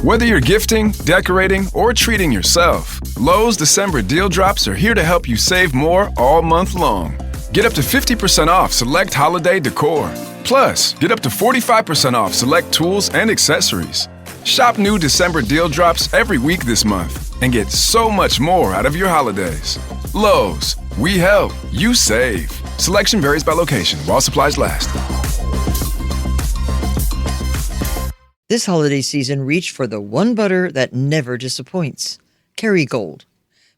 Whether you're gifting, decorating, or treating yourself, Lowe's December deal drops are here to help you save more all month long. Get up to 50% off select holiday decor. Plus, get up to 45% off select tools and accessories. Shop new December deal drops every week this month and get so much more out of your holidays. Lowe's, we help, you save. Selection varies by location while supplies last. This holiday season, reach for the one butter that never disappoints, Kerrygold.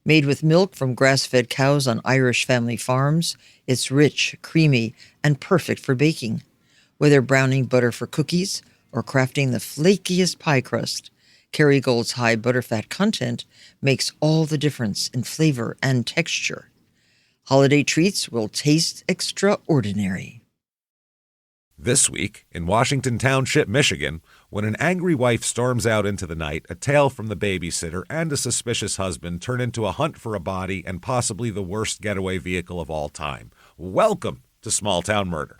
Made with milk from grass-fed cows on Irish family farms, it's rich, creamy, and perfect for baking. Whether browning butter for cookies or crafting the flakiest pie crust, Kerrygold's high butterfat content makes all the difference in flavor and texture. Holiday treats will taste extraordinary. This week, in Washington Township, Michigan, when an angry wife storms out into the night, a tale from the babysitter and a suspicious husband turn into a hunt for a body and possibly the worst getaway vehicle of all time. Welcome to Small Town Murder.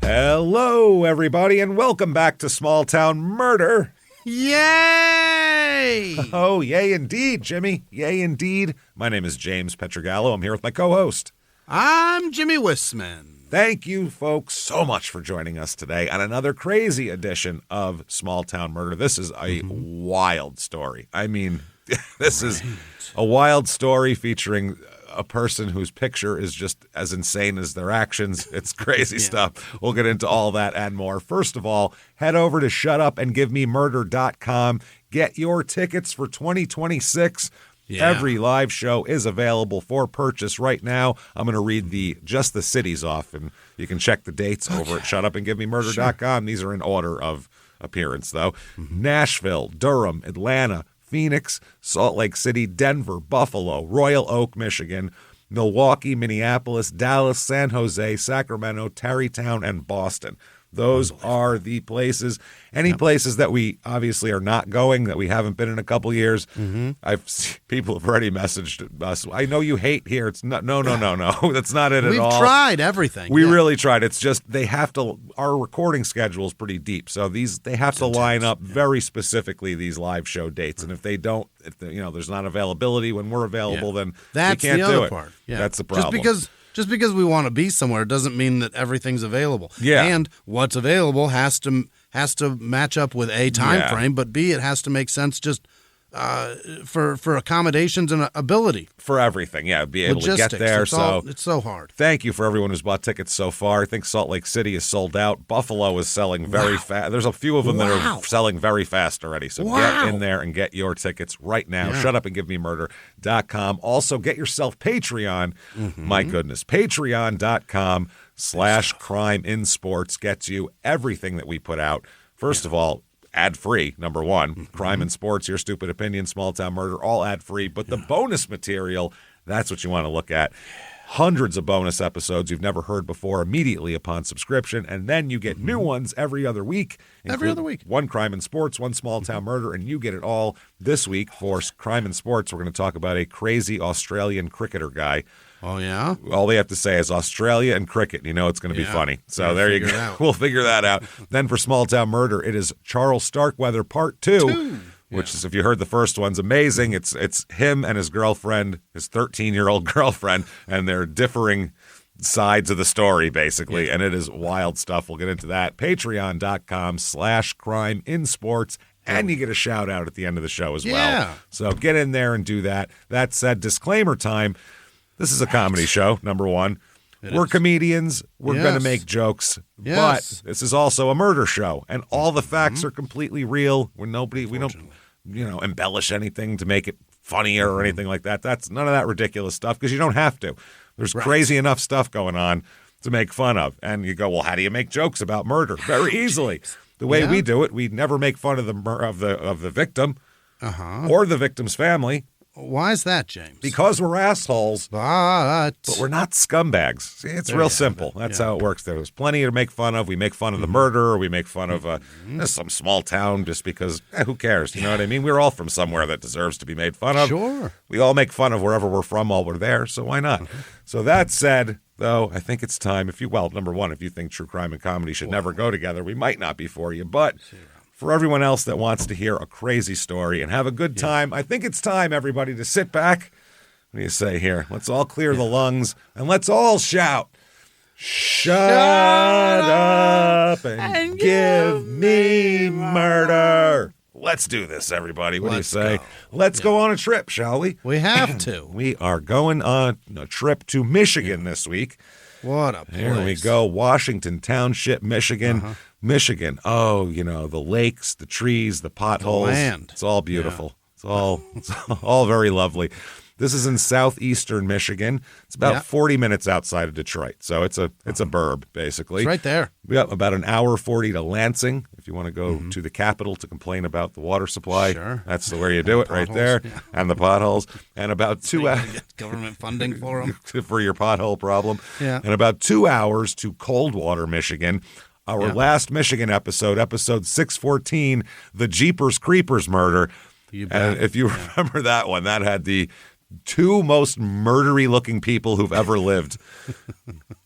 Hello, everybody, and welcome back to Small Town Murder. Yay! Oh, yay indeed, Jimmy. Yay indeed. My name is James Petrogallo. I'm here with my co-host. I'm Jimmy Wissman. Thank you, folks, so much for joining us today on another crazy edition of Small Town Murder. This is a wild story. I mean, this is a wild story featuring a person whose picture is just as insane as their actions. It's crazy stuff. We'll get into all that and more. First of all, head over to shutupandgivememurder.com. Get your tickets for 2026. Yeah. Every live show is available for purchase right now. I'm going to read the cities off, and you can check the dates over at shutupandgivememurder.com. These are in order of appearance, though. Nashville, Durham, Atlanta, Phoenix, Salt Lake City, Denver, Buffalo, Royal Oak, Michigan, Milwaukee, Minneapolis, Dallas, San Jose, Sacramento, Tarrytown, and Boston. Those are the places. Any places that we obviously are not going, that we haven't been in a couple years. People have already messaged us. I know you hate here. It's not. No. That's not it at all. We've tried everything. We really tried. It's just they have to. Our recording schedule is pretty deep, so they have to line up very specifically these live show dates. And if they don't, if there's not availability when we're available, then that's we can't the do other it. part. Yeah. That's the problem. Just because we want to be somewhere doesn't mean that everything's available. Yeah. And what's available has to match up with A, time frame, but B, it has to make sense just for accommodations and ability. For everything, be able Logistics. to get there. It's so hard. Thank you for everyone who's bought tickets so far. I think Salt Lake City is sold out. Buffalo is selling very fast. There's a few of them that are selling very fast already. So get in there and get your tickets right now. Shutupandgivememurder.com. Also, get yourself Patreon. My goodness. Patreon.com/crime in sports gets you everything that we put out. First of all, ad-free, number one. Crime and sports, your stupid opinion, small town murder, all ad-free. But the bonus material, that's what you want to look at. Hundreds of bonus episodes you've never heard before immediately upon subscription. And then you get new ones every other week. Every other week. One crime and sports, one small town murder, and you get it all. This week for crime and sports, we're going to talk about a crazy Australian cricketer guy. Oh, yeah? All they have to say is Australia and cricket. You know it's going to be funny. So there you go. We'll figure that out. Then for Small Town Murder, it is Charles Starkweather Part 2. Which is, if you heard the first one's amazing. It's him and his girlfriend, his 13-year-old girlfriend, and their differing sides of the story, basically. And it is wild stuff. We'll get into that. Patreon.com/crime in sports. And you get a shout out at the end of the show as well. So get in there and do that. That said, disclaimer time. This is a comedy show, number one. We're comedians. We're going to make jokes. But this is also a murder show. And all the facts are completely real. We don't embellish anything to make it funnier or anything like that. That's none of that ridiculous stuff because you don't have to. There's crazy enough stuff going on to make fun of. And you go, well, how do you make jokes about murder? Very easily. The way we do it, we never make fun of the victim or the victim's family. Why is that, James? Because we're assholes, but we're not scumbags. See, it's real simple. That's how it works. There's plenty to make fun of. We make fun of the murderer. We make fun of some small town just because, who cares? You know what I mean? We're all from somewhere that deserves to be made fun of. Sure. We all make fun of wherever we're from while we're there, so why not? So that said, though, I think it's time, number one, if you think true crime and comedy should never go together, we might not be for you, but for everyone else that wants to hear a crazy story and have a good time, I think it's time, everybody, to sit back. What do you say here? Let's all clear the lungs and let's all shout, "Shut up and give me murder." Let's do this, everybody. What do you say? Let's go on a trip, shall we? We have to. We are going on a trip to Michigan this week. What a place. Here we go. Washington Township, Michigan. Michigan. Oh, the lakes, the trees, the potholes. The land. It's all beautiful. Yeah. It's all very lovely. This is in southeastern Michigan. It's about 40 minutes outside of Detroit. So it's a burb, basically. It's right there. Yep, about an hour 40 to Lansing. If you want to go to the capital to complain about the water supply, that's where you do it, right there. Yeah. And the potholes. And about 2 hours. Government funding for them. For your pothole problem. Yeah. And about 2 hours to Coldwater, Michigan. Our last Michigan episode 614, the Jeepers Creepers murder. And if you remember that one, that had the two most murdery-looking people who've ever lived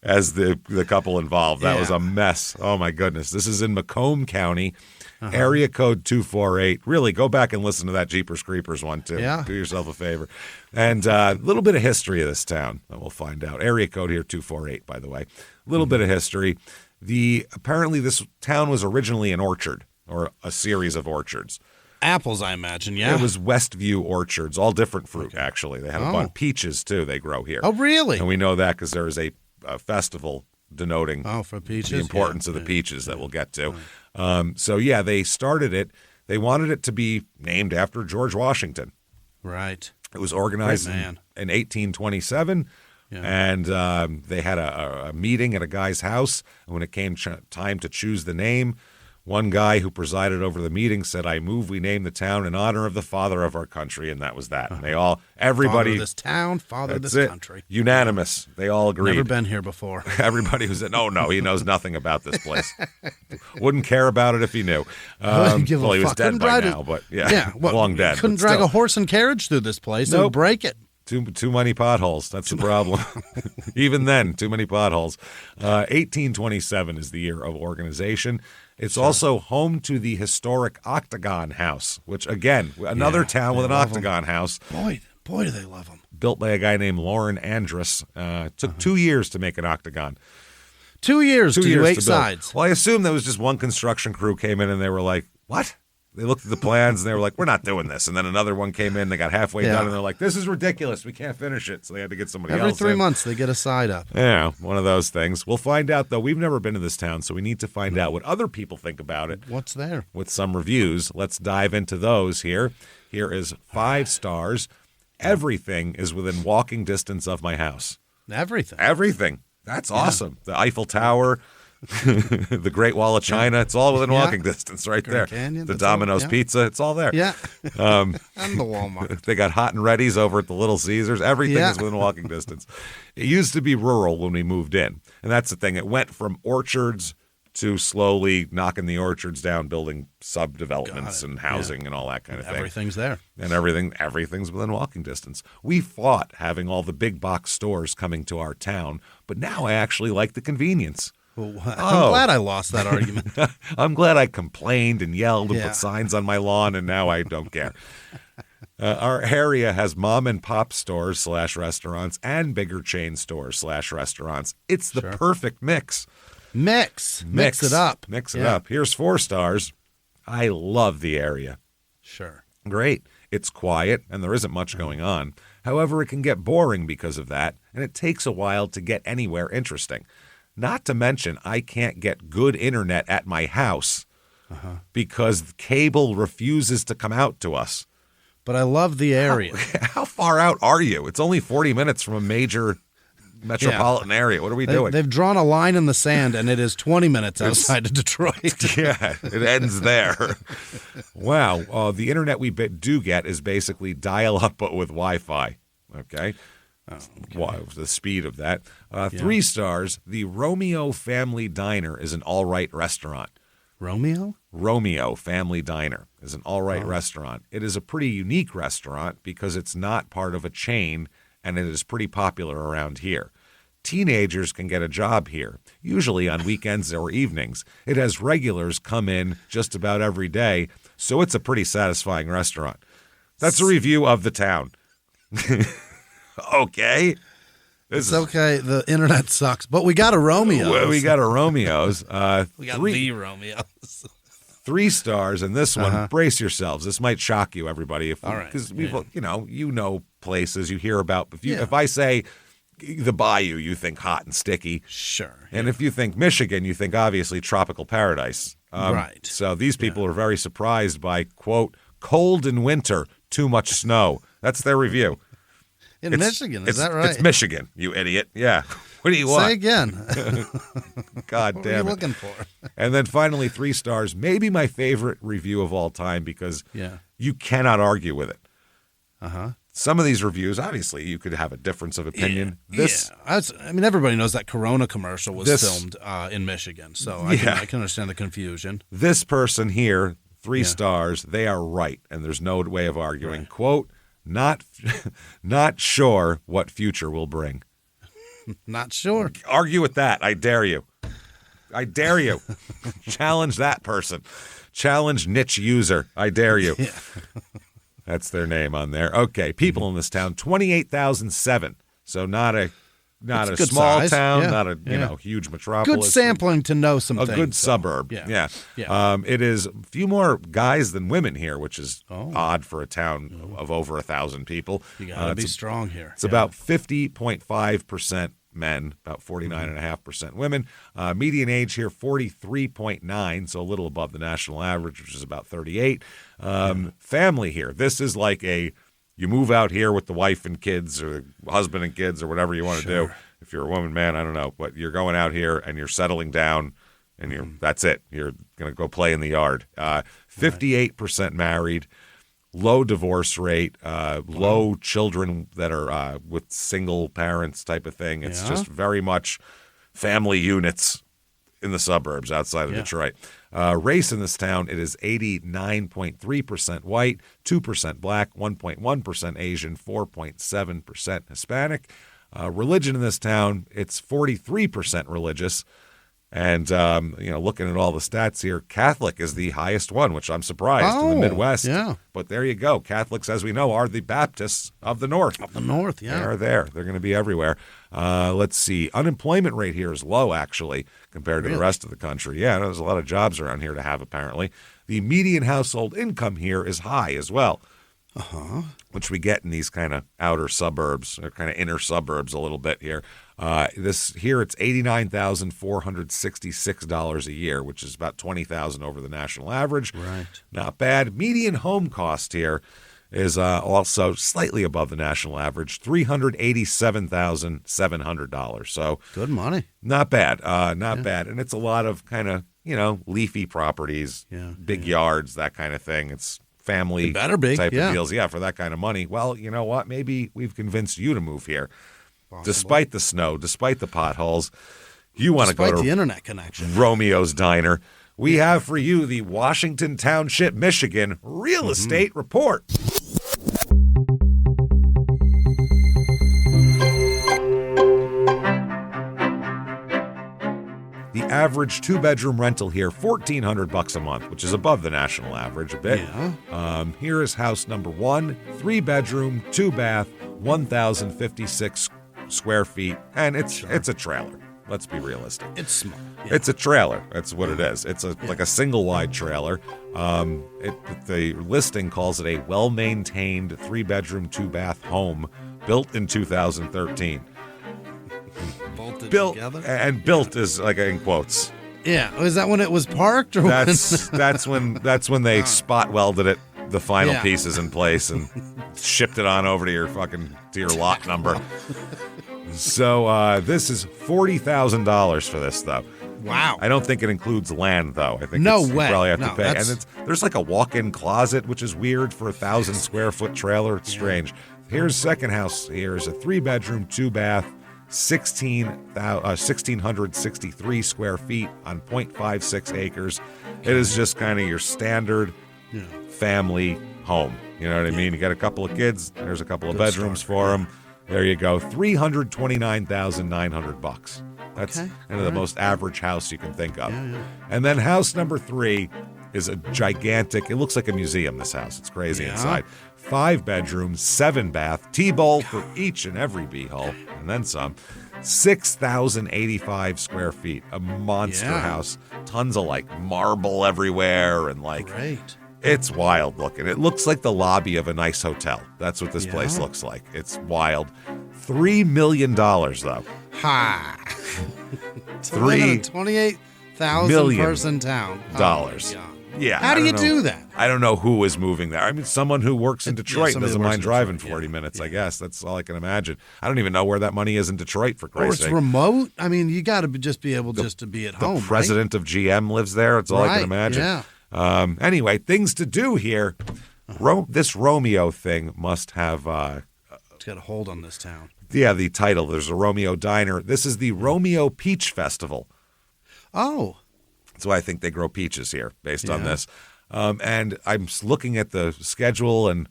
as the couple involved. That was a mess. Oh, my goodness. This is in Macomb County, area code 248. Really, go back and listen to that Jeepers Creepers one, too. Yeah. Do yourself a favor. And a little bit of history of this town that we'll find out. Area code here, 248, by the way. A little bit of history. Apparently, this town was originally an orchard, or a series of orchards. Apples, I imagine, yeah. It was Westview orchards, all different fruit, actually. They have a bunch of peaches, too, they grow here. Oh, really? And we know that because there is a festival denoting for peaches? The importance of the peaches that we'll get to. They started it. They wanted it to be named after George Washington. Right. It was organized in 1827, and they had a meeting at a guy's house. And when it came time to choose the name, one guy who presided over the meeting said, "I move we name the town in honor of the father of our country," and that was that. And everybody, father of this town, father of this country, unanimous. They all agreed. Never been here before. Everybody who said, "No, he knows nothing about this place." Wouldn't care about it if he knew. Well, he was dead by now, but long dead. Couldn't drag a horse and carriage through this place. Nope. And break it. Too many potholes. That's the problem. Even then, too many potholes. 1827 is the year of organization. It's also home to the historic Octagon House, which, again, another town with an Octagon House. Boy, do they love them. Built by a guy named Lauren Andrus. Took 2 years to make an octagon. 2 years to do 8 sides. Well, I assume that was just one construction crew came in and they were like, "What?" They looked at the plans and they were like, "We're not doing this." And then another one came in, they got halfway done, and they're like, "This is ridiculous. We can't finish it." So they had to get somebody else Every 3 months they get a side up. Yeah, one of those things. We'll find out, though. We've never been to this town, so we need to find out what other people think about it. What's there? With some reviews. Let's dive into those here. Here is 5 stars. Everything is within walking distance of my house. Everything. That's awesome. The Eiffel Tower, the Great Wall of China, it's all within walking distance right there. Canyon, the Domino's Pizza, it's all there. Yeah. And the Walmart. They got Hot and Ready's over at the Little Caesars. Everything is within walking distance. It used to be rural when we moved in. And that's the thing. It went from orchards to slowly knocking the orchards down, building subdevelopments and housing and all that kind of thing. Everything's there. And everything's within walking distance. We fought having all the big box stores coming to our town, but now I actually like the convenience. Well, I'm glad I lost that argument. I'm glad I complained and yelled and put signs on my lawn, and now I don't care. Our area has mom and pop stores / restaurants and bigger chain stores / restaurants. It's the perfect mix. Mix it up. Mix it up. Here's 4 stars. I love the area. Sure. Great. It's quiet and there isn't much going on. However, it can get boring because of that, and it takes a while to get anywhere interesting. Not to mention, I can't get good internet at my house because cable refuses to come out to us. But I love the area. How far out are you? It's only 40 minutes from a major metropolitan area. What are we doing? They've drawn a line in the sand, and it is 20 minutes outside of Detroit. Yeah, it ends there. Wow. The internet we do get is basically dial-up, but with Wi-Fi. Okay? The speed of that. 3 stars, the Romeo Family Diner is an all-right restaurant. Romeo Family Diner is an all-right restaurant. It is a pretty unique restaurant because it's not part of a chain, and it is pretty popular around here. Teenagers can get a job here, usually on weekends or evenings. It has regulars come in just about every day, so it's a pretty satisfying restaurant. That's a review of the town. Okay. It's okay. The internet sucks, but we got a Romeo's. We got a Romeo's. We got the Romeo's. 3 stars, and this one, brace yourselves. This might shock you, everybody. All right. Because you know places you hear about. If I say the Bayou, you think hot and sticky. Sure. And if you think Michigan, you think obviously tropical paradise. Right. So these people are very surprised by, quote, cold in winter, too much snow. That's their review. In Michigan, is that right? It's Michigan, you idiot. Yeah. What do you want? Say again. God damn it. What are you looking for? And then finally, 3 stars, maybe my favorite review of all time because you cannot argue with it. Some of these reviews, obviously, you could have a difference of opinion. Everybody knows that Corona commercial was filmed in Michigan, so I can understand the confusion. This person here, 3 stars, they are right, and there's no way of arguing. Right. Quote, not sure what future will bring. Not sure. Argue with that. I dare you. I dare you. Challenge that person. Challenge niche user. I dare you. Yeah. That's their name on there. Okay, people in this town, 28,007. So not a small size. town, not a huge metropolis. Good sampling to know some things. A good suburb. Yeah. It is a few more guys than women here, which is odd for a town of over 1,000 people. You got to be strong here. It's about 50.5% men, about 49.5% women. Median age here, 43.9, so a little above the national average, which is about 38. Family here. This is like you move out here with the wife and kids or husband and kids or whatever you want to do. If you're a woman, man, I don't know. But you're going out here and you're settling down and that's it. You're going to go play in the yard. 58% married, low divorce rate, low children that are with single parents type of thing. It's just very much family units in the suburbs outside of Detroit. Race in this town, it is 89.3% white, 2% black, 1.1% Asian, 4.7% Hispanic. Religion in this town, it's 43% religious. And, looking at all the stats here, Catholic is the highest one, which I'm surprised in the Midwest. Yeah. But there you go. Catholics, as we know, are the Baptists of the North. Of the North, yeah. They are there. They're going to be everywhere. Let's see. Unemployment rate here is low, actually, compared to the rest of the country. Yeah, there's a lot of jobs around here to have, apparently. The median household income here is high as well. Which we get in these kind of outer suburbs or kind of inner suburbs a little bit here. It's $89,466 a year, which is about $20,000 over the national average. Right. Not bad. Median home cost here is also slightly above the national average, $387,700. So good money. Not bad. Not bad. And it's a lot of kind of, leafy properties, big yards, that kind of thing. It's family type of deals. Yeah, for that kind of money. Well, you know what? Maybe we've convinced you to move here. Possible. Despite the snow, despite the potholes, you want to go to the internet connection. Romeo's Diner. We have for you the Washington Township, Michigan Real Estate Report. The average 2-bedroom rental here, $1,400 a month, which is above the national average a bit. Yeah. Here is house number 1, 3-bedroom, 2-bath, 1,056 square feet, and it's a trailer. Let's be realistic. It's small. Yeah. It's a trailer. That's what it is. It's like a single-wide trailer. The listing calls it a well-maintained 3-bedroom, 2-bath home built in 2013. Built together? And built is like in quotes. Yeah. Is that when it was parked? Or that's when they spot welded it, the final pieces in place, and shipped it on over to your lot number. So this is $40,000 for this, though. Wow. I don't think it includes land, though. I think No you way. probably have to No, pay. that's- And there's like a walk-in closet, which is weird for a 1,000-square-foot trailer. It's strange. Here's second house. Here's a 3-bedroom, 2-bath, 1,663 square feet on 0.56 acres. It is just kind of your standard family home. You know what I mean? You got a couple of kids. There's a couple of bedrooms for them. There you go. $329,900. That's kind of the most average house you can think of. And then house number 3 is a gigantic, it looks like a museum, this house. It's crazy inside. 5 bedrooms, 7 bath, T-bowl for each and every b-hole, and then some. 6,085 square feet, a monster house. Tons of like marble everywhere and like Great. it's wild looking. It looks like the lobby of a nice hotel. That's what this place looks like. It's wild. $3 million though. Ha! $3 $28,000 million person town. dollars. Oh my God. Yeah. How I do don't you know. do that? I don't know who is moving there. I mean, someone who works in Detroit and somebody doesn't who works mind in driving Detroit, 40 minutes, I guess. That's all I can imagine. I don't even know where that money is in Detroit, for Or Christ's it's sake. remote. I mean, you got to just be able just to be at The home. president of GM lives there. That's all I can imagine. Yeah. Anyway, things to do here. This Romeo thing must have... It's got a hold on this town. Yeah, the title. There's a Romeo Diner. This is the Romeo Peach Festival. Oh. That's why I think they grow peaches here, based on this. And I'm looking at the schedule, and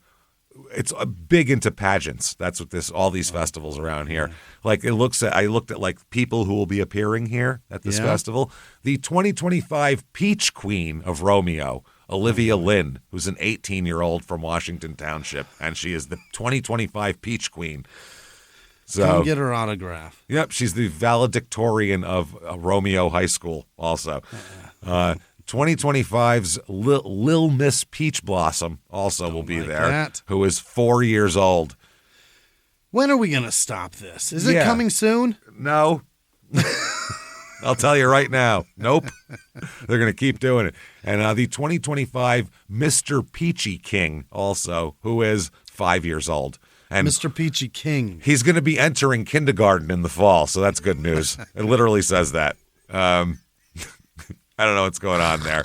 it's big into pageants. That's what all these festivals around here. Like I looked at like people who will be appearing here at this festival. The 2025 Peach Queen of Romeo, Olivia Lynn, who's an 18-year-old from Washington Township, and she is the 2025 Peach Queen. So, Come get her autograph. Yep, she's the valedictorian of Romeo High School also. 2025's Lil Miss Peach Blossom also will be there, that. who is 4 years old. When are we going to stop this? Is it coming soon? No. I'll tell you right now. Nope. They're going to keep doing it. And the 2025 Mr. Peachy King also, who is 5 years old. And Mr. Peachy King. he's going to be entering kindergarten in the fall, so that's good news. It literally says that. I don't know what's going on there.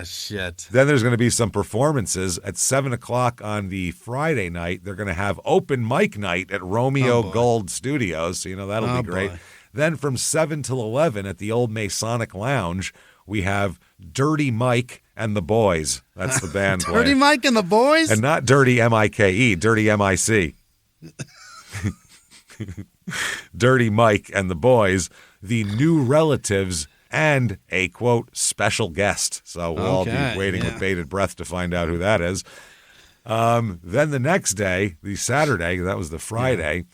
Shit. Then there's going to be some performances at 7 o'clock on the Friday night. They're going to have open mic night at Romeo Gold Studios, so that'll be great. Boy. Then from 7 till 11 at the Old Masonic Lounge, we have Dirty Mike and the Boys. That's the band Dirty playing. Mike and the boys? And not Dirty M-I-K-E, Dirty M-I-C. Dirty Mike and the Boys, the New Relatives, and a, quote, special guest. So we'll all be waiting with bated breath to find out who that is. Then the next day, the Saturday, that was the Friday,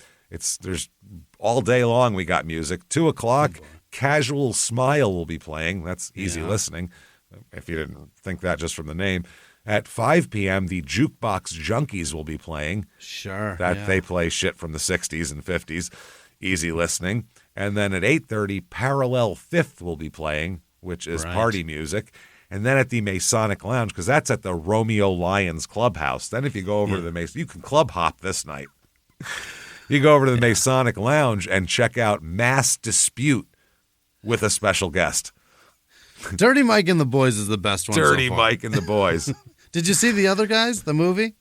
there's all day long we got music. 2 o'clock, Casual Smile will be playing. That's easy listening, if you didn't think that just from the name. At 5 p.m., the Jukebox Junkies will be playing. Sure. They play shit from the 60s and 50s. Easy listening. And then at 8:30, Parallel Fifth will be playing, which is party music. And then at the Masonic Lounge, because that's at the Romeo Lions Clubhouse. Then if you go over to the you can club hop this night. You go over to the Masonic Lounge and check out Mass Dispute with a special guest. Dirty Mike and the Boys is the best one. Dirty so far. Mike and the Boys. Did you see the other guys, the movie?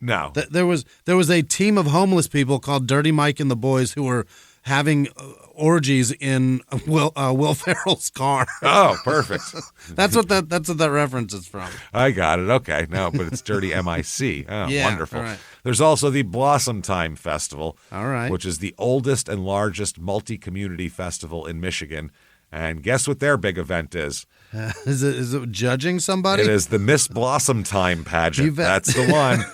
No. There was a team of homeless people called Dirty Mike and the Boys who were having orgies in Will Ferrell's car. Oh, perfect. That's what that reference is from. I got it. Okay. No, but it's Dirty M-I-C. Oh, Yeah, wonderful. all right. There's also the Blossom Time Festival. All right. Which is the oldest and largest multi-community festival in Michigan. And guess what their big event is? Is it judging somebody? It is the Miss Blossom Time pageant. You bet. That's the one.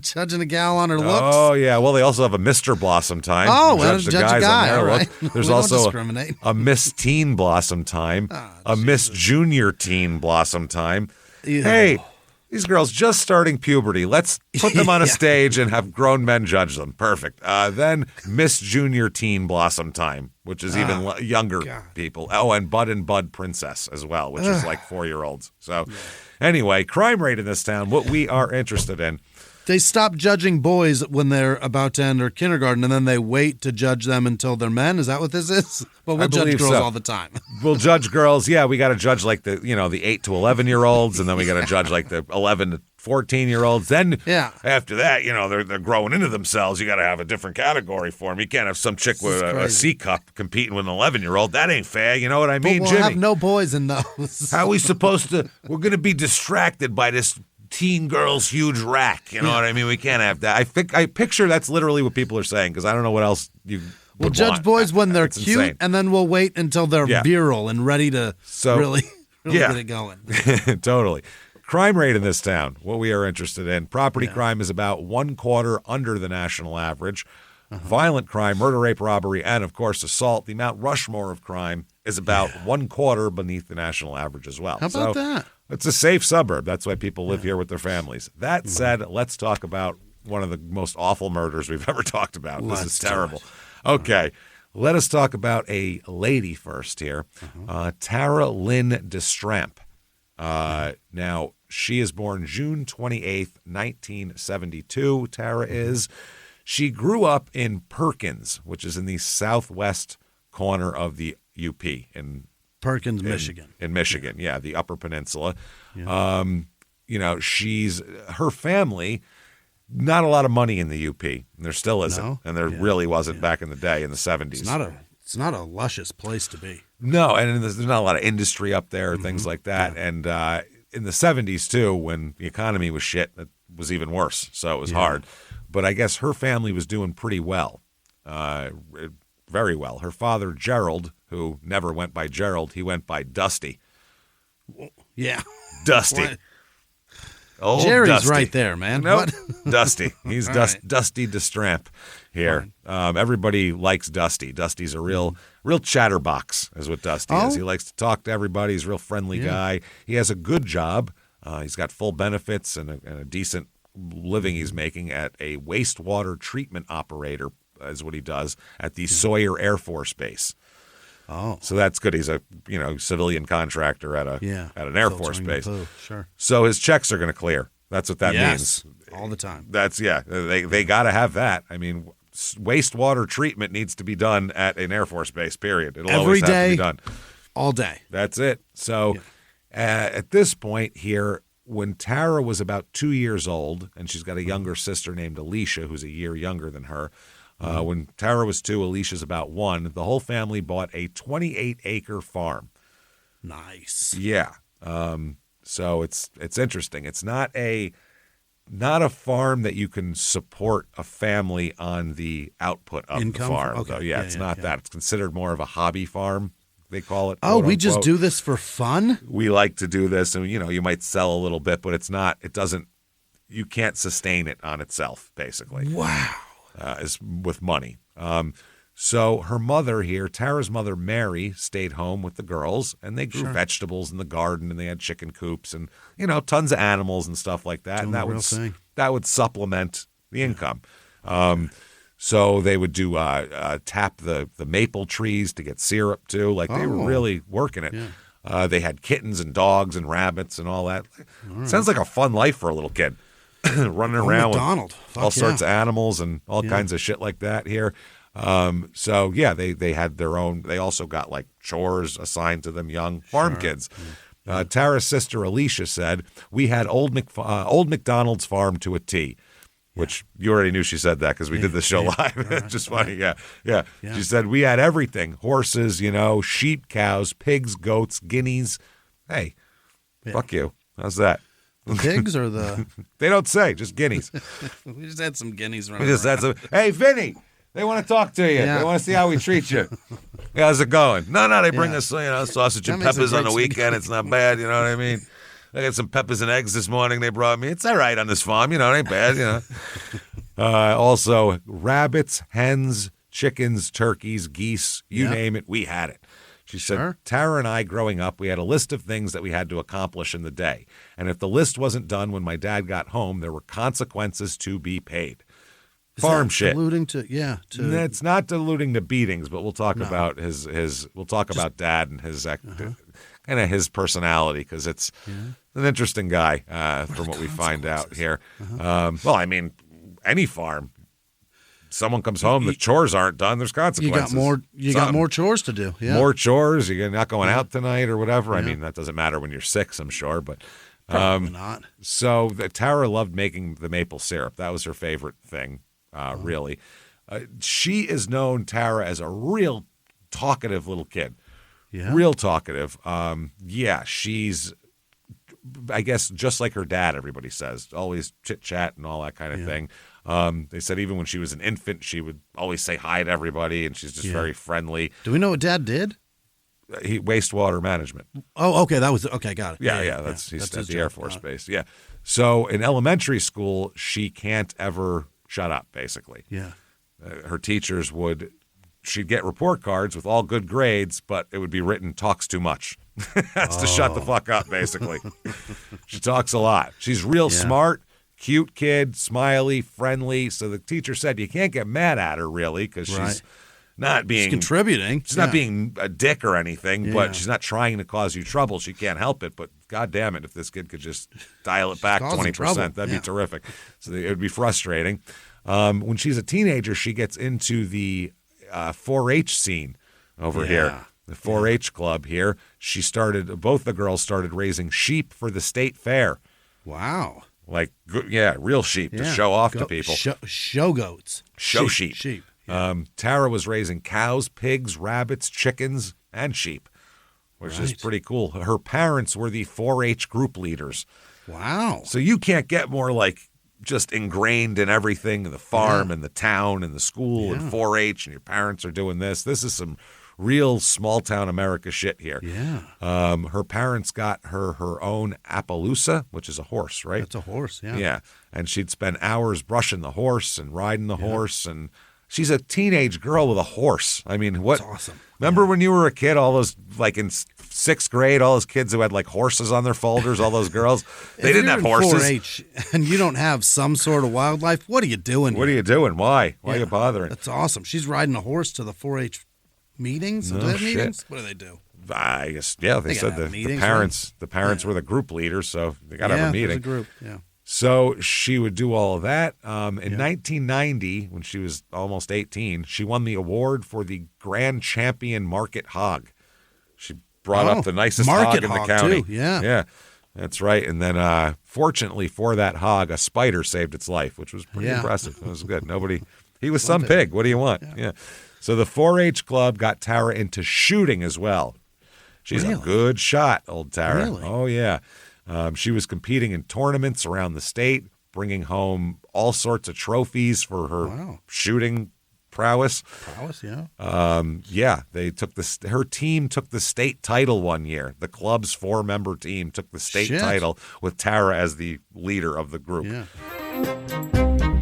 Judging a gal on her looks? Oh, yeah. Well, they also have a Mr. Blossom Time. Oh, You well, judge the judge a guys on guy, their all look. right. There's We don't also discriminate. a Miss Teen Blossom Time, a Miss Junior Teen Blossom Time. Ew. Hey, these girls just starting puberty. Let's put them on a stage and have grown men judge them. Perfect. Then Miss Junior Teen Blossom Time, which is even younger people. Oh, and Bud Princess as well, which is like 4-year-olds. So anyway, crime rate in this town, what we are interested in. They stop judging boys when they're about to enter kindergarten, and then they wait to judge them until they're men. Is that what this is? Well, we'll judge girls all the time. We'll judge girls. Yeah, we got to judge like the 8 to 11-year-olds, and then we got to judge like the 11 to 14-year-olds. Then after that, they're growing into themselves. You got to have a different category for them. You can't have some chick with a C cup competing with an 11-year-old. That ain't fair. You know what I mean, but we'll Jimmy? have no boys in those. How are we supposed to? We're going to be distracted by this teen girl's huge rack. You know what I mean? We can't have that. I picture that's literally what people are saying because I don't know what else you. We'll judge boys when they're cute, insane. and then we'll wait until they're virile and ready to really get it going. Totally. Crime rate in this town, what we are interested in. Property crime is about 1/4 under the national average. Violent crime, murder, rape, robbery, and, of course, assault, the Mount Rushmore of crime, is about 1/4 beneath the national average as well. How about that? It's a safe suburb. That's why people live here with their families. That said, let's talk about one of the most awful murders we've ever talked about. This is terrible. Okay, let us talk about a lady first here, Tara Lynn DeStramp. Now, she is born June 28th, 1972, Tara is. She grew up in Perkins, which is in the southwest corner of the UP in Perkins, Michigan. In Michigan, the Upper Peninsula. Yeah. Her family, not a lot of money in the UP. And there still isn't. And there really wasn't back in the day in the 70s. It's not a luscious place to be. No, and there's not a lot of industry up there or things like that. Yeah. And in the 70s, too, when the economy was shit, it was even worse. So it was hard. But I guess her family was doing pretty well, very well. Her father, Gerald, who never went by Gerald, he went by Dusty. Yeah. Dusty. Old Jerry's Dusty. Right there, man. Nope. Dusty. He's Dusty DeStramp here. Everybody likes Dusty. Dusty's a real chatterbox is what Dusty is. He likes to talk to everybody. He's a real friendly guy. He has a good job. He's got full benefits and a decent living he's making at a wastewater treatment operator is what he does at the Sawyer Air Force Base. Oh, so that's good. He's a civilian contractor at an Air Force base. Sure. So his checks are going to clear. That's what that means. All the time. That's They got to have that. I mean, wastewater treatment needs to be done at an Air Force base. Period. It'll always have to be done. All day. That's it. So at this point here, when Tara was about 2 years old, and she's got a younger sister named Alicia, who's a year younger than her. When Tara was 2, Alicia's about 1. The whole family bought a 28-acre farm. Nice. Yeah. So it's interesting. It's not a farm that you can support a family on the output of the farm. Okay. So it's not that. It's considered more of a hobby farm. They call it. Oh, we just do this for fun? We like to do this, and you might sell a little bit, but it's not. It doesn't. You can't sustain it on itself, basically. Wow. Is with money. So her mother here, Tara's mother, Mary, stayed home with the girls, and they grew vegetables in the garden, and they had chicken coops, and tons of animals and stuff like that. Doing and that would supplement the income. So they would do tap the maple trees to get syrup too. Like they were really working it. Yeah. They had kittens and dogs and rabbits and all that. Sounds like a fun life for a little kid. Running around with all sorts of animals and all kinds of shit like that here. They had their own. They also got like chores assigned to them, young farm kids. Tara's sister Alicia said, "We had old McDonald's farm to a T." Which you already knew she said that because we did this show live. Just funny, yeah. She said we had everything: horses, sheep, cows, pigs, goats, guineas. Hey, fuck you. How's that? The pigs or the? They don't say, just guineas. We just had some guineas running. We just had some. Hey, Vinny, they want to talk to you. They want to see how we treat you. How's it going? No, they bring us sausage and peppers on the weekend. It's not bad. You know what I mean? I got some peppers and eggs this morning they brought me. It's all right on this farm. It ain't bad. Also, rabbits, hens, chickens, turkeys, geese, you name it, we had it. She said, Tara and I, growing up, we had a list of things that we had to accomplish in the day. And if the list wasn't done when my dad got home, there were consequences to be paid. Farm shit. Alluding to, It's not alluding to beatings, but we'll talk about his we'll talk about dad and his kind of his personality, because it's an interesting guy from what we find out here. Well, I mean, any farm. Someone comes home, the chores aren't done, there's consequences. You got more chores to do. Yeah. More chores, you're not going out tonight or whatever. I mean, that doesn't matter when you're 6, I'm sure, but probably not. So Tara loved making the maple syrup. That was her favorite thing, really. She is known, Tara, as a real talkative little kid. Yeah. Real talkative. She's, I guess, just like her dad, everybody says. Always chit-chat and all that kind of thing. They said even when she was an infant, she would always say hi to everybody, and she's just very friendly. Do we know what Dad did? Wastewater management. Oh, okay. Okay, got it. He's at the Air Force Base. Yeah. So in elementary school, she can't ever shut up, basically. Yeah. Her teachers she'd get report cards with all good grades, but it would be written talks too much. That's to shut the fuck up, basically. She talks a lot. She's real smart. Cute kid, smiley, friendly. So the teacher said you can't get mad at her, really, because she's not being... She's contributing. She's not being a dick or anything, but she's not trying to cause you trouble. She can't help it, but God damn it, if this kid could just dial it back 20%, that'd be terrific. So it would be frustrating. When she's a teenager, she gets into the 4-H scene over here. The 4-H club here. Both the girls started raising sheep for the state fair. Wow. Like, real sheep to show off to people. Show goats. Sheep. Sheep. Yeah. Tara was raising cows, pigs, rabbits, chickens, and sheep, which is pretty cool. Her parents were the 4-H group leaders. Wow. So you can't get more like just ingrained in everything, the farm and the town and the school and 4-H, and your parents are doing this. This is some real small town America shit here. Yeah. Her parents got her own Appaloosa, which is a horse, right? That's a horse, yeah. Yeah. And she'd spend hours brushing the horse and riding the horse. And she's a teenage girl with a horse. I mean, what? That's awesome. Remember when you were a kid, all those, like in 6th grade, all those kids who had like horses on their folders, all those girls, they didn't have horses. 4-H and you don't have some sort of wildlife, what are you doing? What are you doing? Why? Why are you bothering? That's awesome. She's riding a horse to the 4-H meetings? No do they have shit. meetings? What do they do? I guess, they said the parents were the group leaders, so they got to have a meeting. A group, yeah. So she would do all of that. In 1990, when she was almost 18, she won the award for the Grand Champion Market Hog. She brought up the nicest hog in the county. Too. Yeah. Yeah, that's right. And then, fortunately for that hog, a spider saved its life, which was pretty impressive. It was good. He was some pig. What do you want? Yeah. So the 4-H club got Tara into shooting as well. She's a good shot, old Tara. Really? Oh, yeah. She was competing in tournaments around the state, bringing home all sorts of trophies for her shooting prowess. They took her team took the state title one year. The club's 4-member team took the state title with Tara as the leader of the group. Yeah.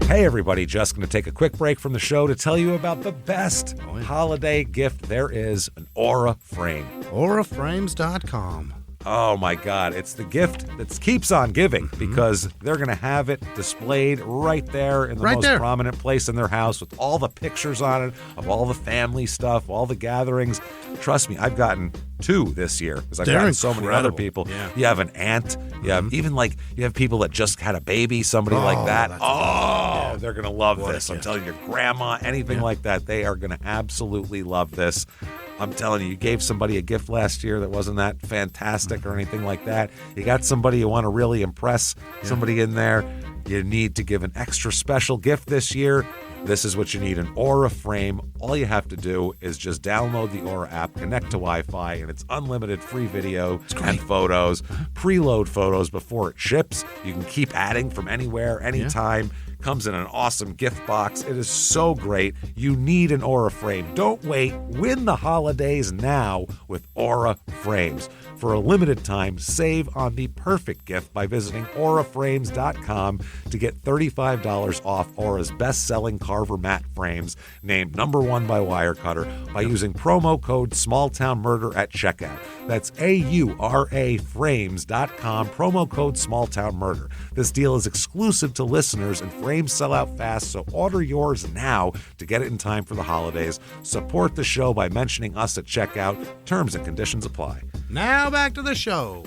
Hey everybody, just going to take a quick break from the show to tell you about the best holiday gift there is, an Aura frame. AuraFrames.com. Oh my God, it's the gift that keeps on giving because they're going to have it displayed right there in the most prominent place in their house with all the pictures on it of all the family stuff, all the gatherings. Trust me, I've gotten 2 this year because I've gotten so many other people. Yeah. You have an aunt. You have even you have people that just had a baby, somebody like that. They're going to love this. I'm telling you, grandma, anything like that, they are going to absolutely love this. I'm telling you, you gave somebody a gift last year that wasn't that fantastic or anything like that. You got somebody you want to really impress, somebody in there. You need to give an extra special gift this year. This is what you need, an Aura frame. All you have to do is just download the Aura app, connect to Wi-Fi, and it's unlimited free video and photos. Preload photos before it ships. You can keep adding from anywhere, anytime. Comes in an awesome gift box. It is so great. You need an Aura frame. Don't wait. Win the holidays now with Aura frames. For a limited time, save on the perfect gift by visiting auraframes.com to get $35 off Aura's best-selling Carver mat frames, named #1 by Wirecutter, by using promo code SmallTownMurder at checkout. That's AURA frames.com, promo code SmallTownMurder. This deal is exclusive to listeners, and frames sell out fast, so order yours now to get it in time for the holidays. Support the show by mentioning us at checkout. Terms and conditions apply. Now back to the show.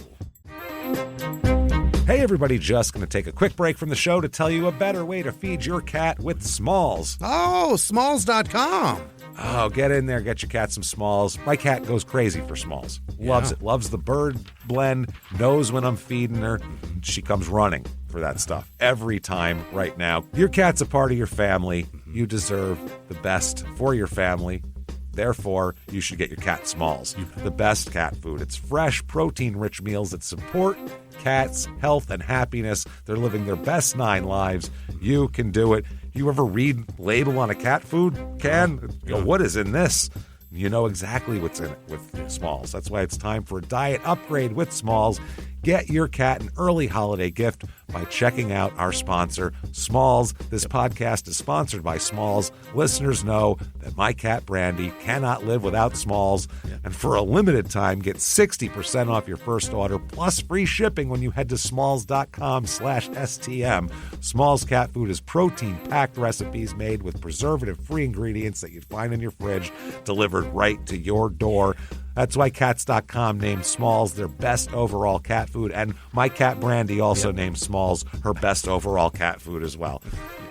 Hey everybody, just going to take a quick break from the show to tell you a better way to feed your cat with Smalls. Oh, Smalls.com. Oh, get in there, get your cat some Smalls. My cat goes crazy for Smalls. Loves it. Loves the bird blend, knows when I'm feeding her. She comes running for that stuff every time right now. Your cat's a part of your family. You deserve the best for your family. Therefore, you should get your cat Smalls, the best cat food. It's fresh, protein-rich meals that support cats' health and happiness. They're living their best 9 lives. You can do it. You ever read label on a cat food can? You go, what is in this? You know exactly what's in it with Smalls. That's why it's time for a diet upgrade with Smalls. Get your cat an early holiday gift by checking out our sponsor, Smalls. This podcast is sponsored by Smalls. Listeners know that my cat Brandy cannot live without Smalls. And for a limited time, get 60% off your first order plus free shipping when you head to smalls.com/STM. Smalls cat food is protein-packed recipes made with preservative-free ingredients that you'd find in your fridge, delivered right to your door. That's why Cats.com named Smalls their best overall cat food, and my cat Brandy also named Smalls her best overall cat food as well.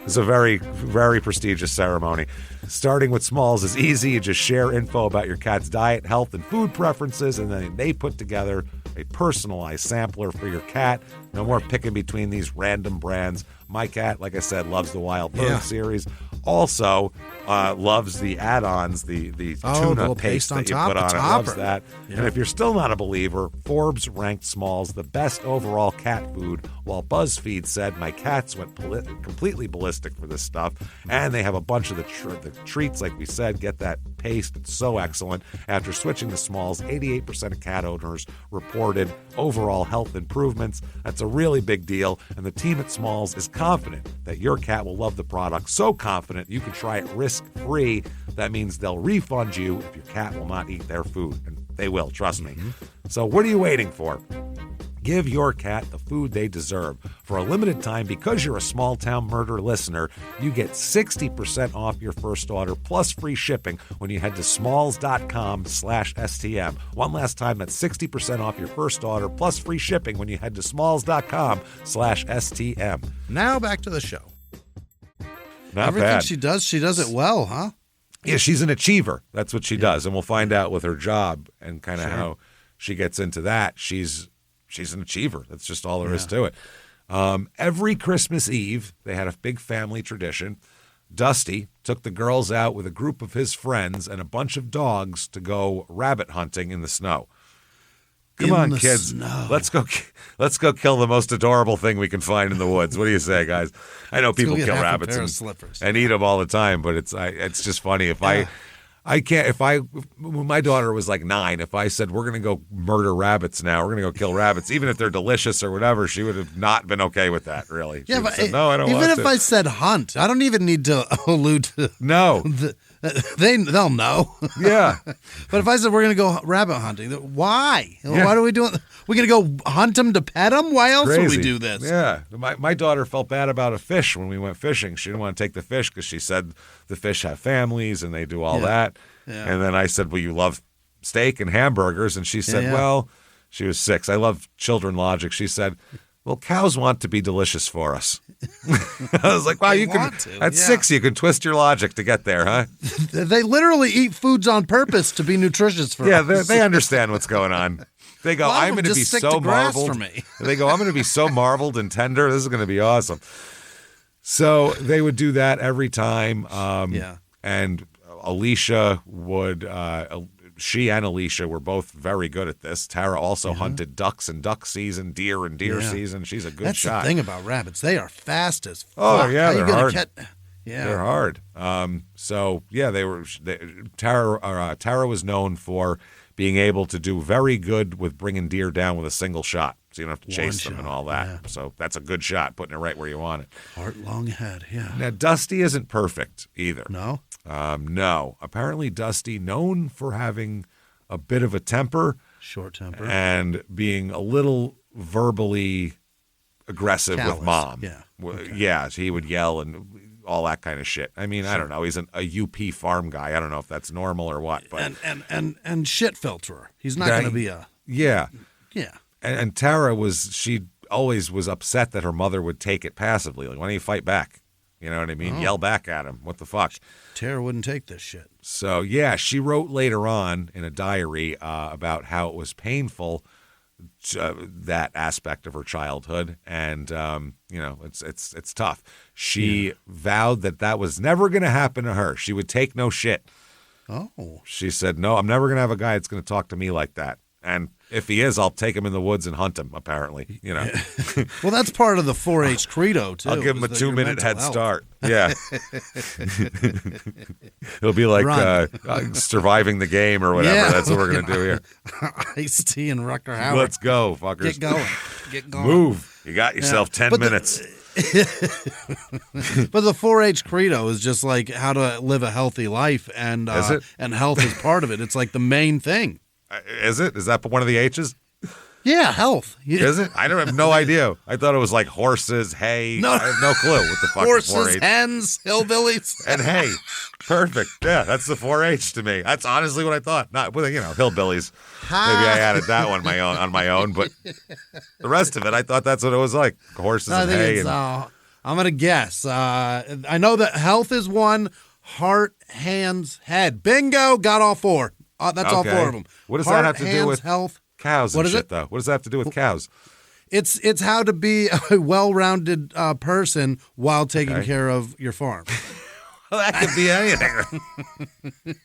It's a very, very prestigious ceremony. Starting with Smalls is easy. You just share info about your cat's diet, health, and food preferences, and then they put together a personalized sampler for your cat. No more picking between these random brands. My cat, like I said, loves the Wild Bird series. Also, loves the add-ons, the tuna paste that you put on it. Loves that. Yeah. And if you're still not a believer, Forbes ranked Smalls the best overall cat food, while BuzzFeed said my cats went completely ballistic for this stuff. And they have a bunch of the treats, like we said. Get that paste. It's so excellent. After switching to Smalls, 88% of cat owners reported overall health improvements. That's a really big deal. And the team at Smalls is confident that your cat will love the product. So confident you can try it risk-free. That means they'll refund you if your cat will not eat their food. And they will, trust me. So what are you waiting for? Give your cat the food they deserve. For a limited time, because you're a Small Town Murder listener, you get 60% off your first order plus free shipping when you head to smalls.com/STM. One last time, that's 60% off your first order plus free shipping when you head to smalls.com/STM. Now back to the show. Not Everything bad. she does it well, huh? Yeah, she's an achiever. That's what she does. And we'll find out with her job and kind of how she gets into that. She's an achiever. That's just all there is to it. Every Christmas Eve, they had a big family tradition. Dusty took the girls out with a group of his friends and a bunch of dogs to go rabbit hunting in the snow. Come on, kids. Snow. Let's go kill the most adorable thing we can find in the woods. What do you say, guys? I know people kill rabbits and eat them all the time, but it's just funny. When my daughter was like 9, if I said, we're going to go murder rabbits now, we're going to go kill rabbits, even if they're delicious or whatever, she would have not been okay with that, really. Yeah, but said, no, I don't want to. Even if I said hunt, I don't even need to allude to. No. They'll know. Yeah. But if I said we're going to go rabbit hunting, why? Yeah. Why are we doing? We're going to go hunt them to pet them? Why else would we do this? Yeah. My daughter felt bad about a fish when we went fishing. She didn't want to take the fish because she said the fish have families and they do all that. Yeah. And then I said, well, you love steak and hamburgers. And she said, well, she was 6. I love children logic. She said, well, cows want to be delicious for us. I was like, wow, you can, at 6, you can twist your logic to get there, huh? They literally eat foods on purpose to be nutritious for us. Yeah, they understand what's going on. They go, I'm going to be so marveled. They go, I'm going to be so marveled and tender. This is going to be awesome. So they would do that every time. And Alicia would, she and Alicia were both very good at this. Tara also hunted ducks in duck season, deer in deer season. She's a good shot. That's the thing about rabbits. They are fast as fuck. Oh, yeah, they're hard. Yeah. They're hard. Tara was known for being able to do very good with bringing deer down with a single shot. So you don't have to chase them and all that. Yeah. So that's a good shot, putting it right where you want it. Heart long head, yeah. Now, Dusty isn't perfect either. No? No. Apparently, Dusty, known for having a bit of a temper. Short temper. And being a little verbally aggressive with Mom. Yeah. Okay. Yeah, so he would yell and all that kind of shit. I mean, I don't know. He's a UP farm guy. I don't know if that's normal or what. But and shit filterer. He's not going to be a Yeah. Yeah. And Tara she always was upset that her mother would take it passively. Like, why don't you fight back? You know what I mean? Yell back at him. What the fuck? Tara wouldn't take this shit. So, yeah, she wrote later on in a diary about how it was painful, that aspect of her childhood. And, it's tough. She vowed that was never going to happen to her. She would take no shit. Oh. She said, no, I'm never going to have a guy that's going to talk to me like that. And if he is, I'll take him in the woods and hunt him, apparently. Well, that's part of the 4-H credo, too. I'll give him a 2-minute head start. Yeah. It'll be like surviving the game or whatever. Yeah. That's what we're going to do here. Ice-T and Rucker Howard. Let's go, fuckers. Get going. Move. You got yourself 10 minutes. But the 4-H credo is just like how to live a healthy life, and Is it? And health is part of it. It's like the main thing. Is it? Is that one of the H's? Yeah, health. Is it? I have no idea. I thought it was like horses, hay. No. I have no clue what the fuck Horses, 4-H. hens, hillbillies. And hay. Perfect. Yeah, that's the 4-H to me. That's honestly what I thought. Not, well, hillbillies. Maybe I added that one on my own, but the rest of it, I thought that's what it was like. Horses and hay. I'm going to guess. I know that health is one, heart, hands, head. Bingo, got all four. That's all four of them. What does heart, that have to hands, do with health? Cows What and is shit, it? though? What does that have to do with cows? It's how to be a well-rounded person while taking care of your farm. Well, that could be anything.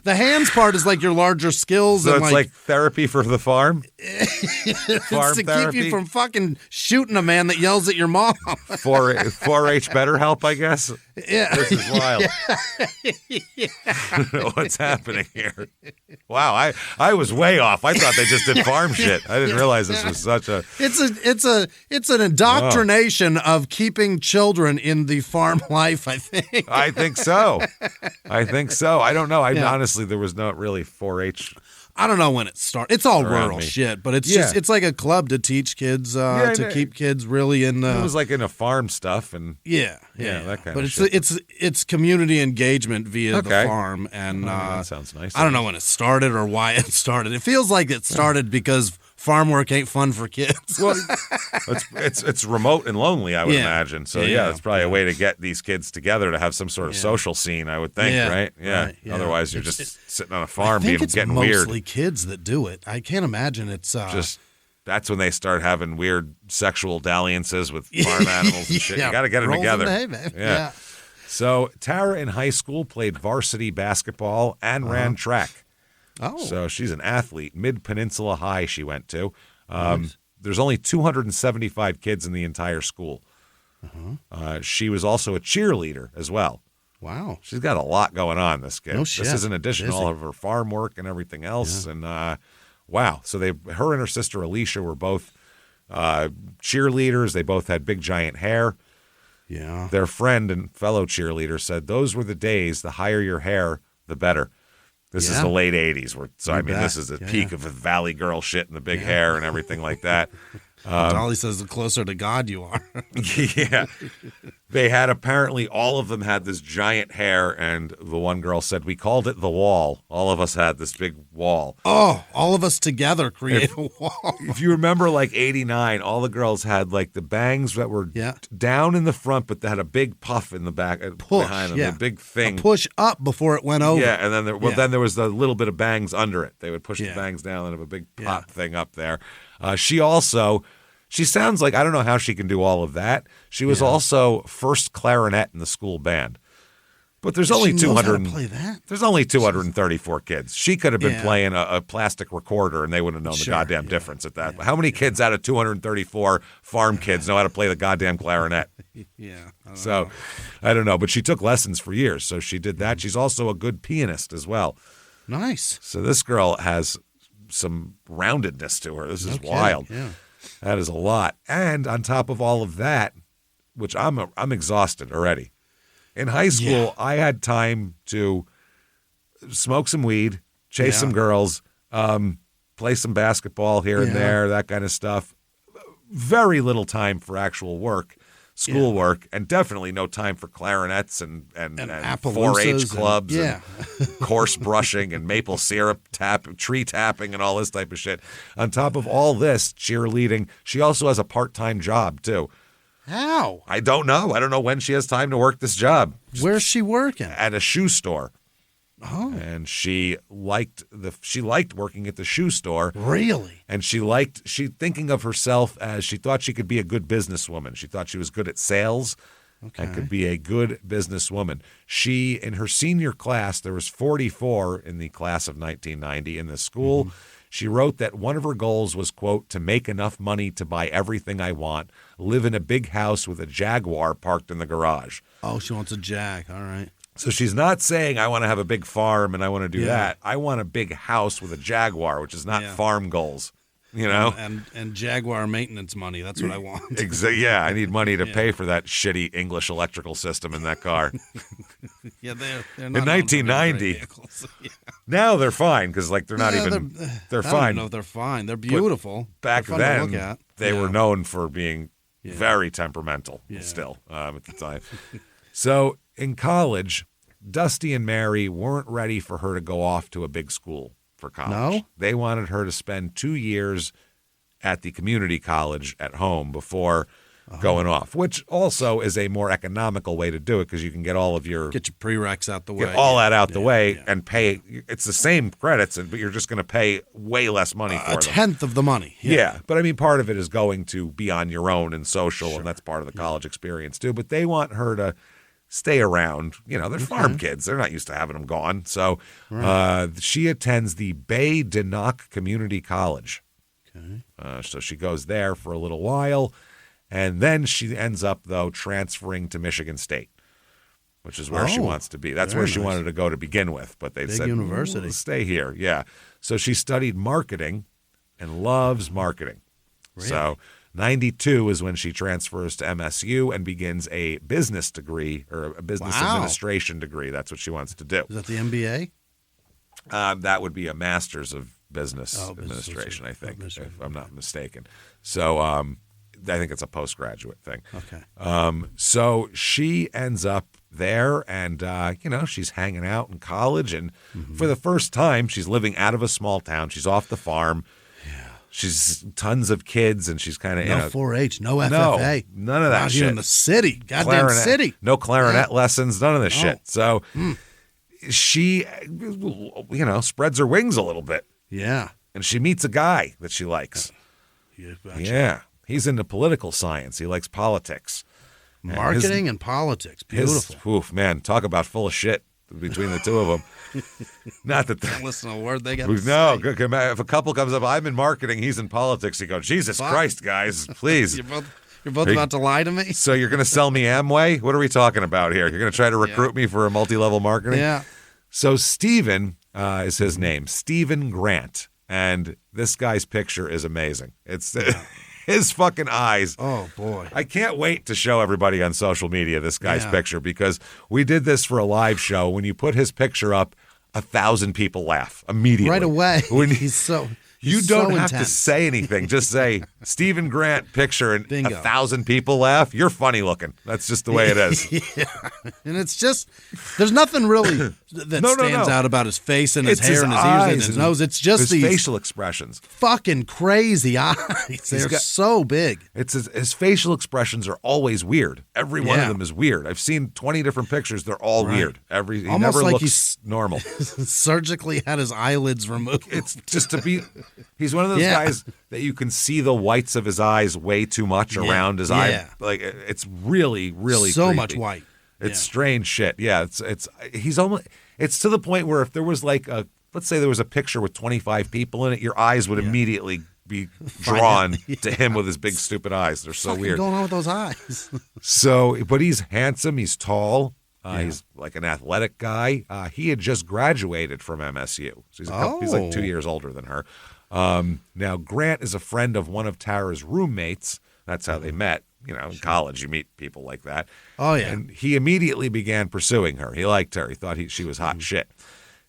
The hands part is like your larger skills. So and it's like therapy for the farm? Farm to keep you from fucking shooting a man that yells at your mom. 4-H better help, I guess? Yeah. This is wild. I don't know what's happening here. Wow, I was way off. I thought they just did farm shit. I didn't realize this was such a... It's an indoctrination of keeping children in the farm life, I think. I think so. I don't know. Honestly, there was not really 4-H. I don't know when it started. It's all Around rural me. shit, but it's like a club to teach kids, keep kids really in. It was like in a farm stuff and that kind of of shit. But it's community engagement via the farm, and that sounds nice. I don't know when it started or why it started. It feels like it started because farm work ain't fun for kids. Well, it's remote and lonely, I would imagine. So it's probably a way to get these kids together to have some sort of social scene, I would think, right? Yeah. Right, yeah. Otherwise, you're just sitting on a farm I think it's getting mostly weird. kids that do it. I can't imagine it's That's when they start having weird sexual dalliances with farm animals and shit. You got to get them rolls together. in the hay, babe. Yeah. So Tara in high school played varsity basketball and ran track. Oh. So she's an athlete. Mid-Peninsula High she went to. There's only 275 kids in the entire school. She was also a cheerleader as well. Wow. She's got a lot going on, this kid. No shit. This is in addition to all of her farm work and everything else. Yeah. And wow. So her and her sister Alicia were both cheerleaders. They both had big giant hair. Yeah. Their friend and fellow cheerleader said those were the days, the higher your hair, the better. This is the late 80s. This is the peak of the Valley Girl shit and the big hair and everything like that. Dolly says the closer to God you are. Yeah. They had apparently all of them had this giant hair, and the one girl said, we called it the wall. All of us had this big wall. Oh, all of us together create a wall. If you remember like 89, all the girls had like the bangs that were down in the front, but they had a big puff in the back behind them, a big thing. A push up before it went over. Yeah, and then then there was the little bit of bangs under it. They would push the bangs down and have a big pop thing up there. She sounds like, I don't know how she can do all of that. She was also first clarinet in the school band. But there's only 200. Play that? There's only 234 kids. She could have been playing a plastic recorder, and they wouldn't have known the goddamn difference at that. How many kids out of 234 farm kids know how to play the goddamn clarinet? I don't know. But she took lessons for years, so she did that. She's also a good pianist as well. Nice. So this girl has some roundedness to her. This is wild. Yeah. That is a lot. And on top of all of that, which I'm exhausted already. In high school, I had time to smoke some weed, chase some girls, play some basketball here and there, that kind of stuff. Very little time for actual work. schoolwork, and definitely no time for clarinets and Appaloosas 4-H clubs and coarse brushing and maple syrup tree tapping and all this type of shit. On top of all this cheerleading, she also has a part-time job too. How? I don't know. I don't know when she has time to work this job. Where's she working? At a shoe store. Oh. And she liked working at the shoe store. Really? And she thinking of herself as she thought she could be a good businesswoman. She thought she was good at sales and could be a good businesswoman. She, in her senior class, there was 44 in the class of 1990 in the school. Mm-hmm. She wrote that one of her goals was, quote, to make enough money to buy everything I want, live in a big house with a Jaguar parked in the garage. Oh, she wants a Jag. All right. So she's not saying I want to have a big farm and I want to do that. I want a big house with a Jaguar, which is not farm goals, you know? And Jaguar maintenance money. That's what I want. Exactly. Yeah, I need money to pay for that shitty English electrical system in that car. They're not in 1990. Now they're fine because they're not even. They're fine. I don't know if they're fine. They're beautiful. Back they're then, fun to look at. they were known for being very temperamental. Still at the time. So in college, Dusty and Mary weren't ready for her to go off to a big school for college. No? They wanted her to spend 2 years at the community college at home before going off, which also is a more economical way to do it because you can get all of your prereqs out the way. Get all that out the way and pay. It's the same credits, but you're just going to pay way less money for them. A tenth of the money. Yeah, but I mean, part of it is going to be on your own and social, and that's part of the college experience too. But they want her to stay around. They're farm kids. They're not used to having them gone. So she attends the Bay de Noc Community College. Okay. So she goes there for a little while, and then she ends up, though, transferring to Michigan State, which is where she wants to be. That's where she wanted to go to begin with, but they said, university. Stay here. Yeah. So she studied marketing and loves marketing. Really? So 92 is when she transfers to MSU and begins a business degree or a business administration degree. That's what she wants to do. Is that the MBA? That would be a master's of business administration, I think, if I'm not mistaken. So I think it's a postgraduate thing. Okay. So she ends up there and, she's hanging out in college. And for the first time, she's living out of a small town. She's off the farm. She's tons of kids, and she's kind of no 4-H, no FFA, none of that out shit. Here in the city, goddamn city, no clarinet lessons, none of this shit. So she, spreads her wings a little bit. Yeah, and she meets a guy that she likes. Yeah, he's into political science. He likes politics, marketing, and politics. Beautiful. Man, talk about full of shit between the two of them. Not that don't listen to a word they got to no, say. If a couple comes up, I'm in marketing, he's in politics, you go, Jesus Christ, guys, please. You're both about to lie to me? So you're going to sell me Amway? What are we talking about here? You're going to try to recruit me for a multi-level marketing? Yeah. So Stephen is his name, Stephen Grant. And this guy's picture is amazing. It's his fucking eyes. Oh, boy. I can't wait to show everybody on social media this guy's picture because we did this for a live show. When you put his picture up, 1,000 people laugh immediately. Right away. You don't have to say anything. Just say Stephen Grant picture and Bingo. 1,000 people laugh. You're funny looking. That's just the way it is. Yeah. And it's just, there's nothing really that stands out about his face and his hair and his ears and his nose. It's just his these facial expressions. Fucking crazy eyes. They're so big. It's his facial expressions are always weird. Every one of them is weird. I've seen 20 different pictures. They're all weird. He almost never like looks he's normal. Surgically had his eyelids removed. It's just to be. He's one of those guys that you can see the whites of his eyes way too much around his eye. Like it's really, really so creepy. much white. It's strange shit. Yeah, he's almost. It's to the point where if there was let's say there was a picture with 25 people in it, your eyes would immediately be drawn to him with his big stupid eyes. They're so weird. What's going on with those eyes? So, but he's handsome. He's tall. He's like an athletic guy. He had just graduated from MSU. So he's like 2 years older than her. Now, Grant is a friend of one of Tara's roommates. That's how they met. In college, you meet people like that. Oh, yeah. And he immediately began pursuing her. He liked her. He thought she was hot shit.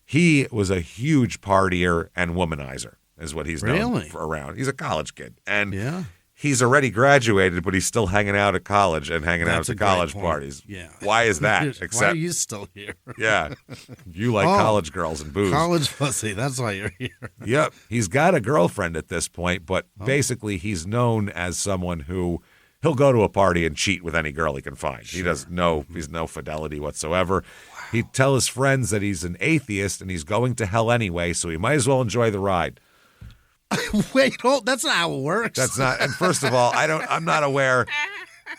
He was a huge partier and womanizer, is what he's known for around. He's a college kid. And he's already graduated, but he's still hanging out at college and hanging out at the college parties. Yeah. Why is that? Why are you still here? Yeah. You like college girls and booze. College pussy. That's why you're here. Yep. He's got a girlfriend at this point, but basically he's known as someone who he'll go to a party and cheat with any girl he can find. He does he's no fidelity whatsoever. Wow. He'd tell his friends that he's an atheist and he's going to hell anyway, so he might as well enjoy the ride. Wait, that's not how it works. That's not. And first of all, I'm not aware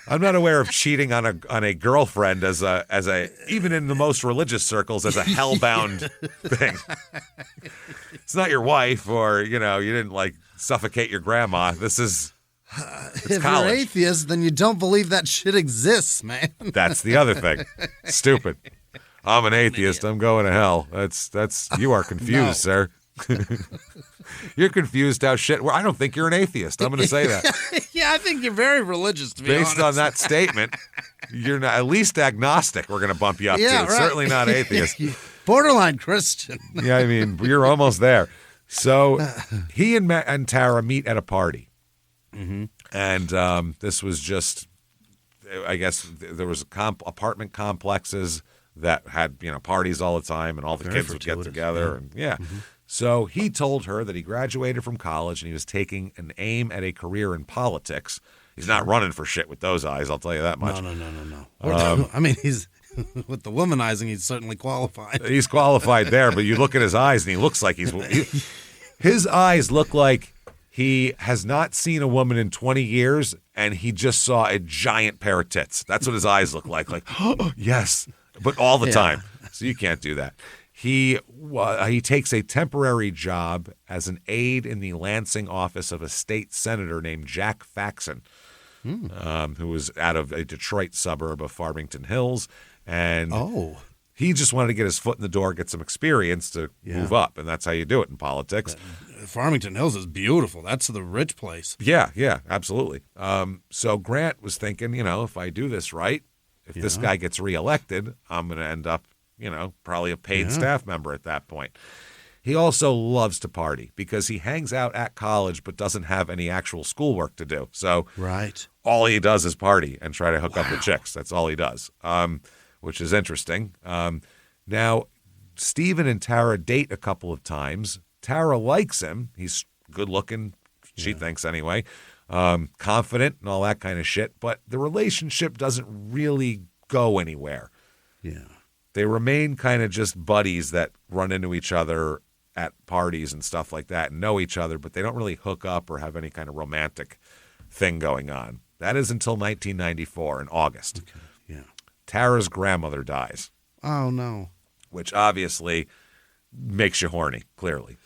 of cheating on a girlfriend as a even in the most religious circles as a hellbound thing. It's not your wife, or you didn't like suffocate your grandma. This is if college. You're atheist, then you don't believe that shit exists, man. That's the other thing. Stupid. I'm an atheist. I'm going to hell. That's you are confused, sir. You're confused how shit. Well, I don't think you're an atheist. I'm going to say that. Yeah, I think you're very religious. To be Based honest. on that statement, you're not, at least agnostic. We're going to bump you up to. Right. Certainly not atheist. Borderline Christian. Yeah, I mean you're almost there. So he and Tara meet at a party, and this was just, I guess there was apartment complexes that had parties all the time, and all the kids would get together, and So he told her that he graduated from college and he was taking an aim at a career in politics. He's not running for shit with those eyes, I'll tell you that much. No. I mean, he's with the womanizing, he's certainly qualified. He's qualified there, but you look at his eyes and he looks like his eyes look like he has not seen a woman in 20 years and he just saw a giant pair of tits. That's what his eyes look like. Like, oh, yes, but all the time. So you can't do that. He takes a temporary job as an aide in the Lansing office of a state senator named Jack Faxon, who was out of a Detroit suburb of Farmington Hills. And he just wanted to get his foot in the door, get some experience to move up. And that's how you do it in politics. Farmington Hills is beautiful. That's the rich place. Yeah, absolutely. So Grant was thinking, if I do this right, if this guy gets reelected, I'm going to end up probably a paid staff member at that point. He also loves to party because he hangs out at college but doesn't have any actual schoolwork to do. So all he does is party and try to hook up with chicks. That's all he does, which is interesting. Now, Stephen and Tara date a couple of times. Tara likes him. He's good looking, she thinks anyway, confident and all that kind of shit. But the relationship doesn't really go anywhere. Yeah. They remain kind of just buddies that run into each other at parties and stuff like that and know each other, but they don't really hook up or have any kind of romantic thing going on. That is until 1994 in August. Okay. Yeah. Tara's grandmother dies. Oh, no. Which obviously makes you horny, clearly.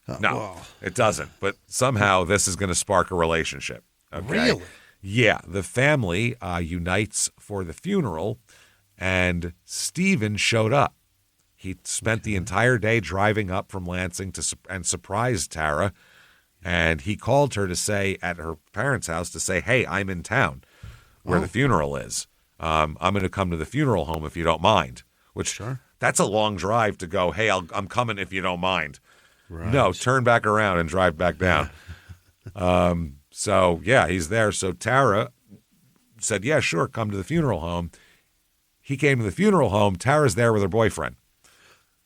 It doesn't. But somehow this is going to spark a relationship. Okay? Really? Yeah. The family unites for the funeral. And Stephen showed up. He spent the entire day driving up from Lansing and surprised Tara. And he called her to say at her parents' house to say, hey, I'm in town where the funeral is. I'm going to come to the funeral home if you don't mind. Which that's a long drive to go, hey, I'm coming if you don't mind. Right. No, turn back around and drive back down. So, he's there. So Tara said, yeah, sure, come to the funeral home. He came to the funeral home. Tara's there with her boyfriend.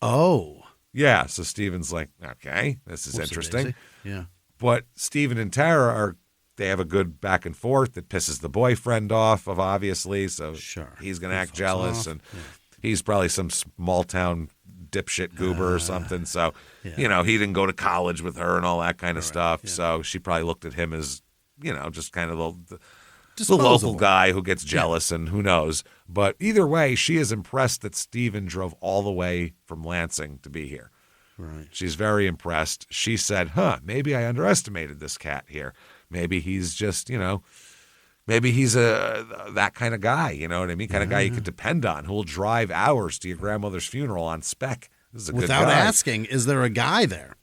Oh. Yeah, so Stephen's like, okay, this is interesting. Yeah. But Stephen and Tara they have a good back and forth that pisses the boyfriend off, obviously, so he's going to act jealous. And he's probably some small town dipshit goober or something. So, he didn't go to college with her and all that kind of stuff. Yeah. So she probably looked at him as, just kind of the local guy who gets jealous and who knows. But either way, she is impressed that Stephen drove all the way from Lansing to be here. Right. She's very impressed. She said, maybe I underestimated this cat here. Maybe he's just, maybe he's that kind of guy, you know what I mean? Kind of guy you could depend on who will drive hours to your grandmother's funeral on spec. This is a good guy. Without asking, is there a guy there?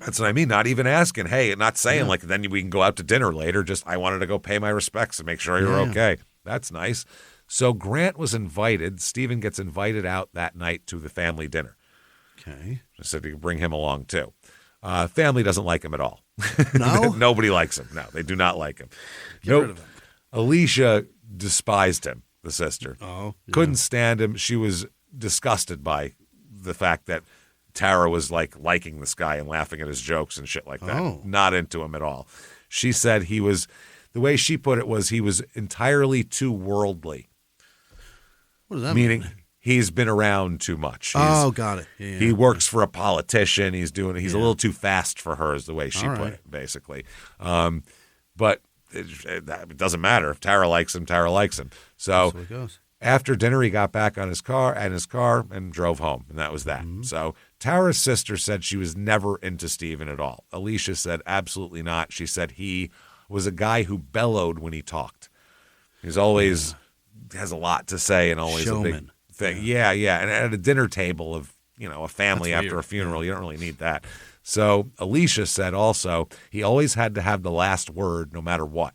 That's what I mean. Not even asking. Hey, not saying like then we can go out to dinner later. Just I wanted to go pay my respects and make sure you're okay. That's nice. So Grant was invited. Stephen gets invited out that night to the family dinner. Okay. I said you could bring him along too. Family doesn't like him at all. No? Nobody likes him. No, they do not like him. Get rid of him. Alicia despised him, the sister. Oh, yeah. Couldn't stand him. She was disgusted by the fact that Tara was liking this guy and laughing at his jokes and shit like that. Oh. Not into him at all. She said he was, the way she put it was he was entirely too worldly. What does that meaning mean? he's been around too much. Got it. Yeah, he works for a politician. He's a little too fast for her is the way she put it, basically. But it doesn't matter. If Tara likes him, Tara likes him. So it goes. After dinner, he got back on his car and drove home, and that was that. Mm-hmm. So Tara's sister said she was never into Stephen at all. Alicia said absolutely not. She said he was a guy who bellowed when he talked. He's always has a lot to say and always a big thing. Yeah. And at a dinner table of a family That's after weird. a funeral, you don't really need that. So Alicia said also he always had to have the last word no matter what.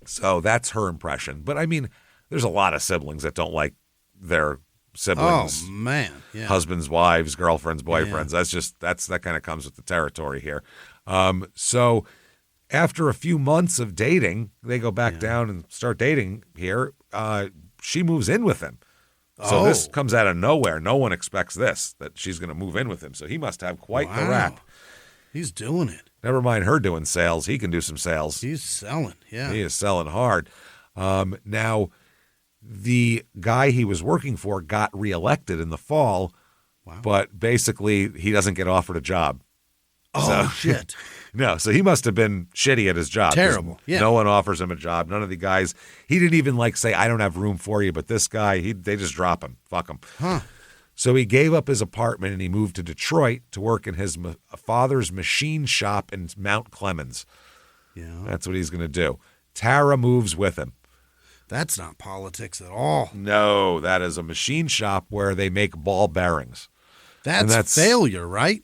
So that's her impression. But I mean, there's a lot of siblings that don't like their siblings. Oh man, yeah. Husbands, wives, girlfriends, boyfriends. That kind of comes with the territory here. So after a few months of dating, they go back down and start dating here. She moves in with him. So this comes out of nowhere. No one expects this, that she's going to move in with him. So he must have quite the rap. He's doing it. Never mind her doing sales. He can do some sales. He's selling, yeah. He is selling hard. Now, the guy he was working for got reelected in the fall, but basically he doesn't get offered a job. Oh, shit. No, so he must have been shitty at his job. Terrible, yeah. No one offers him a job. None of the guys. He didn't even say, I don't have room for you, but this guy, they just drop him. Fuck him. Huh. So he gave up his apartment and he moved to Detroit to work in his father's machine shop in Mount Clemens. Yeah. That's what he's going to do. Tara moves with him. That's not politics at all. No, that is a machine shop where they make ball bearings. That's failure, right?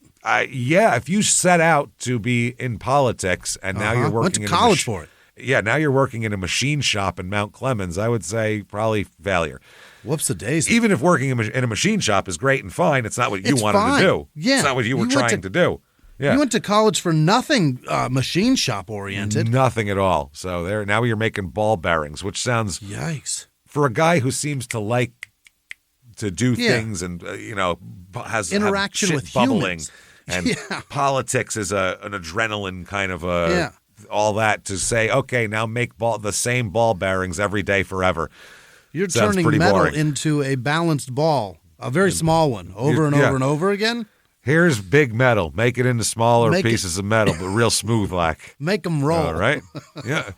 Yeah, if you set out to be in politics and now you're working went to college for it. Yeah, now you're working in a machine shop in Mount Clemens, I would say probably failure. Whoops a daisy. Even if working in a machine shop is great and fine, it's not what you wanted to do. Yeah. It's not what you were trying to do. Yeah. You went to college for nothing machine shop oriented. Nothing at all. So now you're making ball bearings, which sounds Yikes. for a guy who seems to like to do things and has interaction shit with bubbling humans. and politics is an adrenaline kind of all that to say, okay, now make the same ball bearings every day forever. You're Sounds turning pretty metal boring. into a balanced ball, a very small one, over and over and over again. Here's big metal. Make it into smaller pieces of metal, but real smooth like. Make them roll. All right. Yeah.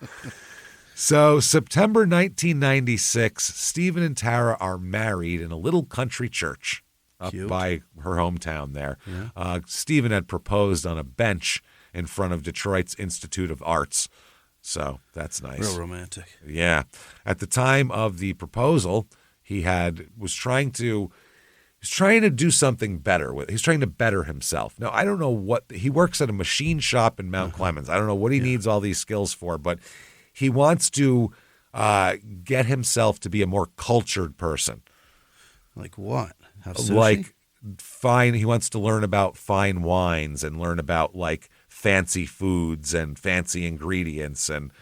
So September 1996, Stephen and Tara are married in a little country church up by her hometown there. Yeah. Stephen had proposed on a bench in front of Detroit's Institute of Arts. So that's nice. Real romantic. Yeah. At the time of the proposal, he was trying to do something better with it. He's trying to better himself. Now, I don't know what he works at a machine shop in Mount Clemens. I don't know what he needs all these skills for, but he wants to get himself to be a more cultured person. Like what? Have sushi? Like he wants to learn about fine wines and learn about fancy foods and fancy ingredients and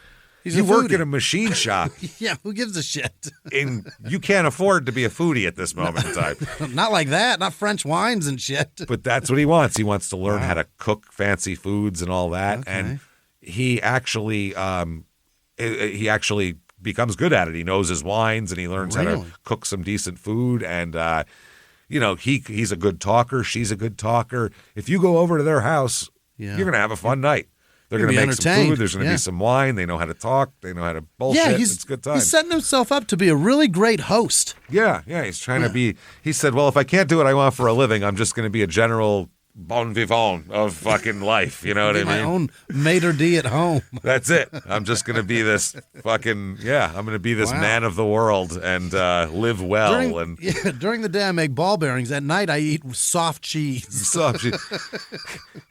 He's you a work foodie. in a machine shop. Yeah, who gives a shit? And you can't afford to be a foodie at this moment in time. Not like that. Not French wines and shit. But that's what he wants. He wants to learn how to cook fancy foods and all that. Okay. And he actually becomes good at it. He knows his wines and he learns how to cook some decent food. And he's a good talker. She's a good talker. If you go over to their house, you're going to have a fun night. They're going to make some food. There's going to be some wine. They know how to talk. They know how to bullshit. Yeah, it's a good time. He's setting himself up to be a really great host. Yeah. He's trying to be. He said, well, if I can't do what I want for a living, I'm just going to be a general bon vivant of fucking life. You know what I mean? My own maitre d' at home. That's it. I'm just going to be this fucking, I'm going to be this man of the world and live well. During the day, I make ball bearings. At night, I eat soft cheese. Soft cheese.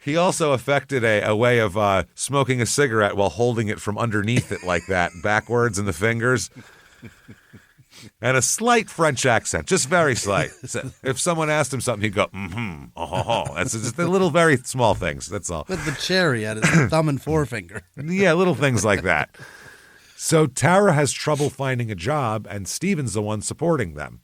He also affected a way of smoking a cigarette while holding it from underneath it like that, backwards in the fingers. and a slight French accent, just very slight. So if someone asked him something, he'd go, mm-hmm, oh. That's just the little, very small things. That's all. With the cherry at his thumb and forefinger. Yeah, little things like that. So Tara has trouble finding a job, and Stephen's the one supporting them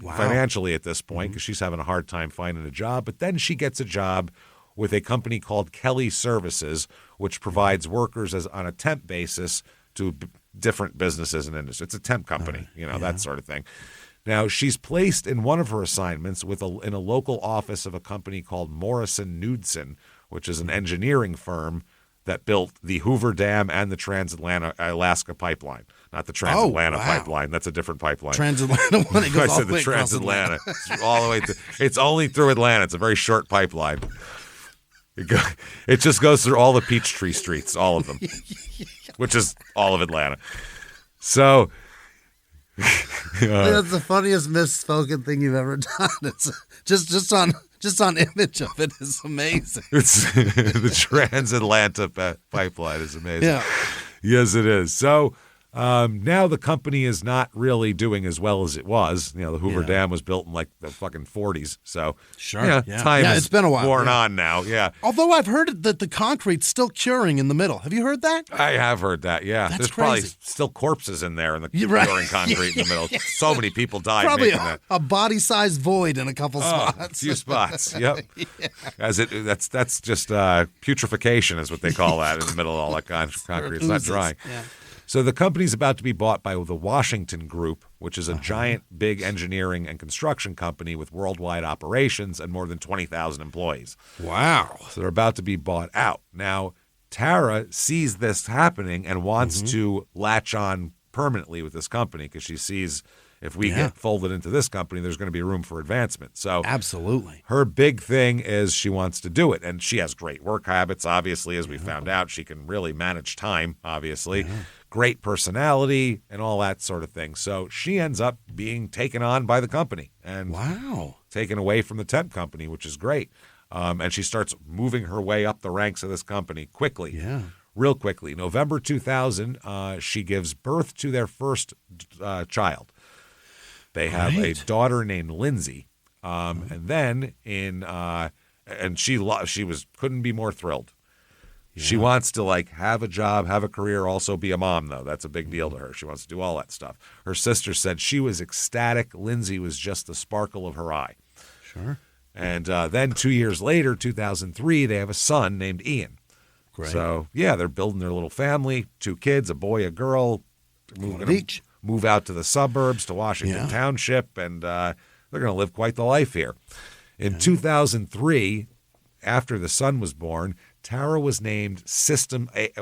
financially at this point because she's having a hard time finding a job. But then she gets a job with a company called Kelly Services, which provides workers on a temp basis to different businesses and industries. It's a temp company, that sort of thing. Now, she's placed in one of her assignments in a local office of a company called Morrison Knudsen, which is an engineering firm that built the Hoover Dam and the Trans-Alaska Pipeline. Not the Trans-Atlantic Pipeline. That's a different pipeline. Trans-Atlantic one. It goes all the way across Trans-Atlantic. All the way it's only through Atlanta. It's a very short pipeline. It just goes through all the Peachtree streets, all of them, which is all of Atlanta. So that's the funniest misspoken thing you've ever done. It's just on image of it is amazing. It's the Trans-Atlantic pipeline is amazing. Yeah. Yes, it is. So now the company is not really doing as well as it was. The Hoover Dam was built in like the fucking 40s. So time it's been a while. Worn on now. Yeah. Although I've heard that the concrete's still curing in the middle. Have you heard that? I have heard that. Yeah. That's There's crazy. Probably still corpses in there in the curing concrete in the middle. So many people died probably making that. A body-sized void in a couple spots. A few spots. Yep. That's just putrefaction is what they call that in the middle of all that concrete. It's not drying. Yeah. So the company's about to be bought by the Washington Group, which is a giant, big engineering and construction company with worldwide operations and more than 20,000 employees. Wow. So they're about to be bought out. Now, Tara sees this happening and wants to latch on permanently with this company because she sees if we get folded into this company, there's going to be room for advancement. So absolutely. Her big thing is she wants to do it. And she has great work habits, obviously, as we found out. She can really manage time, obviously. Great personality and all that sort of thing. So she ends up being taken on by the company and taken away from the temp company, which is great. And she starts moving her way up the ranks of this company quickly. Yeah. Real quickly. November 2000, she gives birth to their first child. They have a daughter named Lindsay, and then and she couldn't be more thrilled. Yeah. She wants to have a job, have a career, also be a mom though. That's a big deal to her. She wants to do all that stuff. Her sister said she was ecstatic. Lindsay was just the sparkle of her eye. Sure. And then 2 years later, 2003, they have a son named Ian. Great. So they're building their little family, 2 kids, a boy, a girl. Move out to the suburbs, to Washington Township, and they're going to live quite the life here. In 2003, after the son was born, Tara was named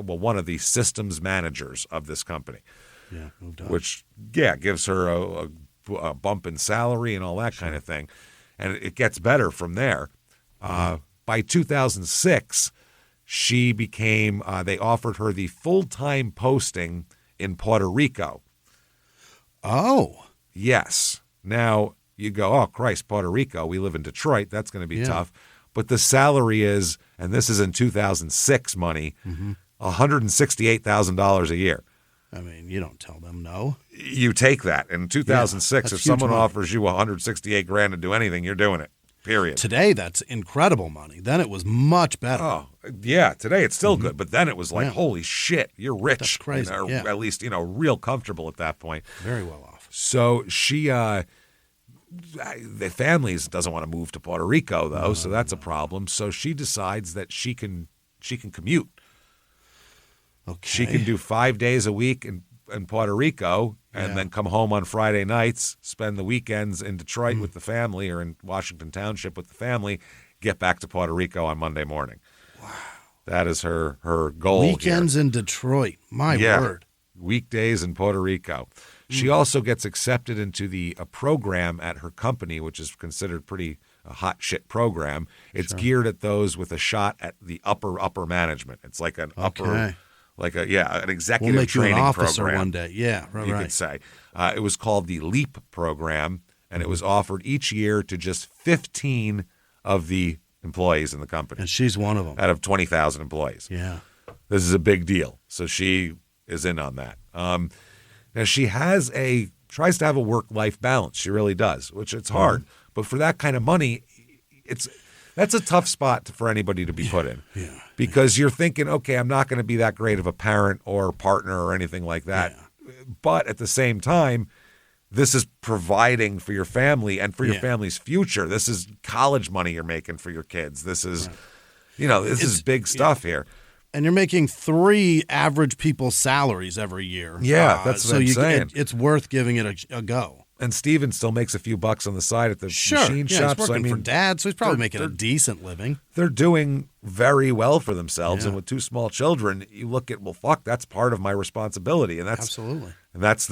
one of the systems managers of this company. Yeah, moved on. Which, gives her a bump in salary and all that kind of thing. And it gets better from there. By 2006, she became, they offered her the full-time posting in Puerto Rico. Oh. Yes. Now, you go, oh, Christ, Puerto Rico. We live in Detroit. That's going to be tough. But the salary is, and this is in 2006 money, $168,000 a year. I mean, you don't tell them no. You take that. In 2006, if someone offers you $168,000 to do anything, you're doing it. Period. Today, that's incredible money. Then it was much better. Oh, yeah. Today, it's still good. But then it was holy shit, you're rich. That's crazy. At least, real comfortable at that point. Very well off. So she, the family doesn't want to move to Puerto Rico, though, so that's a problem. So she decides that she can commute. Okay. She can do 5 days a week in Puerto Rico and then come home on Friday nights, spend the weekends in Detroit with the family or in Washington Township with the family, get back to Puerto Rico on Monday morning. Wow. That is her goal. Weekends in Detroit. My word. Weekdays in Puerto Rico. She also gets accepted into a program at her company, which is considered a hot shit program. It's geared at those with a shot at the upper management. It's like an an executive training you an officer program. One day. Yeah, you could say. It was called the LEAP program, and it was offered each year to just 15 of the employees in the company. And she's one of them. Out of 20,000 employees. Yeah. This is a big deal. So she is in on that. Now, she has a tries to have a work-life balance. She really does, which it's hard. But for that kind of money, that's a tough spot for anybody to be put in. Yeah. Because you're thinking, okay, I'm not going to be that great of a parent or partner or anything like that. Yeah. But at the same time, this is providing for your family and for your family's future. This is college money you're making for your kids. This is, this is big stuff here. And you're making 3 average people's salaries every year. Yeah, that's what I'm saying. It's worth giving it a go. And Steven still makes a few bucks on the side at the machine He's shop. working for Dad, so he's probably making a decent living. They're doing very well for themselves. Yeah. And with 2 small children, you look at, well, fuck, that's part of my responsibility. And that's Absolutely. And that's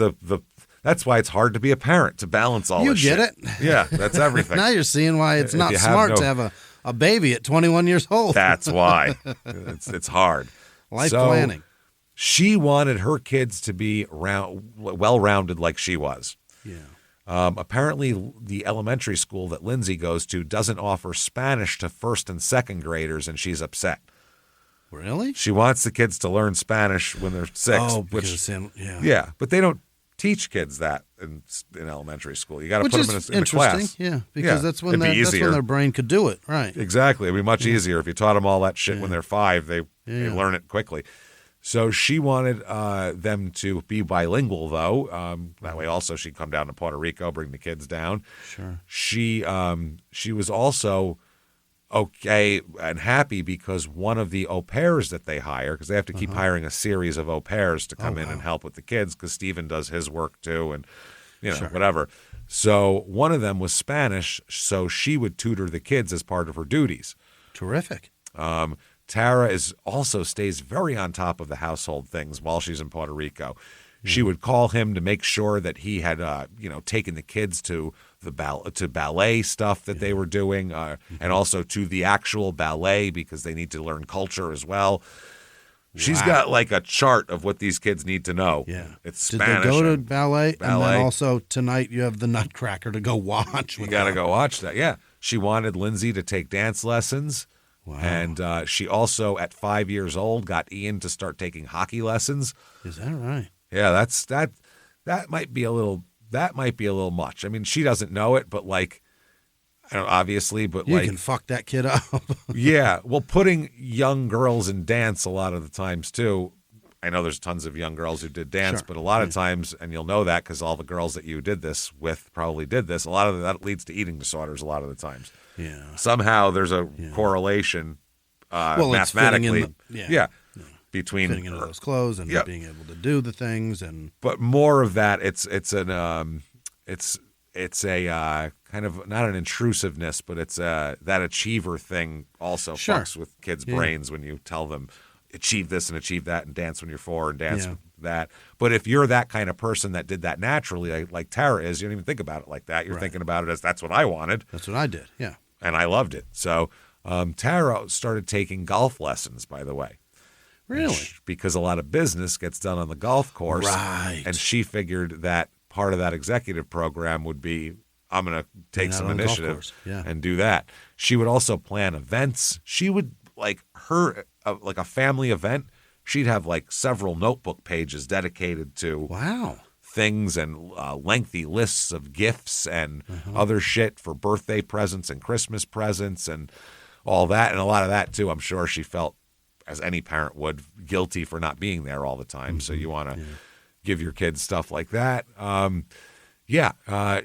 that's why it's hard to be a parent, to balance all this shit. You get it? Yeah, that's everything. Now you're seeing why it's not smart to have a baby at 21 years old. That's why. It's hard. Life planning. She wanted her kids to be well-rounded like she was. Yeah. Apparently, the elementary school that Lindsay goes to doesn't offer Spanish to first and second graders, and she's upset. Really? She wants the kids to learn Spanish when they're 6. Oh, Yeah, but they don't teach kids that in elementary school. You got to put them in a class. Yeah, because that's when their brain could do it. Right. Exactly. It'd be much easier if you taught them all that shit when they're 5. They learn it quickly. So she wanted them to be bilingual, though. That way, also, she'd come down to Puerto Rico, bring the kids down. Sure. She was also okay and happy because one of the au pairs that they hire, because they have to keep hiring a series of au pairs to come in and help with the kids, because Steven does his work too, and whatever. So one of them was Spanish, so she would tutor the kids as part of her duties. Terrific. Tara also stays very on top of the household things while she's in Puerto Rico. She would call him to make sure that he had, taken the kids to the ballet stuff that they were doing, and also to the actual ballet because they need to learn culture as well. She's got like a chart of what these kids need to know. Yeah, it's Did Spanish. They go to ballet, and then also tonight you have the Nutcracker to go watch. You got to go watch that. Yeah, she wanted Lindsay to take dance lessons. Wow. And she also, at 5 years old, got Ian to start taking hockey lessons. Is that right? Yeah, that might be a little much. I mean, she doesn't know it, but obviously, but you can fuck that kid up. Yeah, well, putting young girls in dance a lot of the times too. I know there's tons of young girls who did dance, but a lot of times, and you'll know that because all the girls that you did this with probably did this. A lot of that leads to eating disorders. A lot of the times. Yeah. Somehow there's a correlation mathematically. Between fitting into those clothes and being able to do the things, but more of that, it's a kind of not an intrusiveness, but it's that achiever thing also fucks with kids' brains when you tell them achieve this and achieve that and dance when you're 4 and dance that. But if you're that kind of person that did that naturally, like Tara is, you don't even think about it like that. You're thinking about it as that's what I wanted. That's what I did. Yeah, and I loved it. So Tara started taking golf lessons, by the way. Really? Because a lot of business gets done on the golf course. Right. And she figured that part of that executive program would be, I'm going to take some initiative and do that. She would also plan events. She would, like a family event, she'd have like several notebook pages dedicated to things and lengthy lists of gifts and other shit for birthday presents and Christmas presents and all that. And a lot of that, too, I'm sure she felt, as any parent would, guilty for not being there all the time. So you want to give your kids stuff like that.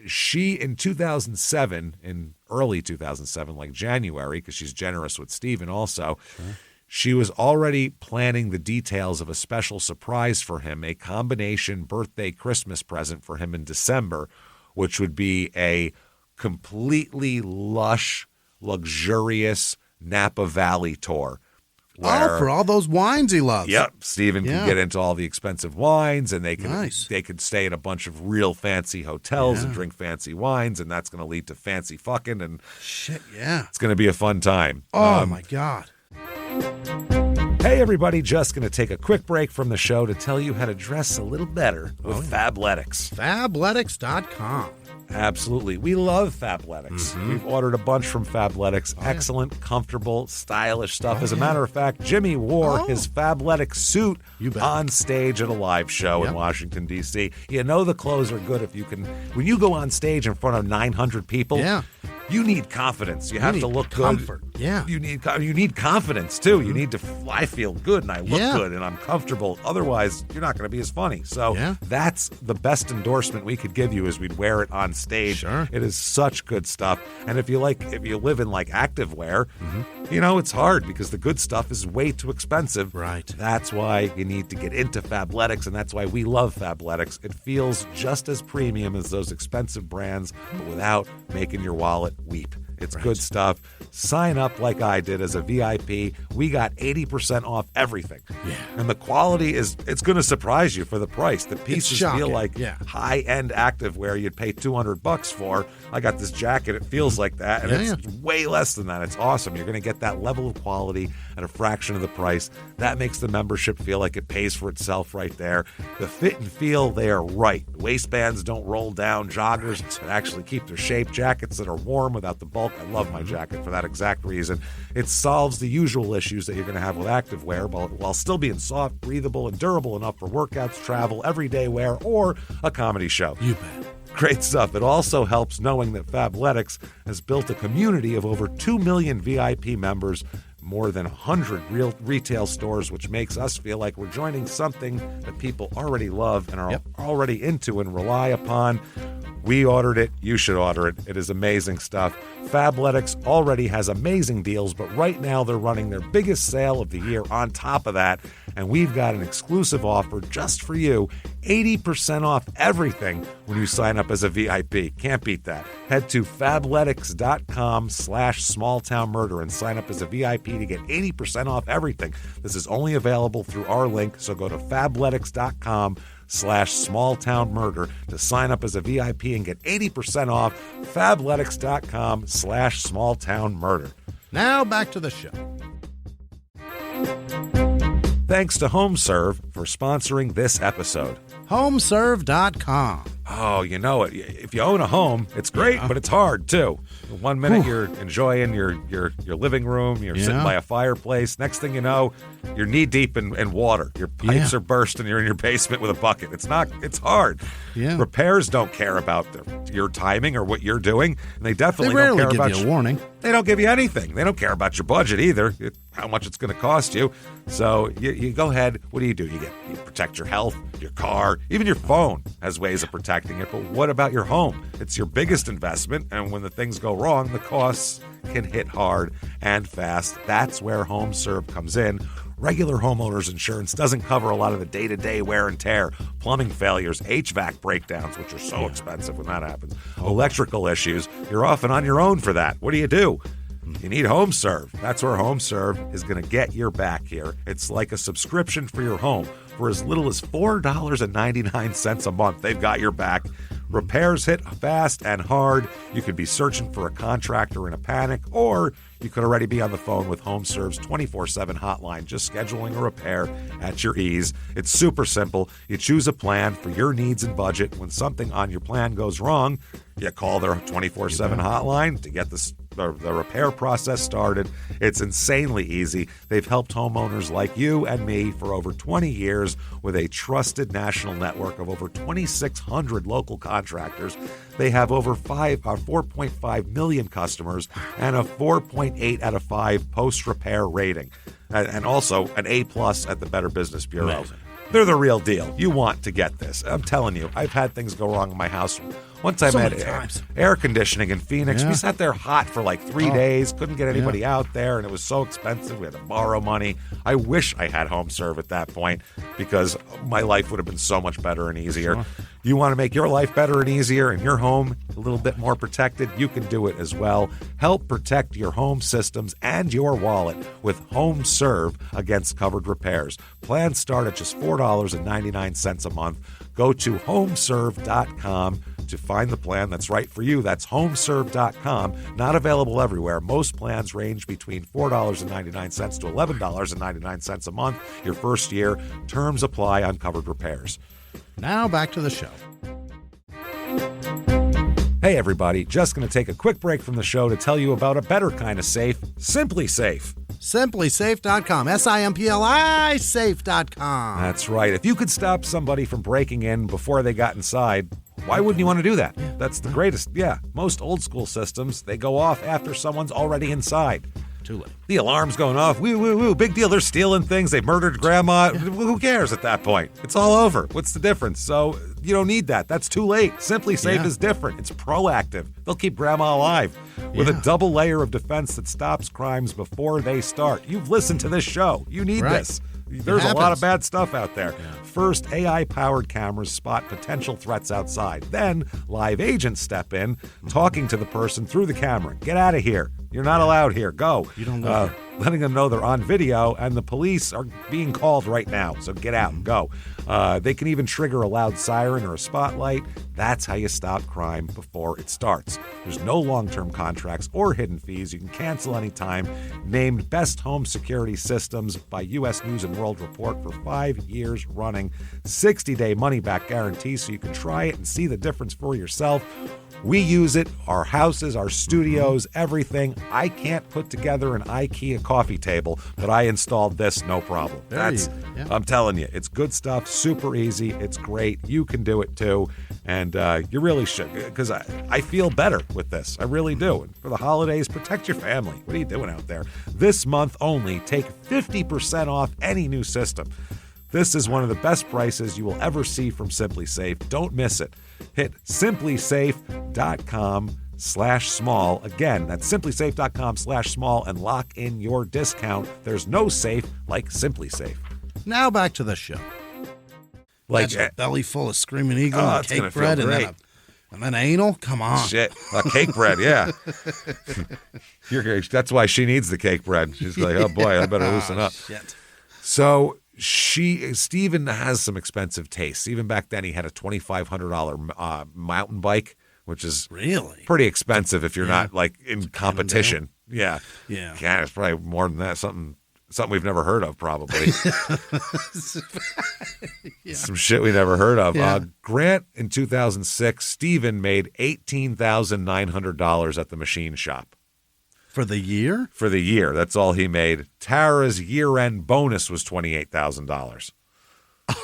She, in 2007, in early 2007, like January, because she's generous with Steven also, she was already planning the details of a special surprise for him, a combination birthday Christmas present for him in December, which would be a completely lush, luxurious Napa Valley tour. For all those wines he loves. Yep. Steven can get into all the expensive wines, and they could stay at a bunch of real fancy hotels and drink fancy wines, and that's going to lead to fancy fucking and shit. Yeah, it's going to be a fun time. Oh my God. Hey, everybody, just going to take a quick break from the show to tell you how to dress a little better with Fabletics. Fabletics.com. Absolutely. We love Fabletics. We've ordered a bunch from Fabletics. Excellent, comfortable, stylish stuff. As a matter of fact, Jimmy wore his Fabletics suit on stage at a live show in Washington, D.C. You know the clothes are good if you can. When you go on stage in front of 900 people, you need confidence. You have to look comfort. good. Yeah. You need confidence, too. You need to, I feel good and I look good and I'm comfortable. Otherwise, you're not going to be as funny. So that's the best endorsement we could give you is we'd wear it on stage. Sure. It is such good stuff. And if you live in like activewear, you know, it's hard because the good stuff is way too expensive. Right. That's why you need to get into Fabletics, and that's why we love Fabletics. It feels just as premium as those expensive brands, but without making your wallet weep. It's good stuff. Sign up like I did as a VIP. We got 80% off everything. Yeah. And the quality it's going to surprise you for the price. The pieces feel like high-end activewear you'd pay $200 for. I got this jacket. It feels like that, and it's way less than that. It's awesome. You're going to get that level of quality at a fraction of the price. That makes the membership feel like it pays for itself right there. The fit and feel, they are right. Waistbands don't roll down. Joggers that actually keep their shape. Jackets that are warm without the bulk. I love my jacket for that exact reason. It solves the usual issues that you're going to have with activewear while still being soft, breathable, and durable enough for workouts, travel, everyday wear, or a comedy show. You bet. Great stuff. It also helps knowing that Fabletics has built a community of over 2 million VIP members, more than 100 real retail stores, which makes us feel like we're joining something that people already love and are already into and rely upon. We ordered it. You should order it. It is amazing stuff. Fabletics already has amazing deals, but right now they're running their biggest sale of the year on top of that, and we've got an exclusive offer just for you, 80% off everything when you sign up as a VIP. Can't beat that. Head to fabletics.com/smalltownmurder and sign up as a VIP to get 80% off everything. This is only available through our link, so go to fabletics.com/smalltownmurder to sign up as a VIP and get 80% off. Fabletics.com/smalltownmurder. Now back to the show. Thanks to HomeServe for sponsoring this episode. Homeserve.com. Oh, you know it. If you own a home, it's great, but it's hard too. 1 minute you're enjoying your living room, you're sitting by a fireplace. Next thing you know, you're knee deep in water. Your pipes are burst and you're in your basement with a bucket. It's hard. Yeah. Repairs don't care about your timing or what you're doing. And they definitely don't care about you a warning. They don't give you anything. They don't care about your budget either, how much it's going to cost you. So you go ahead. What do? You protect your health, your car, even your phone has ways of protecting it. But what about your home? It's your biggest investment, and when the things go wrong, the costs can hit hard and fast. That's where HomeServe comes in. Regular homeowners insurance doesn't cover a lot of the day-to-day wear and tear, plumbing failures, HVAC breakdowns, which are so expensive when that happens, electrical issues. You're often on your own for that. What do? You need HomeServe. That's where HomeServe is going to get your back here. It's like a subscription for your home. For as little as $4.99 a month, they've got your back. Repairs hit fast and hard. You could be searching for a contractor in a panic, or you could already be on the phone with HomeServe's 24/7 hotline, just scheduling a repair at your ease. It's super simple. You choose a plan for your needs and budget. When something on your plan goes wrong, you call their 24/7 hotline to get the repair process started. It's insanely easy. They've helped homeowners like you and me for over 20 years with a trusted national network of over 2,600 local contractors. They have over 4.5 million customers and a 4.8 out of 5 post-repair rating, and also an A+ at the Better Business Bureau. Amazing. They're the real deal. You want to get this. I'm telling you, I've had things go wrong in my house. One time I had air conditioning in Phoenix. We sat there hot for like 3 days, couldn't get anybody out there, and it was so expensive. We had to borrow money. I wish I had HomeServe at that point because my life would have been so much better and easier. Sure. You want to make your life better and easier and your home a little bit more protected? You can do it as well. Help protect your home systems and your wallet with HomeServe against covered repairs. Plans start at just $4.99 a month. Go to homeserve.com. to find the plan that's right for you. That's homeserve.com. Not available everywhere. Most plans range between $4.99 to $11.99 a month. Your first year. Terms apply on covered repairs. Now back to the show. Hey everybody, just going to take a quick break from the show to tell you about a better kind of safe, Simply Safe. SimplySafe.com. SIMPLI safe.com. That's right. If you could stop somebody from breaking in before they got inside, why wouldn't you want to do that? That's the greatest. Yeah, most old school systems, they go off after someone's already inside. Too late. The alarm's going off. Woo, woo, woo. Big deal. They're stealing things. They murdered grandma. Yeah. Who cares at that point? It's all over. What's the difference? So you don't need that. That's too late. Simply Safe is different. It's proactive. They'll keep grandma alive with a double layer of defense that stops crimes before they start. You've listened to this show. You need this. There's a lot of bad stuff out there. Yeah. First, AI-powered cameras spot potential threats outside. Then, live agents step in, talking to the person through the camera. Get out of here. You're not allowed here. Go. You don't live here. Letting them know they're on video, and the police are being called right now. So get out and go. They can even trigger a loud siren or a spotlight. That's how you stop crime before it starts. There's no long-term contracts or hidden fees. You can cancel anytime. Named Best Home Security Systems by U.S. News & World Report for 5 years running. 60-day money-back guarantee, so you can try it and see the difference for yourself. We use it, our houses, our studios, everything. I can't put together an IKEA coffee table, but I installed this, no problem. I'm telling you, it's good stuff, super easy, it's great. You can do it too, and you really should, because I feel better with this. I really do. And for the holidays, protect your family. What are you doing out there? This month only, take 50% off any new system. This is one of the best prices you will ever see from Simply Safe. Don't miss it. Hit simplysafe.com/small. Again, that's simplysafe.com/small and lock in your discount. There's no safe like Simply Safe. Now back to the show. Like a belly full of Screaming Eagle and cake bread and then anal? Come on. Shit. Cake bread, yeah. That's why she needs the cake bread. She's like, oh boy, I better loosen up. Shit. So Steven has some expensive tastes. Even back then, he had a $2,500 mountain bike, which is really pretty expensive if you're not like in competition. Yeah, it's probably more than that. Something we've never heard of, probably. Some shit we never heard of. Grant in 2006, Steven made $18,900 at the machine shop. For the year? For the year. That's all he made. Tara's year-end bonus was $28,000.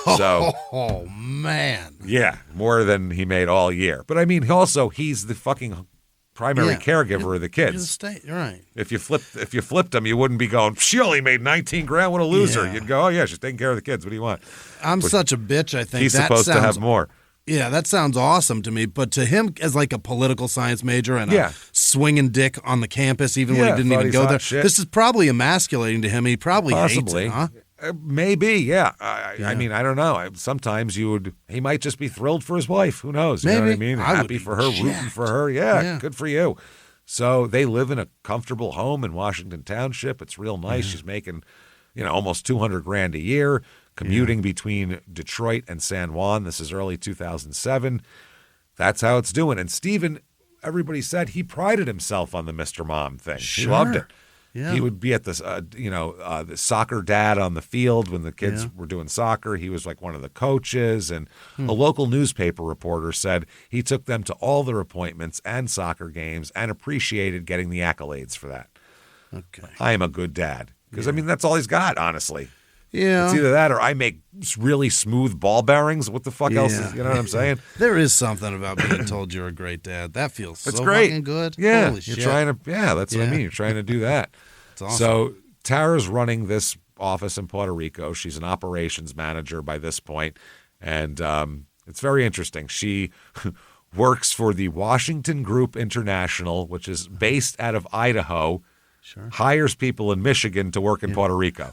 Oh, man. Yeah, more than he made all year. But I mean, he's the fucking primary caregiver of the kids. You're right. If you flipped him, you wouldn't be going, she only made $19,000. What a loser. Yeah. You'd go, oh yeah, she's taking care of the kids. What do you want? I'm such a bitch, I think. He's supposed to have more. Yeah, that sounds awesome to me. But to him, as like a political science major and a swinging dick on the campus, even when he didn't even go there, this is probably emasculating to him. He probably hates it, huh? Maybe, yeah. I mean, I don't know. Sometimes he might just be thrilled for his wife. Who knows? You know what I mean? Happy for her, rooting for her. Yeah, good for you. So they live in a comfortable home in Washington Township. It's real nice. She's making, almost $200,000 a year. Commuting between Detroit and San Juan. This is early 2007. That's how it's doing. And Steven, everybody said he prided himself on the Mr. Mom thing. Sure. He loved it. Yeah. He would be at the soccer dad on the field when the kids were doing soccer. He was like one of the coaches. And a local newspaper reporter said he took them to all their appointments and soccer games and appreciated getting the accolades for that. Okay. I am a good dad. Because, I mean, that's all he's got, honestly. Yeah. It's either that or I make really smooth ball bearings. What the fuck else is, you know what I'm saying? There is something about being told you're a great dad. That feels so fucking good. Yeah. Holy shit. That's what I mean. You're trying to do that. It's awesome. So Tara's running this office in Puerto Rico. She's an operations manager by this point, and it's very interesting. She works for the Washington Group International, which is based out of Idaho, hires people in Michigan to work in Puerto Rico.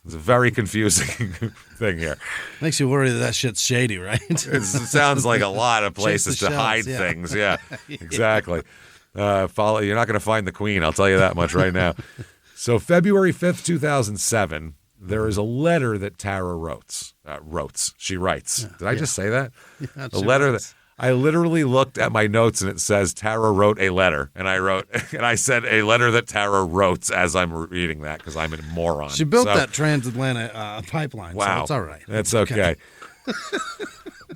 It's a very confusing thing here. Makes you worry that shit's shady, right? It sounds like a lot of places to hide things. Yeah, exactly. You're not going to find the queen, I'll tell you that much right now. So February 5th, 2007, there is a letter that Tara writes. She writes. Did I just say that? Yeah, a letter that I literally looked at my notes and it says Tara wrote a letter, and I said a letter that Tara wrote as I'm reading that because I'm a moron. She built that transatlantic pipeline. Wow, so it's all right. That's okay.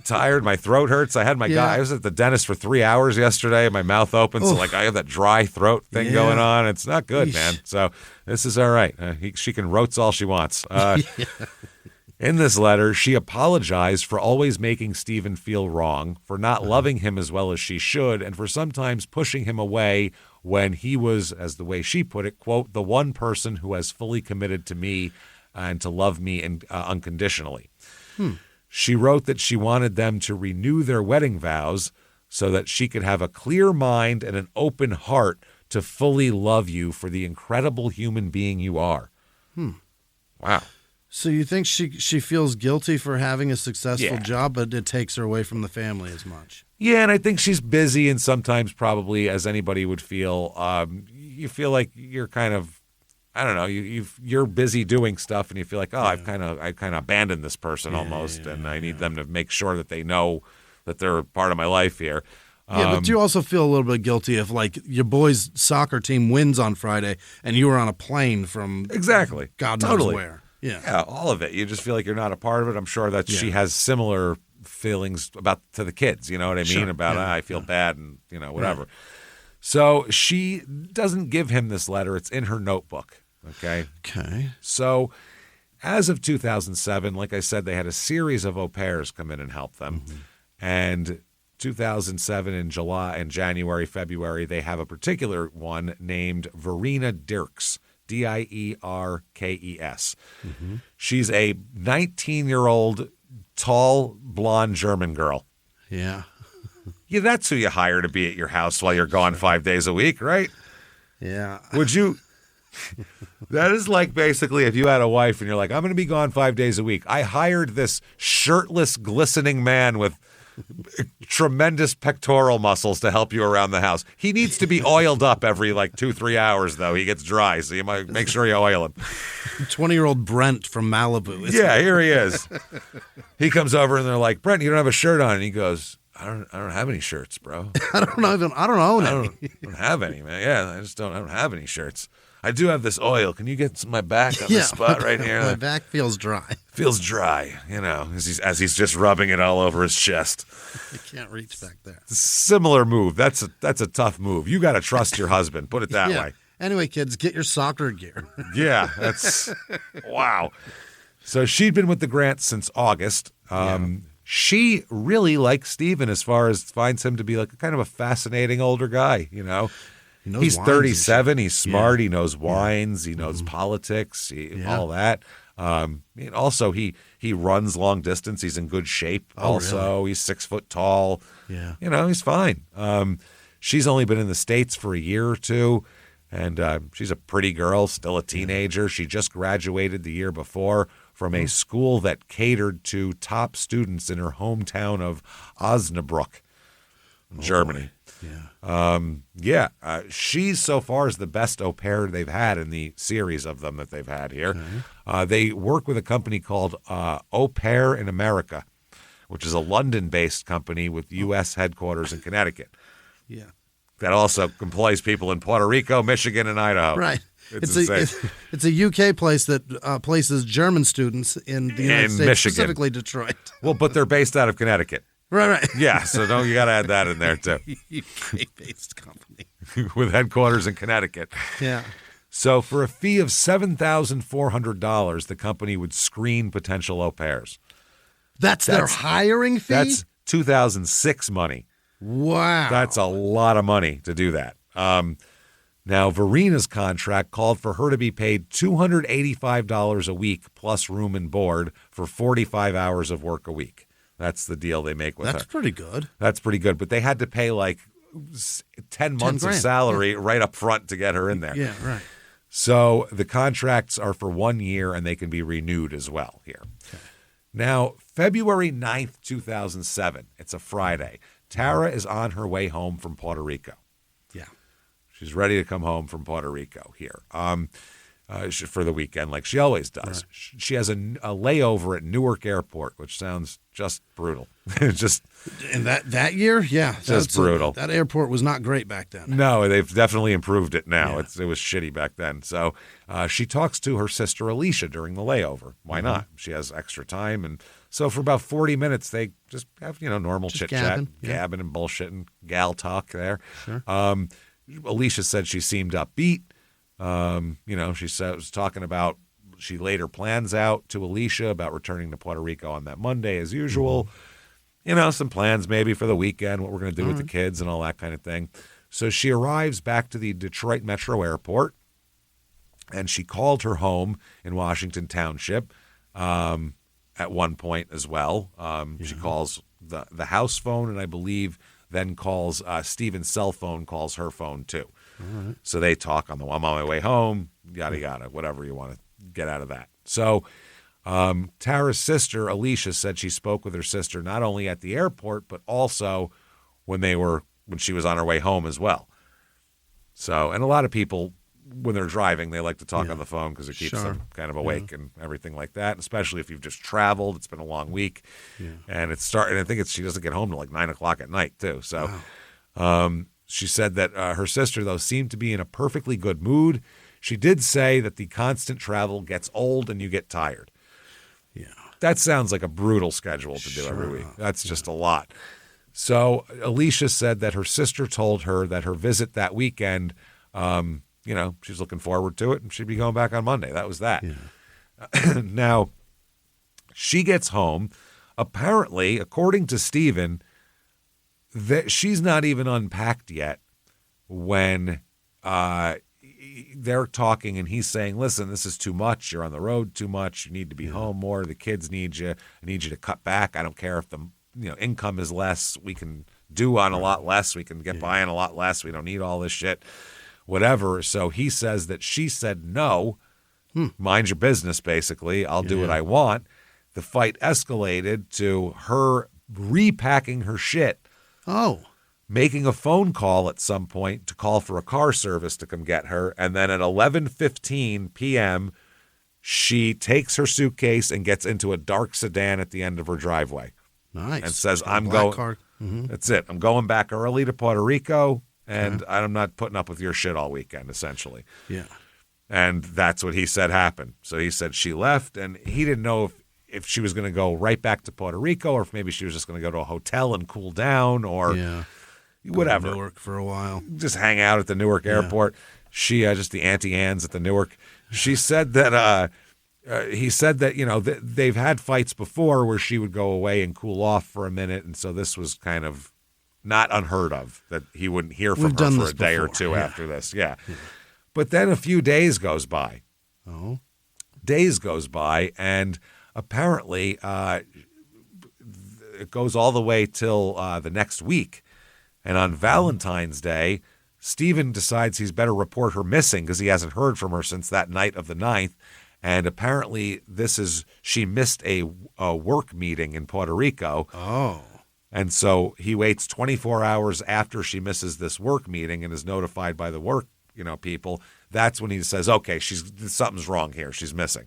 Tired, my throat hurts. I was at the dentist for 3 hours yesterday. My mouth open, so I have that dry throat thing going on. It's not good, man. So this is all right. She can rotes all she wants. In this letter, she apologized for always making Stephen feel wrong, for not loving him as well as she should, and for sometimes pushing him away when he was, as the way she put it, quote, the one person who has fully committed to me and to love me unconditionally. She wrote that she wanted them to renew their wedding vows so that she could have a clear mind and an open heart to fully love you for the incredible human being you are. Wow. So you think she feels guilty for having a successful job, but it takes her away from the family as much? Yeah, and I think she's busy, and sometimes probably, as anybody would feel, you feel like you're kind of, I don't know, you're busy doing stuff, and you feel like, I've kind of abandoned this person almost, and I need them to make sure that they know that they're part of my life here. Yeah, but you also feel a little bit guilty if, like, your boys' soccer team wins on Friday, and you were on a plane from God knows where. Yeah, all of it. You just feel like you're not a part of it. I'm sure that she has similar feelings to the kids. You know what I mean? About I feel bad and whatever. Right. So she doesn't give him this letter. It's in her notebook. Okay. So as of 2007, like I said, they had a series of au pairs come in and help them. And 2007 in July and January, February, they have a particular one named Verena Dirks, Dierkes. She's a 19-year-old, tall, blonde German girl. Yeah, that's who you hire to be at your house while you're gone 5 days a week, right? Yeah. Would you? That is like basically if you had a wife and you're like, I'm going to be gone 5 days a week. I hired this shirtless, glistening man with tremendous pectoral muscles to help you around the house. He needs to be oiled up every 2-3 hours, though. He gets dry, so you might make sure you oil him. 20-year-old Brent from Malibu. Here he is. He comes over and they're like, Brent, you don't have a shirt on. And he goes, I don't have any shirts, bro. I don't own any. I don't have any, man. Yeah, I don't have any shirts. I do have this oil. Can you get some of my back on this spot right here? My back feels dry. Feels dry, as he's just rubbing it all over his chest. You can't reach back there. Similar move. That's a tough move. You got to trust your husband. Put it that way. Anyway, kids, get your soccer gear. That's wow. So she'd been with the Grants since August. She really likes Stephen as far as finds him to be like kind of a fascinating older guy, He's 37. He's smart. He knows wines. He knows politics. All that. And also, he runs long distance. He's in good shape. Really? He's 6 foot tall. Yeah. He's fine. She's only been in the States for a year or two, and she's a pretty girl, still a teenager. She just graduated the year before from a school that catered to top students in her hometown of Osnabrück, Germany. She so far is the best au pair they've had in the series of them that they've had here. They work with a company called Au Pair in America, which is a London-based company with U.S. headquarters in Connecticut. Yeah. That also employs people in Puerto Rico, Michigan, and Idaho. Right. It's a UK place that places German students in the United States, Michigan. Specifically Detroit. Well, but they're based out of Connecticut. Right. Yeah, so you got to add that in there, too. UK-based company. With headquarters in Connecticut. Yeah. So for a fee of $7,400, the company would screen potential au pairs. That's their hiring fee? That's 2006 money. Wow. That's a lot of money to do that. Now, Verena's contract called for her to be paid $285 a week plus room and board for 45 hours of work a week. That's the deal they make with her. That's pretty good. That's pretty good. But they had to pay 10 months of salary right up front to get her in there. Yeah, right. So the contracts are for 1 year and they can be renewed as well here. Okay. Now, February 9th, 2007, it's a Friday. Tara is on her way home from Puerto Rico. Yeah. She's ready to come home from Puerto Rico here. for the weekend, like she always does. Right. She has a layover at Newark Airport, which sounds just brutal. Just and that year, yeah, just brutal. That airport was not great back then. No, they've definitely improved it now. Yeah. It was shitty back then. So she talks to her sister Alicia during the layover. Why not? She has extra time, and so for about 40 minutes they just have normal chit chat, gabbing and bullshit and gal talk there. Sure. Alicia said she seemed upbeat. She was talking about she laid her plans out to Alicia about returning to Puerto Rico on that Monday as usual. Some plans maybe for the weekend, what we're going to do with the kids and all that kind of thing. So she arrives back to the Detroit Metro Airport, and she called her home in Washington Township at one point as well. She calls the house phone, and I believe then calls Stephen's cell phone, calls her phone too. Right. So they talk I'm on my way home, yada, yada, whatever you want to get out of that. So Tara's sister, Alicia, said she spoke with her sister not only at the airport, but also when she was on her way home as well. So, and a lot of people, when they're driving, they like to talk on the phone because it keeps them kind of awake and everything like that, especially if you've just traveled. It's been a long week. Yeah. And I think she doesn't get home till like 9 o'clock at night too. So she said that her sister, though, seemed to be in a perfectly good mood. She did say that the constant travel gets old and you get tired. Yeah. That sounds like a brutal schedule to do every week. That's just a lot. So Alicia said that her sister told her that her visit that weekend, she's looking forward to it and she'd be going back on Monday. That was that. Yeah. Now, she gets home. Apparently, according to Stephen, that she's not even unpacked yet when they're talking and he's saying, listen, this is too much. You're on the road too much. You need to be home more. The kids need you. I need you to cut back. I don't care if the income is less. We can do on a lot less. We can get by on a lot less. We don't need all this shit, whatever. So he says that she said, no, mind your business, basically. I'll do what I want. The fight escalated to her repacking her shit. Oh. Making a phone call at some point to call for a car service to come get her. And then at 11:15 p.m., she takes her suitcase and gets into a dark sedan at the end of her driveway. Nice. And says, I'm going. Mm-hmm. That's it. I'm going back early to Puerto Rico, and I'm not putting up with your shit all weekend, essentially. Yeah. And that's what he said happened. So he said she left, and he didn't know if she was going to go right back to Puerto Rico or if maybe she was just going to go to a hotel and cool down or whatever. Go to Newark for a while. Just hang out at the Newark airport. She, just the Auntie Anne's at the Newark. She said that he said that, they've had fights before where she would go away and cool off for a minute. And so this was kind of not unheard of that he wouldn't hear from her for a day or two after this. Yeah. But then a few days goes by. Oh. Days goes by, and apparently it goes all the way till the next week. And on Valentine's Day, Stephen decides he's better report her missing because he hasn't heard from her since that night of the 9th. And apparently she missed a work meeting in Puerto Rico. Oh. And so he waits 24 hours after she misses this work meeting and is notified by the work, people. That's when he says, okay, something's wrong here. She's missing.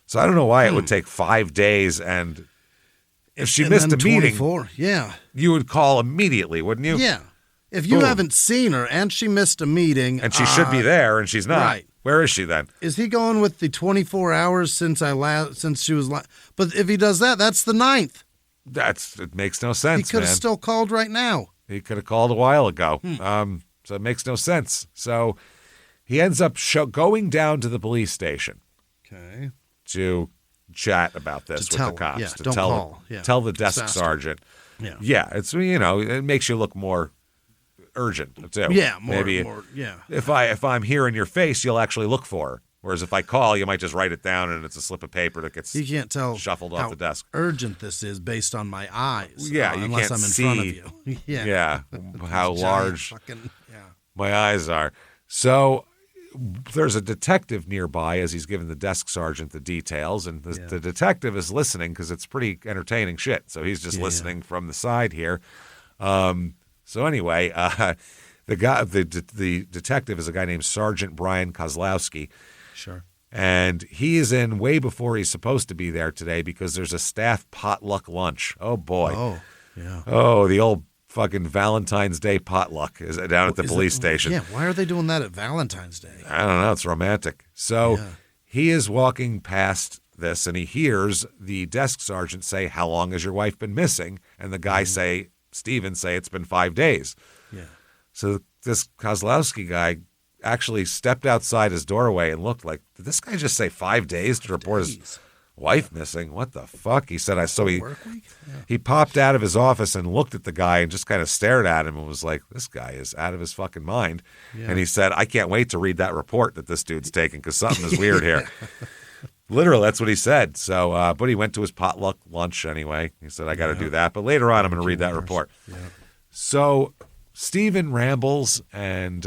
So I don't know why it would take 5 days, and if she missed a meeting, you would call immediately, wouldn't you? Yeah. If you haven't seen her and she missed a meeting, and she should be there, and she's not. Right. Where is she then? Is he going with the 24 hours since she was? But if he does that, that's the 9th. It makes no sense. He could have still called right now. He could have called a while ago. So it makes no sense. So he ends up going down to the police station. Okay. To chat about this with the cops. Yeah, to tell the desk sergeant. Yeah. Yeah, it's it makes you look more urgent too. Yeah, more. If I'm here in your face, you'll actually look for her. Whereas if I call, you might just write it down and it's a slip of paper that gets you can't tell shuffled off the desk. Urgent this is based on my eyes. Yeah, you unless can't I'm in see. front of you. Yeah, how large yeah. my eyes are. So there's a detective nearby as he's giving the desk sergeant the details, and the detective is listening because it's pretty entertaining shit. So he's just listening from the side here. So anyway, the detective is a guy named Sergeant Brian Kozlowski, Sure. And he is in way before he's supposed to be there today because there's a staff potluck lunch. Oh, boy. Oh, yeah. Oh, the old fucking Valentine's Day potluck is down at the police station. Yeah, why are they doing that at Valentine's Day? I don't know. It's romantic. So he is walking past this, and he hears the desk sergeant say, "How long has your wife been missing?" And the guy Steven say, "It's been 5 days." Yeah. So this Kozlowski guy actually stepped outside his doorway and looked like, did this guy just say 5 days to report his wife missing? What the fuck? He said, he popped out of his office and looked at the guy and just kind of stared at him and was like, this guy is out of his fucking mind. Yeah. And he said, I can't wait to read that report that this dude's taking because something is weird here. Literally, that's what he said. So, but he went to his potluck lunch anyway. He said, I got to do that. But later on, I'm going to read that report. Yeah. So Stephen rambles and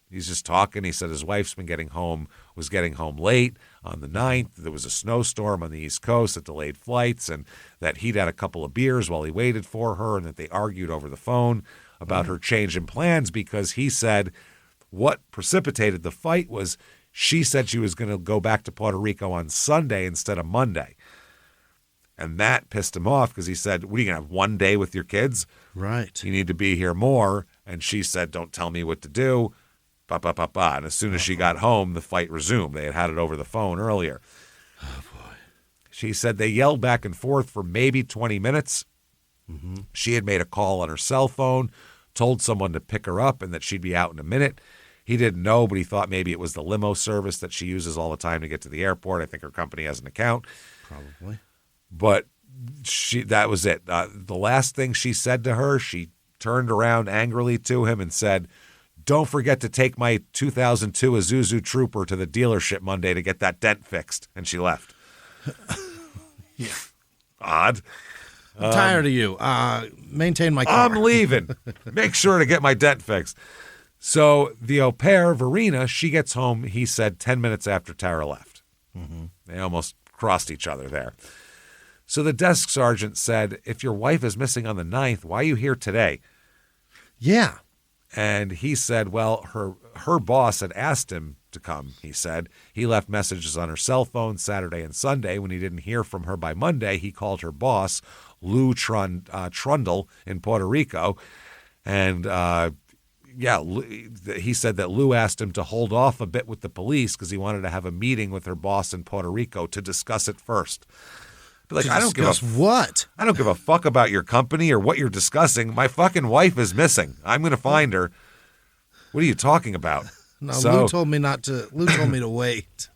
he's just talking. He said his wife's was getting home late on the 9th. There was a snowstorm on the East Coast that delayed flights, and that he'd had a couple of beers while he waited for her, and that they argued over the phone about her change in plans because he said what precipitated the fight was she said she was going to go back to Puerto Rico on Sunday instead of Monday. And that pissed him off because he said, what are you going to have one day with your kids? Right. You need to be here more. And she said, don't tell me what to do. And as soon as she got home, the fight resumed. They had it over the phone earlier. Oh, boy. She said they yelled back and forth for maybe 20 minutes. Mm-hmm. She had made a call on her cell phone, told someone to pick her up and that she'd be out in a minute. He didn't know, but he thought maybe it was the limo service that she uses all the time to get to the airport. I think her company has an account. Probably. But that was it. The last thing she said to her, she turned around angrily to him and said, don't forget to take my 2002 Isuzu Trooper to the dealership Monday to get that dent fixed. And she left. Yeah. Odd. I'm tired of you. Maintain my car. I'm leaving. Make sure to get my dent fixed. So the au pair, Verena, she gets home, he said, 10 minutes after Tara left. Mm-hmm. They almost crossed each other there. So the desk sergeant said, if your wife is missing on the 9th, why are you here today? Yeah. And he said, well, her boss had asked him to come, he said. He left messages on her cell phone Saturday and Sunday. When he didn't hear from her by Monday, he called her boss, Lou Trundle, in Puerto Rico. And, he said that Lou asked him to hold off a bit with the police because he wanted to have a meeting with her boss in Puerto Rico to discuss it first. Like, I don't give a fuck about your company or what you're discussing. My fucking wife is missing. I'm going to find her. What are you talking about? No, Lou told me to wait.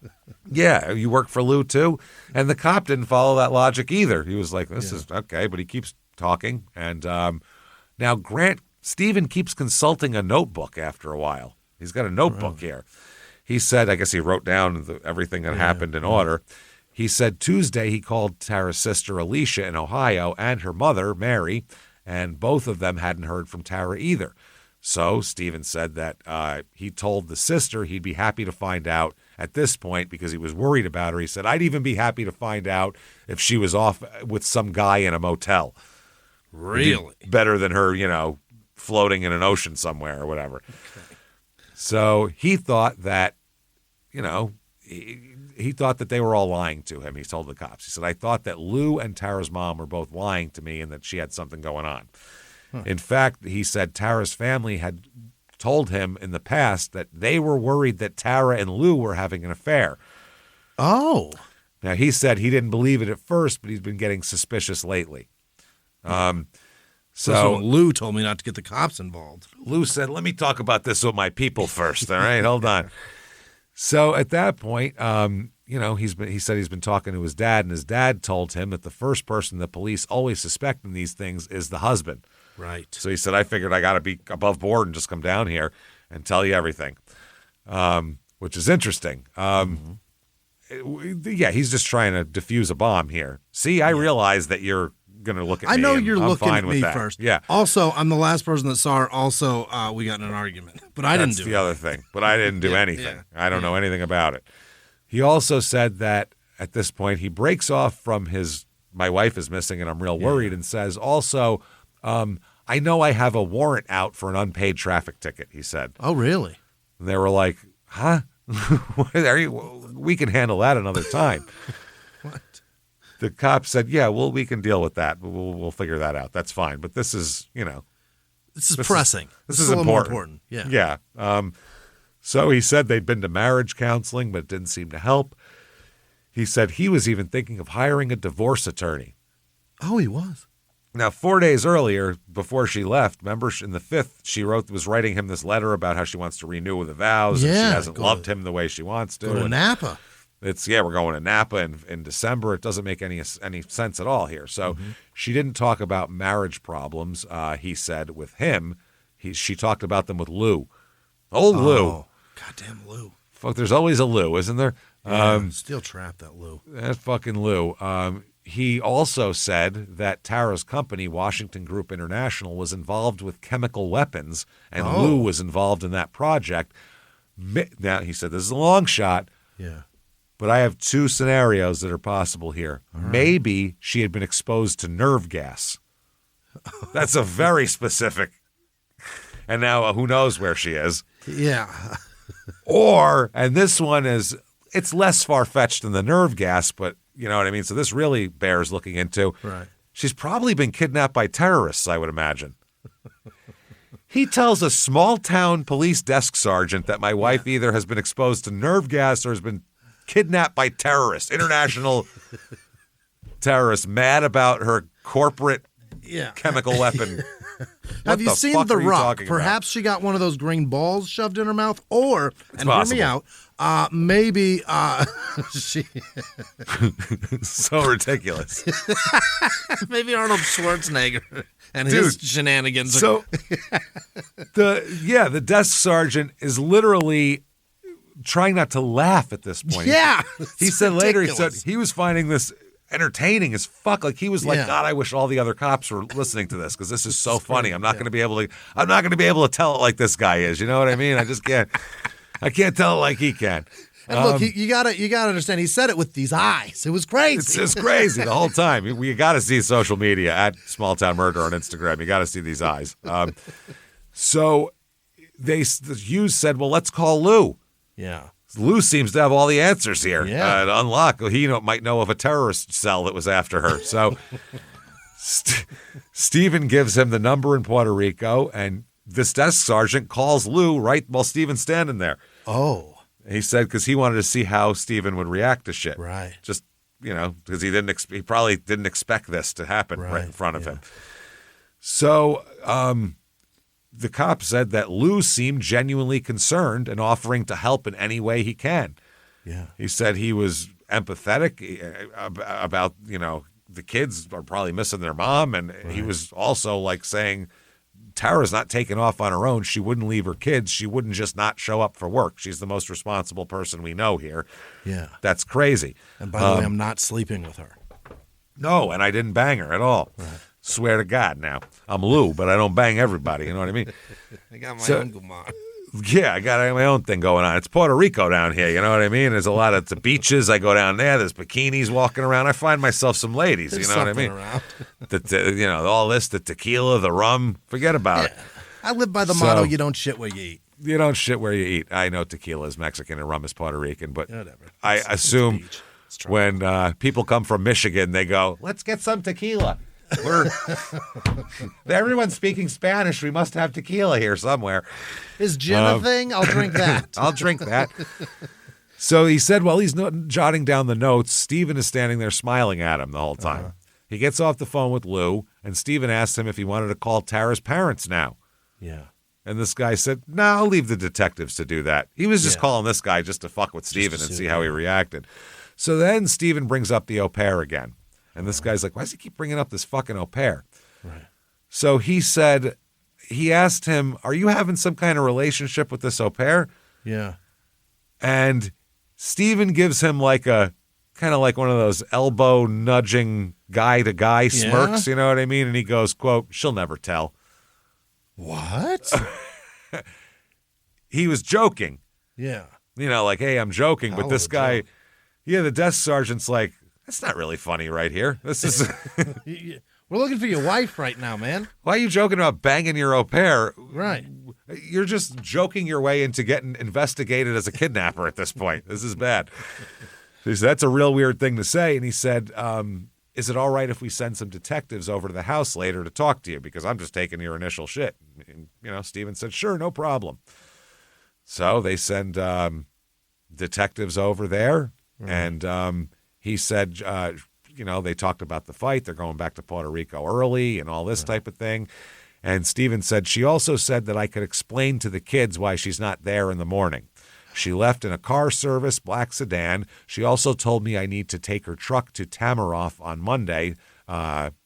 Yeah, you work for Lou too? And the cop didn't follow that logic either. He was like, this is okay, but he keeps talking. And now Stephen keeps consulting a notebook after a while. He's got a notebook here. He said, I guess he wrote down everything that happened in order. He said Tuesday he called Tara's sister Alicia in Ohio and her mother, Mary, and both of them hadn't heard from Tara either. So Stephen said that he told the sister he'd be happy to find out at this point because he was worried about her. He said, I'd even be happy to find out if she was off with some guy in a motel. Really? Better than her, floating in an ocean somewhere or whatever. Okay. So he thought that, he thought that they were all lying to him. He told the cops. He said, I thought that Lou and Tara's mom were both lying to me and that she had something going on. Huh. In fact, he said Tara's family had told him in the past that they were worried that Tara and Lou were having an affair. Oh. Now, he said he didn't believe it at first, but he's been getting suspicious lately. So Lou told me not to get the cops involved. Lou said, let me talk about this with my people first. All right, hold on. So at that point, he said he's been talking to his dad, and his dad told him that the first person the police always suspect in these things is the husband. Right. So he said, I figured I got to be above board and just come down here and tell you everything, which is interesting. He's just trying to defuse a bomb here. See, I realize that you're going to look at me. I know you're I'm looking fine at with me that. first. Yeah. Also, I'm the last person that saw her. Also, we got in an argument, but I didn't do it. That's the other thing. But I didn't do anything. I don't know anything about it. He also said that at this point he breaks off from my wife is missing and I'm real worried and says also, I know I have a warrant out for an unpaid traffic ticket, he said. Oh, really? And they were like, huh? We can handle that another time. What? The cop said, yeah, well, we can deal with that. We'll figure that out. That's fine. But this is, This is pressing. This is a little important. more important. Yeah. Yeah. So he said they'd been to marriage counseling, but it didn't seem to help. He said he was even thinking of hiring a divorce attorney. Oh, he was. Now, 4 days earlier, before she left, remember in the 5th, she was writing him this letter about how she wants to renew the vows, and she hasn't loved him the way she wants to. Go to Napa. We're going to Napa in December. It doesn't make any sense at all here. So she didn't talk about marriage problems, he said, with him. She talked about them with Lou. Lou. Goddamn Lou. Fuck, there's always a Lou, isn't there? Yeah, still trapped, that Lou. That fucking Lou. He also said that Tara's company, Washington Group International, was involved with chemical weapons, and Lou was involved in that project. Now, he said, this is a long shot. Yeah. But I have 2 scenarios that are possible here. Right. Maybe she had been exposed to nerve gas. That's a very specific. And now who knows where she is. Yeah. And this one it's less far-fetched than the nerve gas, but you know what I mean? So this really bears looking into. Right. She's probably been kidnapped by terrorists, I would imagine. He tells a small-town police desk sergeant that my wife either has been exposed to nerve gas or has been kidnapped by terrorists, international terrorists, mad about her corporate chemical weapon. Have you seen The Rock? Perhaps she got one of those green balls shoved in her mouth, or, and hear me out, maybe she... So ridiculous. Maybe Arnold Schwarzenegger and his shenanigans. So, the desk sergeant is literally trying not to laugh at this point. Yeah. He said later, he said he was finding this entertaining as fuck. Like he was like, God, I wish all the other cops were listening to this because this is so funny. I'm not going to be able to tell it like this guy is. You know what I mean? I just can't. I can't tell it like he can. And look, you gotta understand. He said it with these eyes. It was crazy. It's crazy the whole time. You got to see social media at Small Town Murder on Instagram. You got to see these eyes. So Hughes said, "Well, let's call Lou." Yeah. Lou seems to have all the answers here to unlock. He might know of a terrorist cell that was after her. So Stephen gives him the number in Puerto Rico, and this desk sergeant calls Lou right while Stephen's standing there. Oh. He said because he wanted to see how Stephen would react to shit. Right. Just, because he probably didn't expect this to happen right in front of him. So the cop said that Lou seemed genuinely concerned and offering to help in any way he can. Yeah. He said he was empathetic about, the kids are probably missing their mom. And he was also like saying, Tara's not taking off on her own. She wouldn't leave her kids. She wouldn't just not show up for work. She's the most responsible person we know here. Yeah. That's crazy. And by the way, I'm not sleeping with her. No, and I didn't bang her at all. Right. Swear to God now. I'm Lou, but I don't bang everybody. You know what I mean? I got my own Gumar. Yeah, I got my own thing going on. It's Puerto Rico down here. You know what I mean? There's a lot of beaches. I go down there. There's bikinis walking around. I find myself some ladies. There's you know what I mean? All this, the tequila, the rum. Forget about it. I live by the motto, you don't shit where you eat. You don't shit where you eat. I know tequila is Mexican and rum is Puerto Rican, but whatever. I assume when people come from Michigan, they go, let's get some tequila. Everyone's speaking Spanish. We must have tequila here somewhere. Is gin a thing? I'll drink that. I'll drink that. So he said, while he's jotting down the notes, Stephen is standing there smiling at him the whole time. He gets off the phone with Lou, and Stephen asks him if he wanted to call Tara's parents now. Yeah. And this guy said, no, I'll leave the detectives to do that. He was just calling this guy just to fuck with Stephen and see how he reacted. So then Stephen brings up the au pair again. And this guy's like, why does he keep bringing up this fucking au pair? Right. So he asked him, are you having some kind of relationship with this au pair? Yeah. And Stephen gives him like a kind of like one of those elbow nudging guy to guy smirks, you know what I mean? And he goes, quote, she'll never tell. What? He was joking. Yeah. Like, hey, I'm joking. But this guy, the desk sergeant's like, that's not really funny right here. This is. We're looking for your wife right now, man. Why are you joking about banging your au pair? Right. You're just joking your way into getting investigated as a kidnapper at this point. This is bad. He said, that's a real weird thing to say. And he said, is it all right if we send some detectives over to the house later to talk to you? Because I'm just taking your initial shit. And, Stephen said, sure, no problem. So they send detectives over there. Mm-hmm. And he said, they talked about the fight. They're going back to Puerto Rico early and all this type of thing. And Stephen said, she also said that I could explain to the kids why she's not there in the morning. She left in a car service, black sedan. She also told me I need to take her truck to Tamaroff on Monday.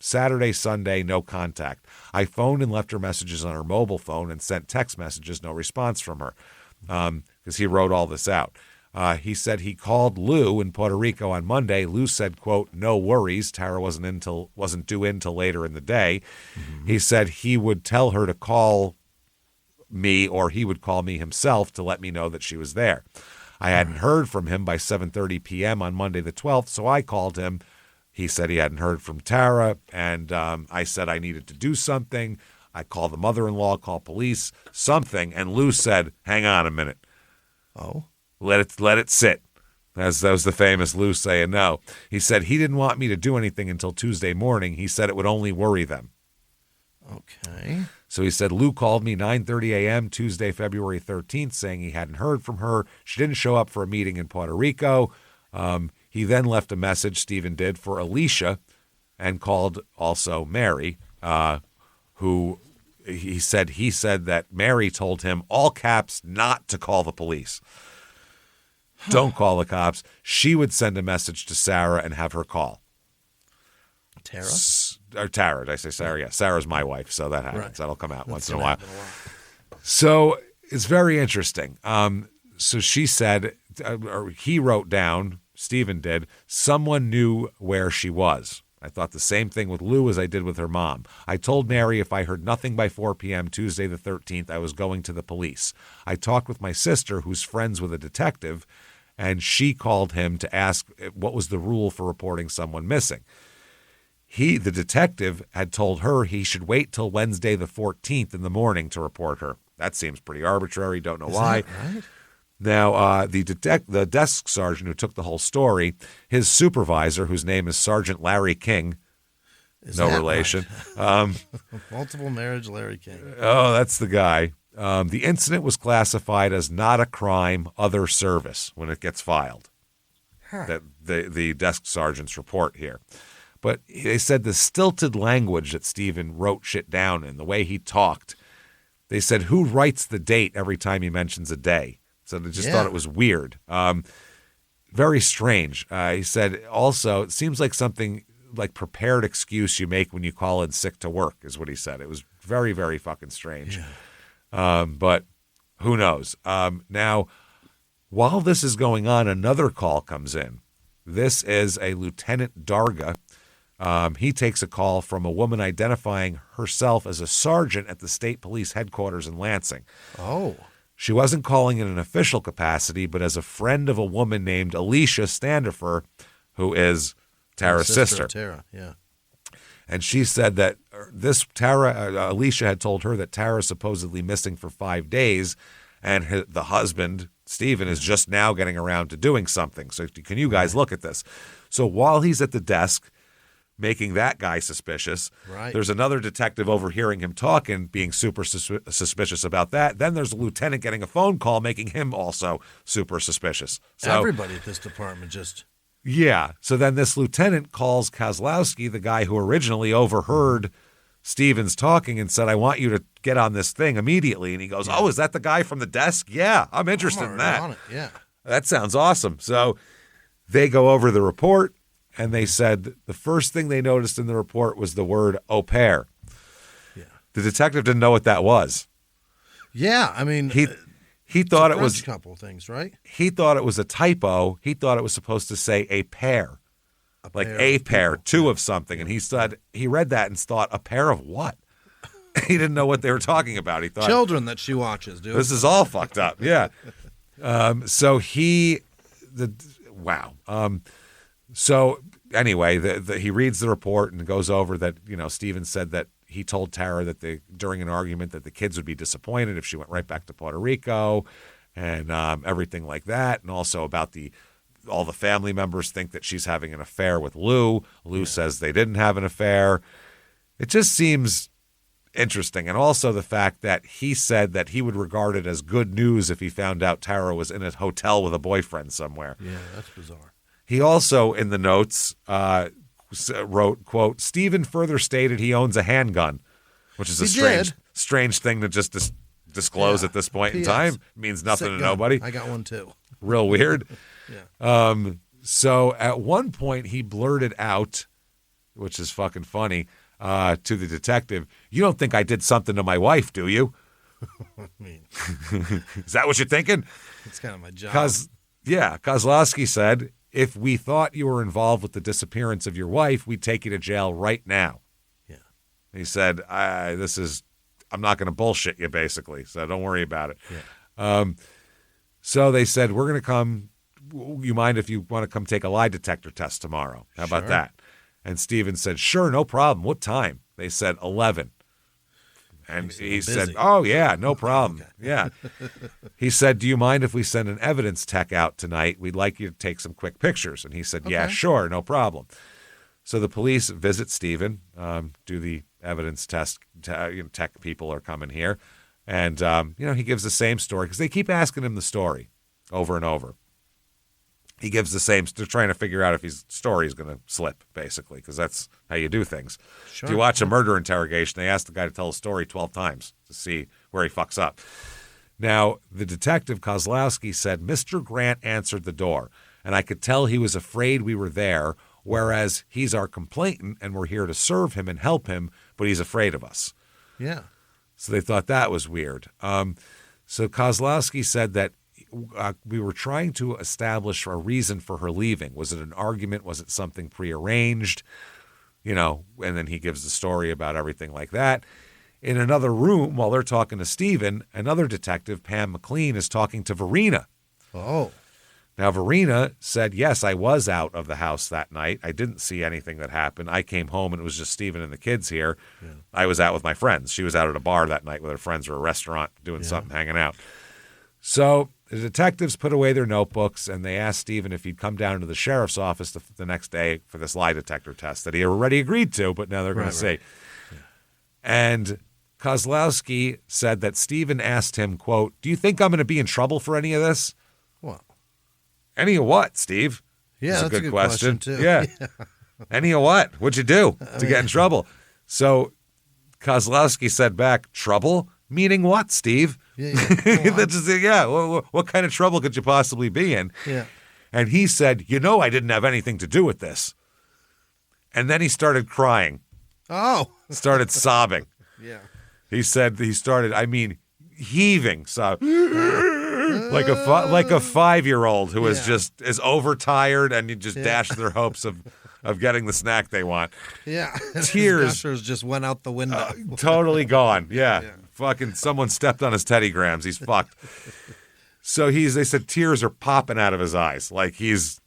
Saturday, Sunday, no contact. I phoned and left her messages on her mobile phone and sent text messages, no response from her, because he wrote all this out. He said he called Lou in Puerto Rico on Monday. Lou said, quote, no worries. Tara wasn't due in till later in the day. Mm-hmm. He said he would tell her to call me, or he would call me himself to let me know that she was there. I hadn't heard from him by 7:30 p.m. on Monday the 12th, so I called him. He said he hadn't heard from Tara, and I said I needed to do something. I called the mother-in-law, called police, something, and Lou said, hang on a minute. Oh? Let it sit. That was the famous Lou saying no. He said he didn't want me to do anything until Tuesday morning. He said it would only worry them. Okay. So he said, Lou called me 9:30 a.m. Tuesday, February 13th, saying he hadn't heard from her. She didn't show up for a meeting in Puerto Rico. He then left a message, Stephen did, for Alicia, and called also Mary, who he said that Mary told him, all caps, not to call the police. Don't call the cops. She would send a message to Sarah and have her call. Tara? Or Tara, did I say Sarah? Yeah, Sarah's my wife, so that happens. Right. That'll come out once in a while. So it's very interesting. So she said, or he wrote down, Stephen did, someone knew where she was. I thought the same thing with Lou as I did with her mom. I told Mary if I heard nothing by 4 p.m. Tuesday the 13th, I was going to the police. I talked with my sister, who's friends with a detective, and she called him to ask what was the rule for reporting someone missing. The detective, had told her he should wait till Wednesday the 14th in the morning to report her. That seems pretty arbitrary. Don't know why. Right? Now, the desk sergeant who took the whole story, his supervisor, whose name is Sergeant Larry King, no relation. Right? Multiple marriage, Larry King. Oh, that's the guy. The incident was classified as not a crime, other service when it gets filed. That the desk sergeant's report here. But they said the stilted language that Stephen wrote shit down in, the way he talked, they said, who writes the date every time he mentions a day? So they just thought it was weird. Very strange. He said also, it seems like something like prepared excuse you make when you call in sick to work is what he said. It was very, very fucking strange. Yeah. But who knows? Now, while this is going on, another call comes in. This is a Lieutenant Darga. He takes a call from a woman identifying herself as a sergeant at the state police headquarters in Lansing. Oh. She wasn't calling in an official capacity, but as a friend of a woman named Alicia Standifer, who is Tara's sister. Tara, yeah. And she said that Alicia had told her that Tara is supposedly missing for 5 days, and the husband, Stephen, is just now getting around to doing something. So can you guys look at this? So while he's at the desk, making that guy suspicious. Right. There's another detective overhearing him talking, being super suspicious about that. Then there's a lieutenant getting a phone call, making him also super suspicious. So everybody at this department just... Yeah. So then this lieutenant calls Kozlowski, the guy who originally overheard Stevens talking, and said, I want you to get on this thing immediately. And he goes, oh, is that the guy from the desk? Yeah, I'm interested in that. On it. Yeah. That sounds awesome. So they go over the report. And they said the first thing they noticed in the report was the word au pair. Yeah. The detective didn't know what that was. Yeah, I mean, he thought it was a couple of things, right? He thought it was a typo. He thought it was supposed to say a pair, a pair, two of something. And he said he read that and thought, a pair of what? He didn't know what they were talking about. He thought children that she watches, dude. This is all fucked up. Yeah. So anyway, he reads the report and goes over that, Stephen said that he told Tara that during an argument that the kids would be disappointed if she went right back to Puerto Rico and everything like that. And also about all the family members think that she's having an affair with Lou. Lou says they didn't have an affair. It just seems interesting. And also the fact that he said that he would regard it as good news if he found out Tara was in a hotel with a boyfriend somewhere. Yeah, that's bizarre. He also, in the notes, wrote, quote, Stephen further stated he owns a handgun, which is a strange thing to just disclose at this point in time. It means nothing to nobody. I got one too. Real weird. Yeah. So at one point he blurted out, which is fucking funny, to the detective, "You don't think I did something to my wife, do you?" I mean, is that what you're thinking? It's kind of my job. Kozlowski said, "If we thought you were involved with the disappearance of your wife, we'd take you to jail right now." Yeah. He said, I'm not going to bullshit you, basically, so don't worry about it. Yeah. So they said, we're going to come. You mind if you want to come take a lie detector test tomorrow? How about that? And Steven said, sure, no problem. What time? They said 11. And he said, oh, yeah, no problem. Okay. Yeah. He said, do you mind if we send an evidence tech out tonight? We'd like you to take some quick pictures. And he said, yeah, sure, no problem. So the police visit Steven, do the evidence test. Tech people are coming here. And, he gives the same story because they keep asking him the story over and over. He gives the same. They're trying to figure out if his story is going to slip, basically, because that's how you do things. Sure. If you watch a murder interrogation, they ask the guy to tell a story 12 times to see where he fucks up. Now, the detective, Kozlowski, said, Mr. Grant answered the door, and I could tell he was afraid we were there, whereas he's our complainant, and we're here to serve him and help him, but he's afraid of us. Yeah. So they thought that was weird. So Kozlowski said that we were trying to establish a reason for her leaving. Was it an argument? Was it something prearranged? And then he gives the story about everything like that. In another room, while they're talking to Steven, another detective, Pam McLean, is talking to Verena. Oh. Now, Verena said, yes, I was out of the house that night. I didn't see anything that happened. I came home and it was just Steven and the kids here. Yeah. I was out with my friends. She was out at a bar that night with her friends or a restaurant doing something, hanging out. So the detectives put away their notebooks and they asked Steven if he'd come down to the sheriff's office the next day for this lie detector test that he already agreed to, but now they're going to see. Yeah. And Kozlowski said that Steven asked him, quote, do you think I'm going to be in trouble for any of this? What? Any of what, Steve? Yeah, that's a good question too. Yeah. Any of what? What'd you do to get in trouble? So Kozlowski said back, trouble? Meaning what, Steve? Yeah. What kind of trouble could you possibly be in? Yeah. And he said, I didn't have anything to do with this. And then he started crying. Oh. Started sobbing. Yeah. He said he started, heaving. So like a 5-year-old who is just is overtired and you just dash their hopes of getting the snack they want. Yeah. Tears. His just went out the window. Totally gone. Yeah. Fucking someone stepped on his Teddy Grahams. He's fucked. So they said tears are popping out of his eyes. Like he's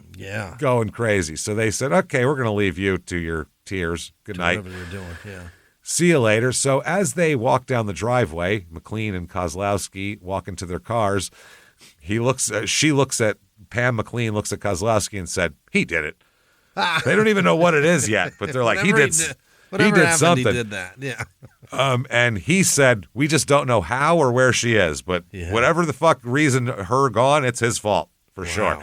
going crazy. So they said, okay, we're going to leave you to your tears. Good night. Whatever you're doing. Yeah. See you later. So as they walk down the driveway, McLean and Kozlowski walk into their cars. Pam McLean looks at Kozlowski and said, he did it. They don't even know what it is yet, but they're like, he did something. He did that. Yeah. And he said, we just don't know how or where she is, but whatever the fuck reason her gone, it's his fault for sure.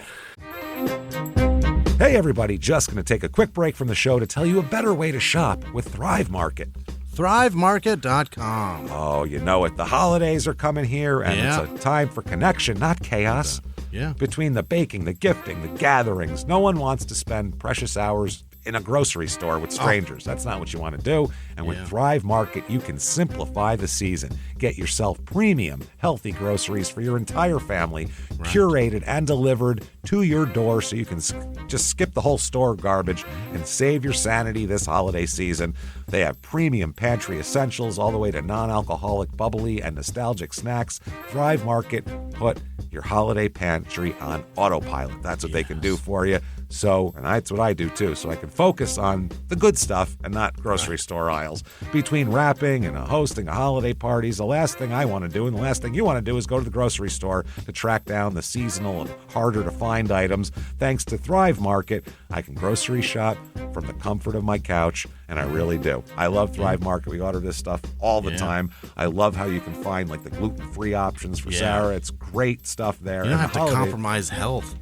Hey, everybody, just going to take a quick break from the show to tell you a better way to shop with Thrive Market. ThriveMarket.com. Oh, you know it. The holidays are coming here, and it's a time for connection, not chaos. Yeah. Between the baking, the gifting, the gatherings, no one wants to spend precious hours in a grocery store with strangers. That's not what you want to do. And with Thrive Market, you can simplify the season. Get yourself premium, healthy groceries for your entire family, curated and delivered to your door so you can just skip the whole store garbage and save your sanity this holiday season. They have premium pantry essentials all the way to non-alcoholic, bubbly, and nostalgic snacks. Thrive Market put your holiday pantry on autopilot. That's what they can do for you. So, and that's what I do too, so I can focus on the good stuff and not grocery store aisles. Between wrapping and hosting holiday parties, the last thing I want to do and the last thing you want to do is go to the grocery store to track down the seasonal and harder to find items. Thanks to Thrive Market, I can grocery shop from the comfort of my couch, and I really do. I love Thrive Market. We order this stuff all the time. I love how you can find like the gluten-free options for Sarah. It's great stuff there. You don't have to compromise health.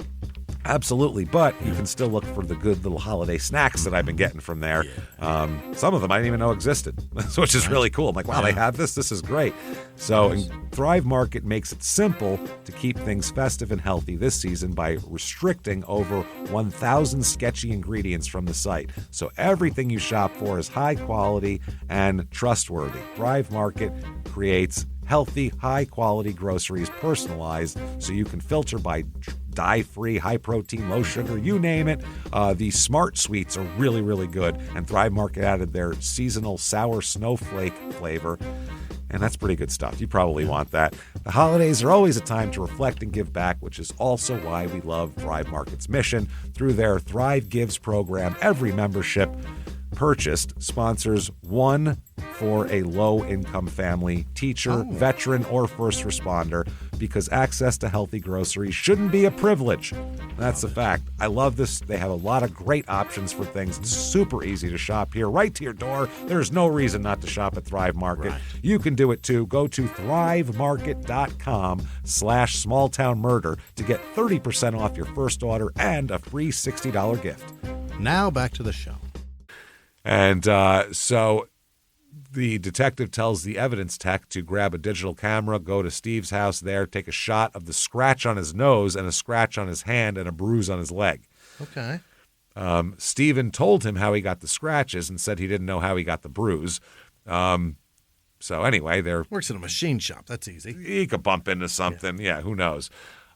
Absolutely, but you can still look for the good little holiday snacks that I've been getting from there. Some of them I didn't even know existed, which is really cool. I'm like, wow, they have this? This is great. So Thrive Market makes it simple to keep things festive and healthy this season by restricting over 1,000 sketchy ingredients from the site. So everything you shop for is high quality and trustworthy. Thrive Market creates healthy, high-quality groceries personalized so you can filter by dye-free, high-protein, low-sugar, you name it. The Smart Sweets are really, really good, and Thrive Market added their seasonal sour snowflake flavor, and that's pretty good stuff. You probably want that. The holidays are always a time to reflect and give back, which is also why we love Thrive Market's mission. Through their Thrive Gives program, every membership purchased sponsors one for a low-income family, teacher, veteran, or first responder, because access to healthy groceries shouldn't be a privilege. That's a fact. I love this. They have a lot of great options for things. It's super easy to shop here, right to your door. There's no reason not to shop at Thrive Market. Right. You can do it too. Go to thrivemarket.com/smalltownmurder to get 30% off your first order and a free $60 gift. Now back to the show. And so the detective tells the evidence tech to grab a digital camera, go to Steve's house there, take a shot of the scratch on his nose and a scratch on his hand and a bruise on his leg. Okay. Steven told him how he got the scratches and said he didn't know how he got the bruise. So anyway, works in a machine shop. That's easy. He could bump into something. Yeah, who knows?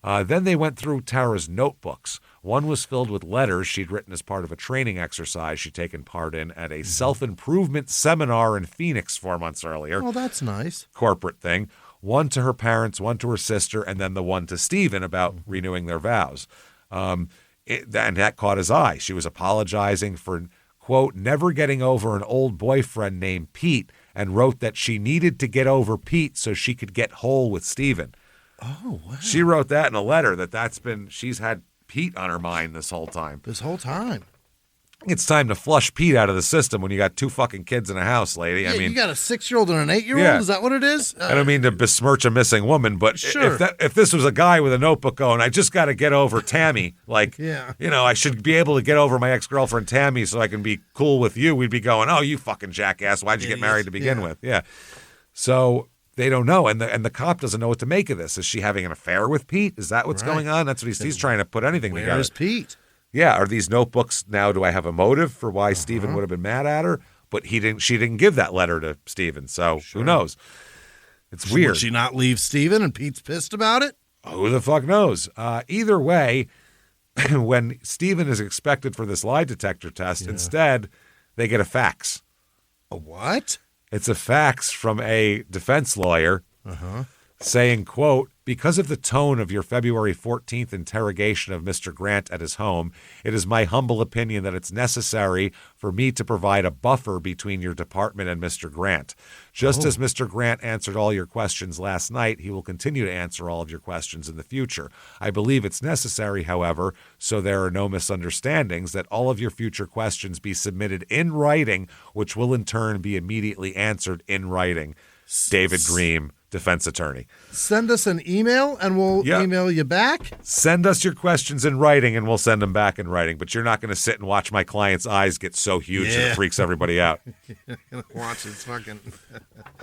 Then they went through Tara's notebooks. One was filled with letters she'd written as part of a training exercise she'd taken part in at a self-improvement seminar in Phoenix 4 months earlier. Oh, that's nice. Corporate thing. One to her parents, one to her sister, and then the one to Steven about renewing their vows. And that caught his eye. She was apologizing for, quote, never getting over an old boyfriend named Pete, and wrote that she needed to get over Pete so she could get whole with Steven. Oh, wow. She wrote that in a letter she's had Pete on her mind this whole time. This whole time. It's time to flush Pete out of the system when you got two fucking kids in a house, lady. Yeah, I mean, you got a 6-year-old and an 8-year-old? Yeah. Is that what it is? I don't mean to besmirch a missing woman, but sure. if this was a guy with a notebook going, I just got to get over Tammy, like, yeah. I should be able to get over my ex-girlfriend Tammy so I can be cool with you. We'd be going, oh, you fucking jackass. Why'd you get married to begin with? Yeah. So they don't know, and the cop doesn't know what to make of this. Is she having an affair with Pete? Is that what's going on? That's what he's trying to put anything together. Where is Pete? Yeah, are these notebooks now? Do I have a motive for why Steven would have been mad at her? But she didn't give that letter to Steven, so who knows? It's weird. Would she not leave Steven and Pete's pissed about it? Who the fuck knows? Either way, when Steven is expected for this lie detector test, instead they get a fax. A what? It's a fax from a defense lawyer saying, quote, because of the tone of your February 14th interrogation of Mr. Grant at his home, it is my humble opinion that it's necessary for me to provide a buffer between your department and Mr. Grant. Just as Mr. Grant answered all your questions last night, he will continue to answer all of your questions in the future. I believe it's necessary, however, so there are no misunderstandings, that all of your future questions be submitted in writing, which will in turn be immediately answered in writing. David Green, defense attorney. Send us an email and we'll email you back. Send us your questions in writing and we'll send them back in writing. But you're not going to sit and watch my client's eyes get so huge that it freaks everybody out. Watch his fucking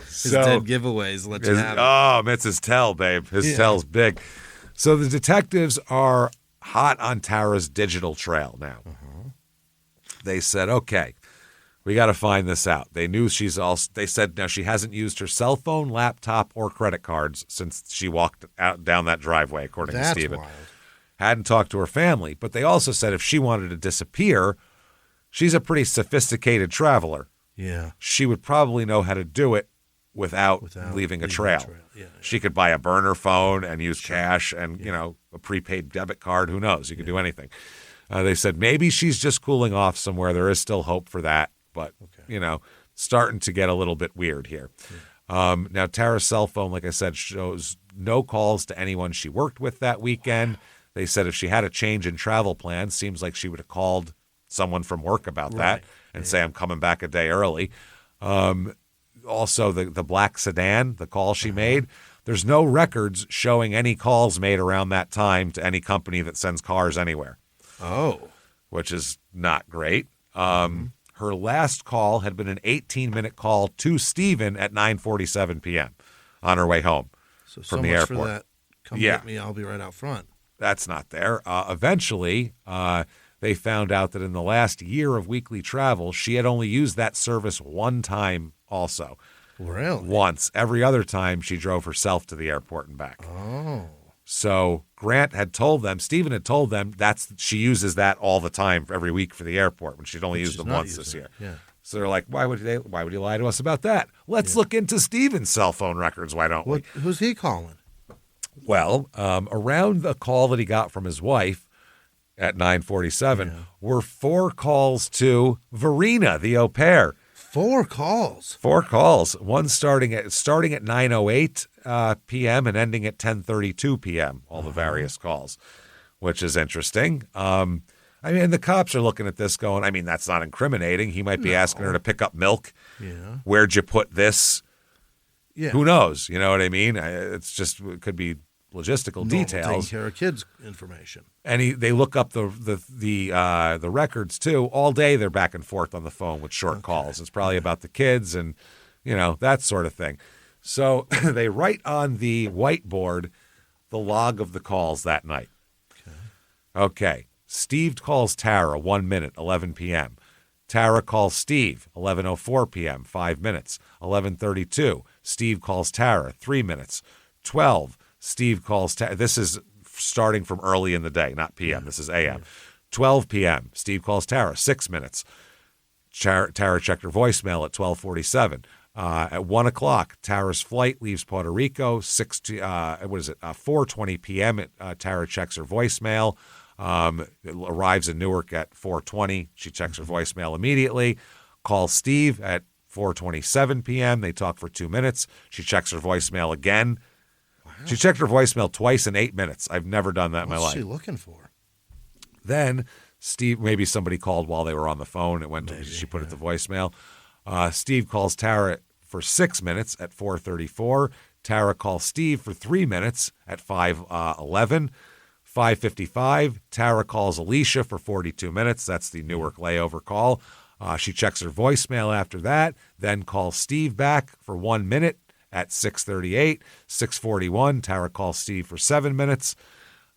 his dead giveaways. Let you have it. Oh, it's his tell, babe. His tell's big. So the detectives are hot on Tara's digital trail now. They said, okay, we got to find this out. They knew they said now she hasn't used her cell phone, laptop, or credit cards since she walked out down that driveway, according to Steven. Wild. Hadn't talked to her family. But they also said if she wanted to disappear, she's a pretty sophisticated traveler. Yeah. She would probably know how to do it without leaving a trail. Yeah. She could buy a burner phone and use cash and, a prepaid debit card. Who knows? You could do anything. They said maybe she's just cooling off somewhere. There is still hope for that, but, starting to get a little bit weird here. Now, Tara's cell phone, like I said, shows no calls to anyone she worked with that weekend. They said if she had a change in travel plans, seems like she would have called someone from work about that and say, I'm coming back a day early. Also, the black sedan, the call she made, there's no records showing any calls made around that time to any company that sends cars anywhere. Oh. Which is not great. Her last call had been an 18-minute call to Stephen at 9:47 p.m. on her way home from the airport. For that. Come get me, I'll be right out front. That's not there. Eventually, they found out that in the last year of weekly travel, she had only used that service one time also. Really? Once. Every other time, she drove herself to the airport and back. Oh. So Grant had told them, Stephen had told them she uses that all the time every week for the airport when she'd only used them once this year. Yeah. So they're like, why would you lie to us about that? Let's look into Stephen's cell phone records. Why don't we? Who's he calling? Well, around the call that he got from his wife at 9:47 were 4 calls to Verena, the au pair. 4 calls. 4 calls. One starting at 9:08 p.m. and ending at 10:32 p.m. All the various calls, which is interesting. The cops are looking at this going, that's not incriminating. He might be asking her to pick up milk. Yeah. Where'd you put this? Yeah. Who knows? You know what I mean? It's just, it could be logistical details. Taking care of kids' information. And they look up the records too. All day they're back and forth on the phone with short calls. It's probably about the kids and that sort of thing. So they write on the whiteboard the log of the calls that night. Okay. Steve calls Tara 1 minute, 11 p.m. Tara calls Steve 11:04 p.m. 5 minutes. 11:32. Steve calls Tara 3 minutes. 12. Steve calls Tara. This is starting from early in the day, not p.m. This is a.m. 12 p.m. Steve calls Tara 6 minutes. Tara checked her voicemail at 12:47. At 1 o'clock, Tara's flight leaves Puerto Rico. 4:20 p.m. Tara checks her voicemail. It arrives in Newark at 4:20. She checks her voicemail immediately. Calls Steve at 4:27 p.m. They talk for 2 minutes. She checks her voicemail again. Wow. She checked her voicemail twice in 8 minutes. I've never done that in my life. What's she looking for? Then Steve, maybe somebody called while they were on the phone. It went. She put it to voicemail. Steve calls Tara for 6 minutes at 4:34. Tara calls Steve for 3 minutes at 5:11. 5:55, Tara calls Alicia for 42 minutes. That's the Newark layover call. She checks her voicemail after that, then calls Steve back for 1 minute at 6:38. 6:41, Tara calls Steve for 7 minutes.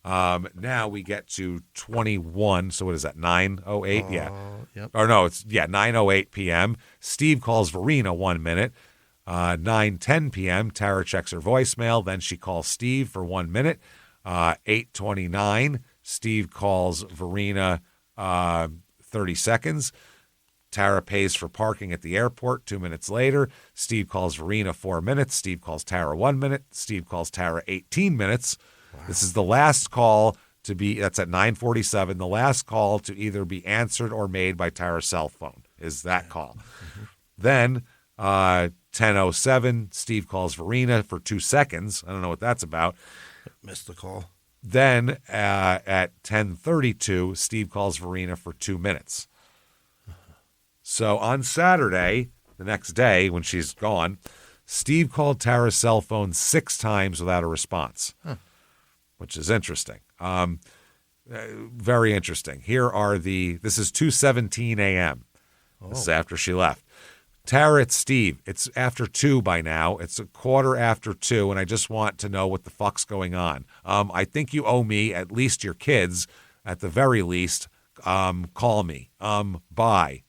Now we get to 21. So what is that, 9:08? Yep. Or no, it's 9:08 p.m. Steve calls Verena 1 minute. 9:10 p.m., Tara checks her voicemail. Then she calls Steve for 1 minute. 8:29, Steve calls Verena 30 seconds. Tara pays for parking at the airport 2 minutes later. Steve calls Verena 4 minutes. Steve calls Tara 1 minute. Steve calls Tara 18 minutes. Wow. This is the last call to be, that's at 9:47, the last call to either be answered or made by Tara's cell phone is that call. Mm-hmm. Then 10:07, Steve calls Verena for 2 seconds. I don't know what that's about. Missed the call. Then at 10:32, Steve calls Verena for 2 minutes. So on Saturday, the next day when she's gone, Steve called Tara's cell phone 6 times without a response, which is interesting. Very interesting. This is 2:17 a.m. This is after she left. Tara, it's Steve. It's after 2 by now. It's 2:15, and I just want to know what the fuck's going on. I think you owe me at least your kids, at the very least. Call me. Bye.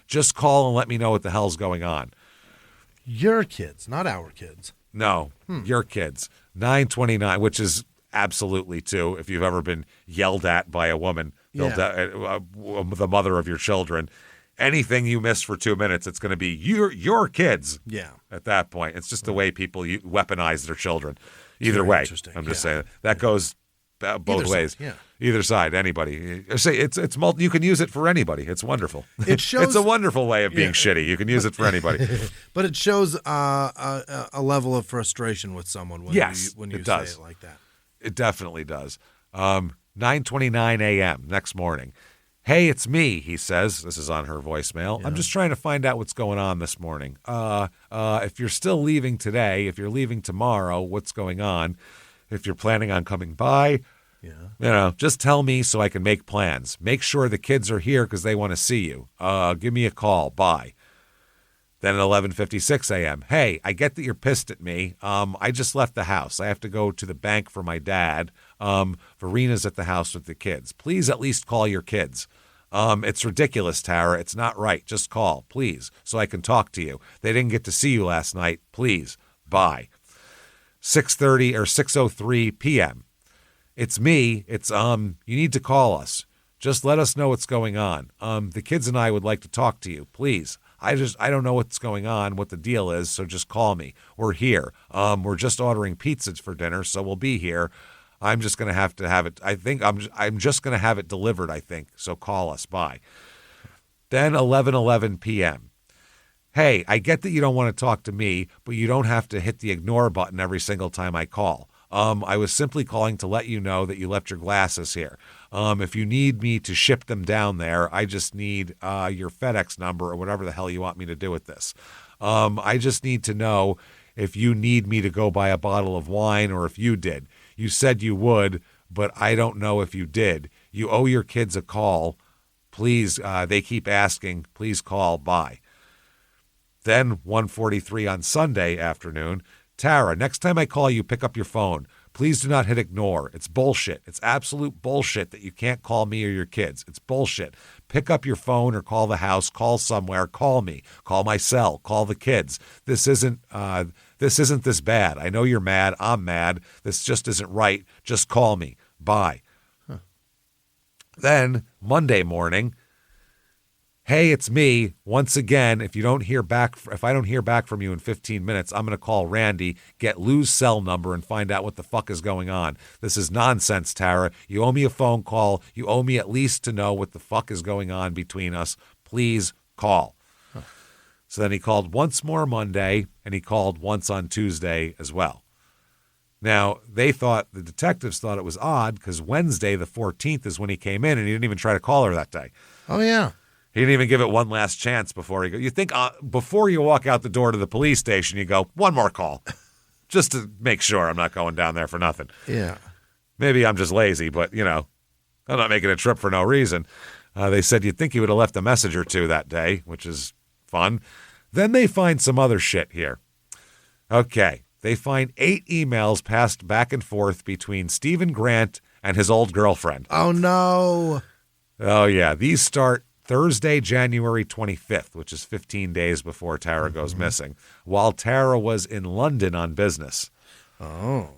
Just call and let me know what the hell's going on. Your kids, not our kids. No, your kids. 9:29, which is absolutely too. If you've ever been yelled at by a woman, the mother of your children. Anything you miss for 2 minutes, it's going to be your kids. Yeah. At that point, it's just the way people weaponize their children. Either way, I'm just saying that goes both ways. Either side, anybody. Say it's you can use it for anybody. It's wonderful. It shows it's a wonderful way of being shitty. You can use it for anybody. But it shows a level of frustration with someone when you say it like that. It definitely does. 9:29 a.m. next morning. Hey, it's me, he says. This is on her voicemail. Yeah. I'm just trying to find out what's going on this morning. If you're still leaving today, if you're leaving tomorrow, what's going on? If you're planning on coming by, just tell me so I can make plans. Make sure the kids are here because they want to see you. Give me a call. Bye. Then at 11:56 a.m., hey, I get that you're pissed at me. I just left the house. I have to go to the bank for my dad. Verena's at the house with the kids. Please at least call your kids. It's ridiculous, Tara. It's not right. Just call, please, so I can talk to you. They didn't get to see you last night. Please. Bye. 6:30 or 6:03 p.m. It's me. It's you need to call us. Just let us know what's going on. The kids and I would like to talk to you. Please. I don't know what's going on, what the deal is, so just call me. We're here. We're just ordering pizzas for dinner, so we'll be here. I'm just going to have it. I think I'm just going to have it delivered, I think. So call us. Bye. Then 11:11 p.m. Hey, I get that you don't want to talk to me, but you don't have to hit the ignore button every single time I call. I was simply calling to let you know that you left your glasses here. If you need me to ship them down there, I just need your FedEx number or whatever the hell you want me to do with this. I just need to know if you need me to go buy a bottle of wine or if you did. You said you would, but I don't know if you did. You owe your kids a call. Please, they keep asking. Please call. Bye. Then 1:43 on Sunday afternoon. Tara, next time I call you, pick up your phone. Please do not hit ignore. It's bullshit. It's absolute bullshit that you can't call me or your kids. It's bullshit. Pick up your phone or call the house, call somewhere, call me, call my cell, call the kids. This isn't this bad. I know you're mad. I'm mad. This just isn't right. Just call me. Bye. Then Monday morning, hey, it's me. Once again, if I don't hear back from you in 15 minutes, I'm going to call Randy, get Lou's cell number, and find out what the fuck is going on. This is nonsense, Tara. You owe me a phone call. You owe me at least to know what the fuck is going on between us. Please call. So then he called once more Monday, and he called once on Tuesday as well. Now, the detectives thought it was odd because Wednesday, the 14th, is when he came in, and he didn't even try to call her that day. Oh, yeah. He didn't even give it one last chance before he go. You think before you walk out the door to the police station, you go, one more call, just to make sure I'm not going down there for nothing. Yeah. Maybe I'm just lazy, but, I'm not making a trip for no reason. They said you'd think he would have left a message or two that day, which is fun. Then they find some other shit here. Okay. They find 8 emails passed back and forth between Stephen Grant and his old girlfriend. Oh, no. Oh, yeah. These start Thursday, January 25th, which is 15 days before Tara goes missing, while Tara was in London on business. Oh.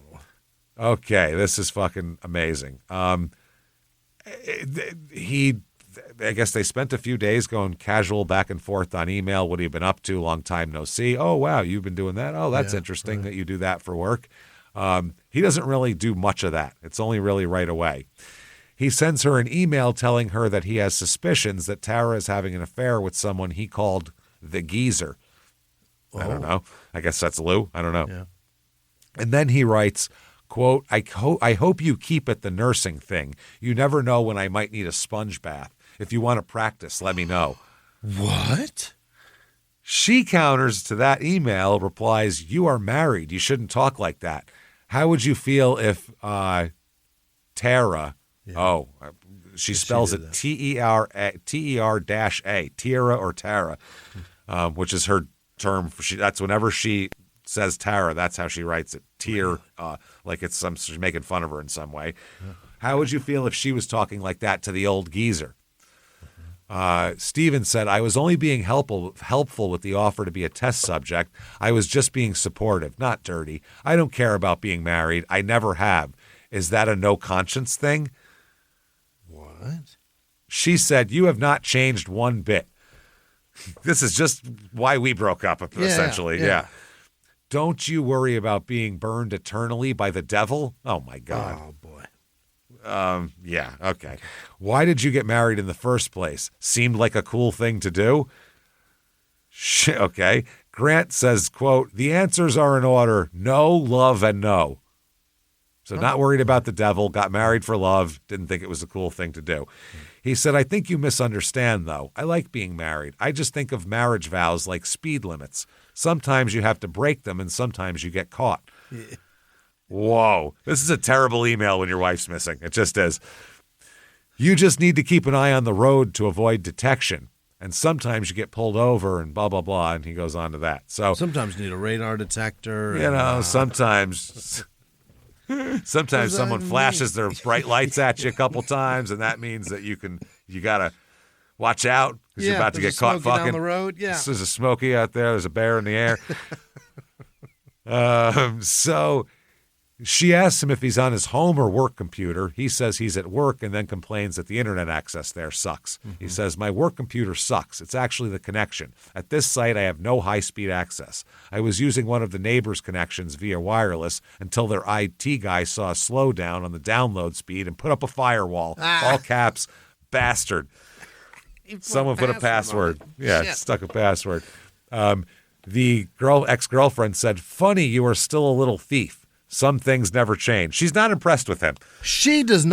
Okay, this is fucking amazing. I guess they spent a few days going casual back and forth on email. What have you been up to? Long time no see. Oh, wow, you've been doing that? Oh, that's interesting that you do that for work. He doesn't really do much of that. It's only really right away. He sends her an email telling her that he has suspicions that Tara is having an affair with someone he called the geezer. Oh. I don't know. I guess that's Lou. I don't know. Yeah. And then he writes, quote, I hope you keep it the nursing thing. You never know when I might need a sponge bath. If you want to practice, let me know. What? She counters to that email, replies, you are married. You shouldn't talk like that. How would you feel if Tara... Yeah. Oh, she spells it T-E-R-A, Tara or Tara, which is her term. That's whenever she says Tara, that's how she writes it. Like she's making fun of her in some way. Yeah. How would you feel if she was talking like that to the old geezer? Stephen said, I was only being helpful with the offer to be a test subject. I was just being supportive, not dirty. I don't care about being married. I never have. Is that a no conscience thing? What? She said, you have not changed one bit. This is just why we broke up, essentially. Yeah. Don't you worry about being burned eternally by the devil? Oh, my God. Oh, boy. Yeah, okay. Why did you get married in the first place? Seemed like a cool thing to do? Okay. Grant says, quote, the answers are in order: no, love, and no. So not worried about the devil, got married for love, didn't think it was a cool thing to do. He said, I think you misunderstand, though. I like being married. I just think of marriage vows like speed limits. Sometimes you have to break them, and sometimes you get caught. Yeah. Whoa. This is a terrible email when your wife's missing. It just is. You just need to keep an eye on the road to avoid detection. And sometimes you get pulled over and blah, blah, blah. And he goes on to that. So sometimes you need a radar detector. You know, sometimes someone flashes their bright lights at you a couple times, and that means that you got to watch out because you're about to get caught fucking down the road. Yeah. There's a smoky out there. There's a bear in the air. So she asks him if he's on his home or work computer. He says he's at work and then complains that the internet access there sucks. Mm-hmm. He says, my work computer sucks. It's actually the connection. At this site, I have no high-speed access. I was using one of the neighbor's connections via wireless until their IT guy saw a slowdown on the download speed and put up a firewall. All caps, bastard. Someone put a password. Yeah, stuck a password. The ex-girlfriend said, funny, you are still a little thief. Some things never change. She's not impressed with him. She doesn't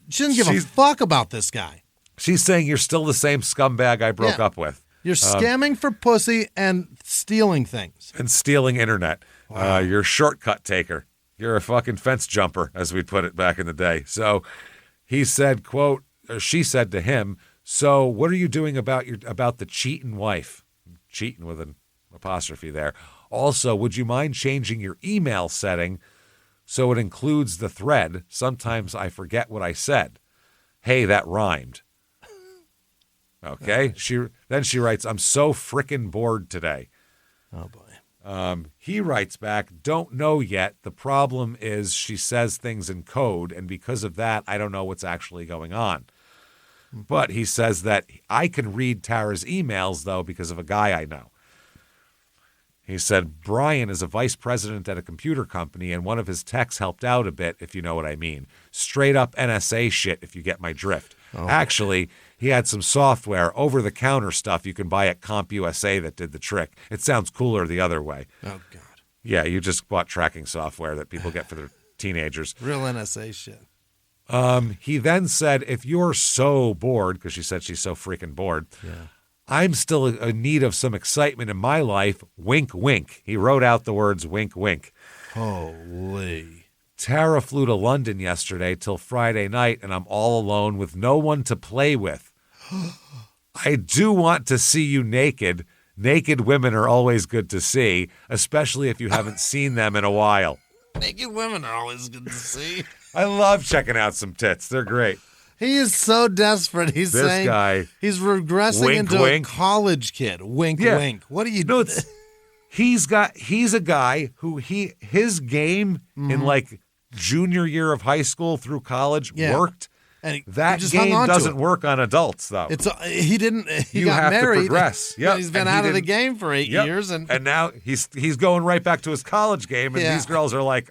give a fuck about this guy. She's saying you're still the same scumbag I broke up with. You're scamming for pussy and stealing things. And stealing internet. Wow. You're a shortcut taker. You're a fucking fence jumper, as we put it back in the day. So he said, quote, she said to him, so what are you doing about the cheating wife? Cheating with an apostrophe there. Also, would you mind changing your email setting so it includes the thread? Sometimes I forget what I said. Hey, that rhymed. Okay. She writes, I'm so frickin' bored today. Oh, boy. He writes back, don't know yet. The problem is she says things in code, and because of that, I don't know what's actually going on. But he says that I can read Tara's emails, though, because of a guy I know. He said, Brian is a vice president at a computer company, and one of his techs helped out a bit, if you know what I mean. Straight up NSA shit, if you get my drift. Oh. Actually, he had some software, over-the-counter stuff you can buy at CompUSA that did the trick. It sounds cooler the other way. Oh, God. Yeah, you just bought tracking software that people get for their teenagers. Real NSA shit. He then said, if you're so bored, because she said she's so freaking bored, I'm still in need of some excitement in my life. Wink, wink. He wrote out the words wink, wink. Holy. Tara flew to London yesterday till Friday night, and I'm all alone with no one to play with. I do want to see you naked. Naked women are always good to see, especially if you haven't seen them in a while. Naked women are always good to see. I love checking out some tits. They're great. He is so desperate. He's saying guy, he's regressing wink, into wink. a college kid. Wink, wink. What do you do? He's a guy who his game in like junior year of high school through college worked. And that game doesn't work on adults, though. He got married. To progress. Yep. He's been out of the game for 8 years, and now he's going right back to his college game. And these girls are like,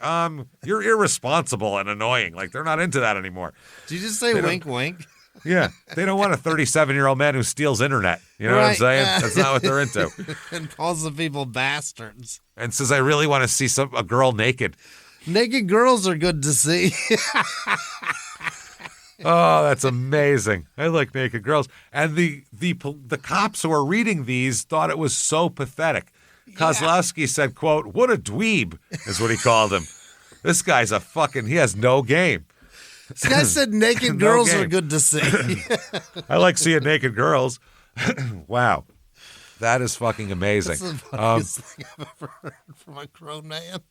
you're irresponsible and annoying. Like they're not into that anymore. Did you just say wink, wink? Yeah, they don't want a 37-year-old man who steals internet. You know what I'm saying? Yeah. That's not what they're into. And calls the people bastards. And says, I really want to see a girl naked. Naked girls are good to see. Oh, that's amazing. I like naked girls. And the cops who are reading these thought it was so pathetic. Kozlowski said, quote, what a dweeb is what he called him. This guy's he has no game. This guy said naked girls are good to see. I like seeing naked girls. Wow. That is fucking amazing. That's the funniest thing I've ever heard from a grown man.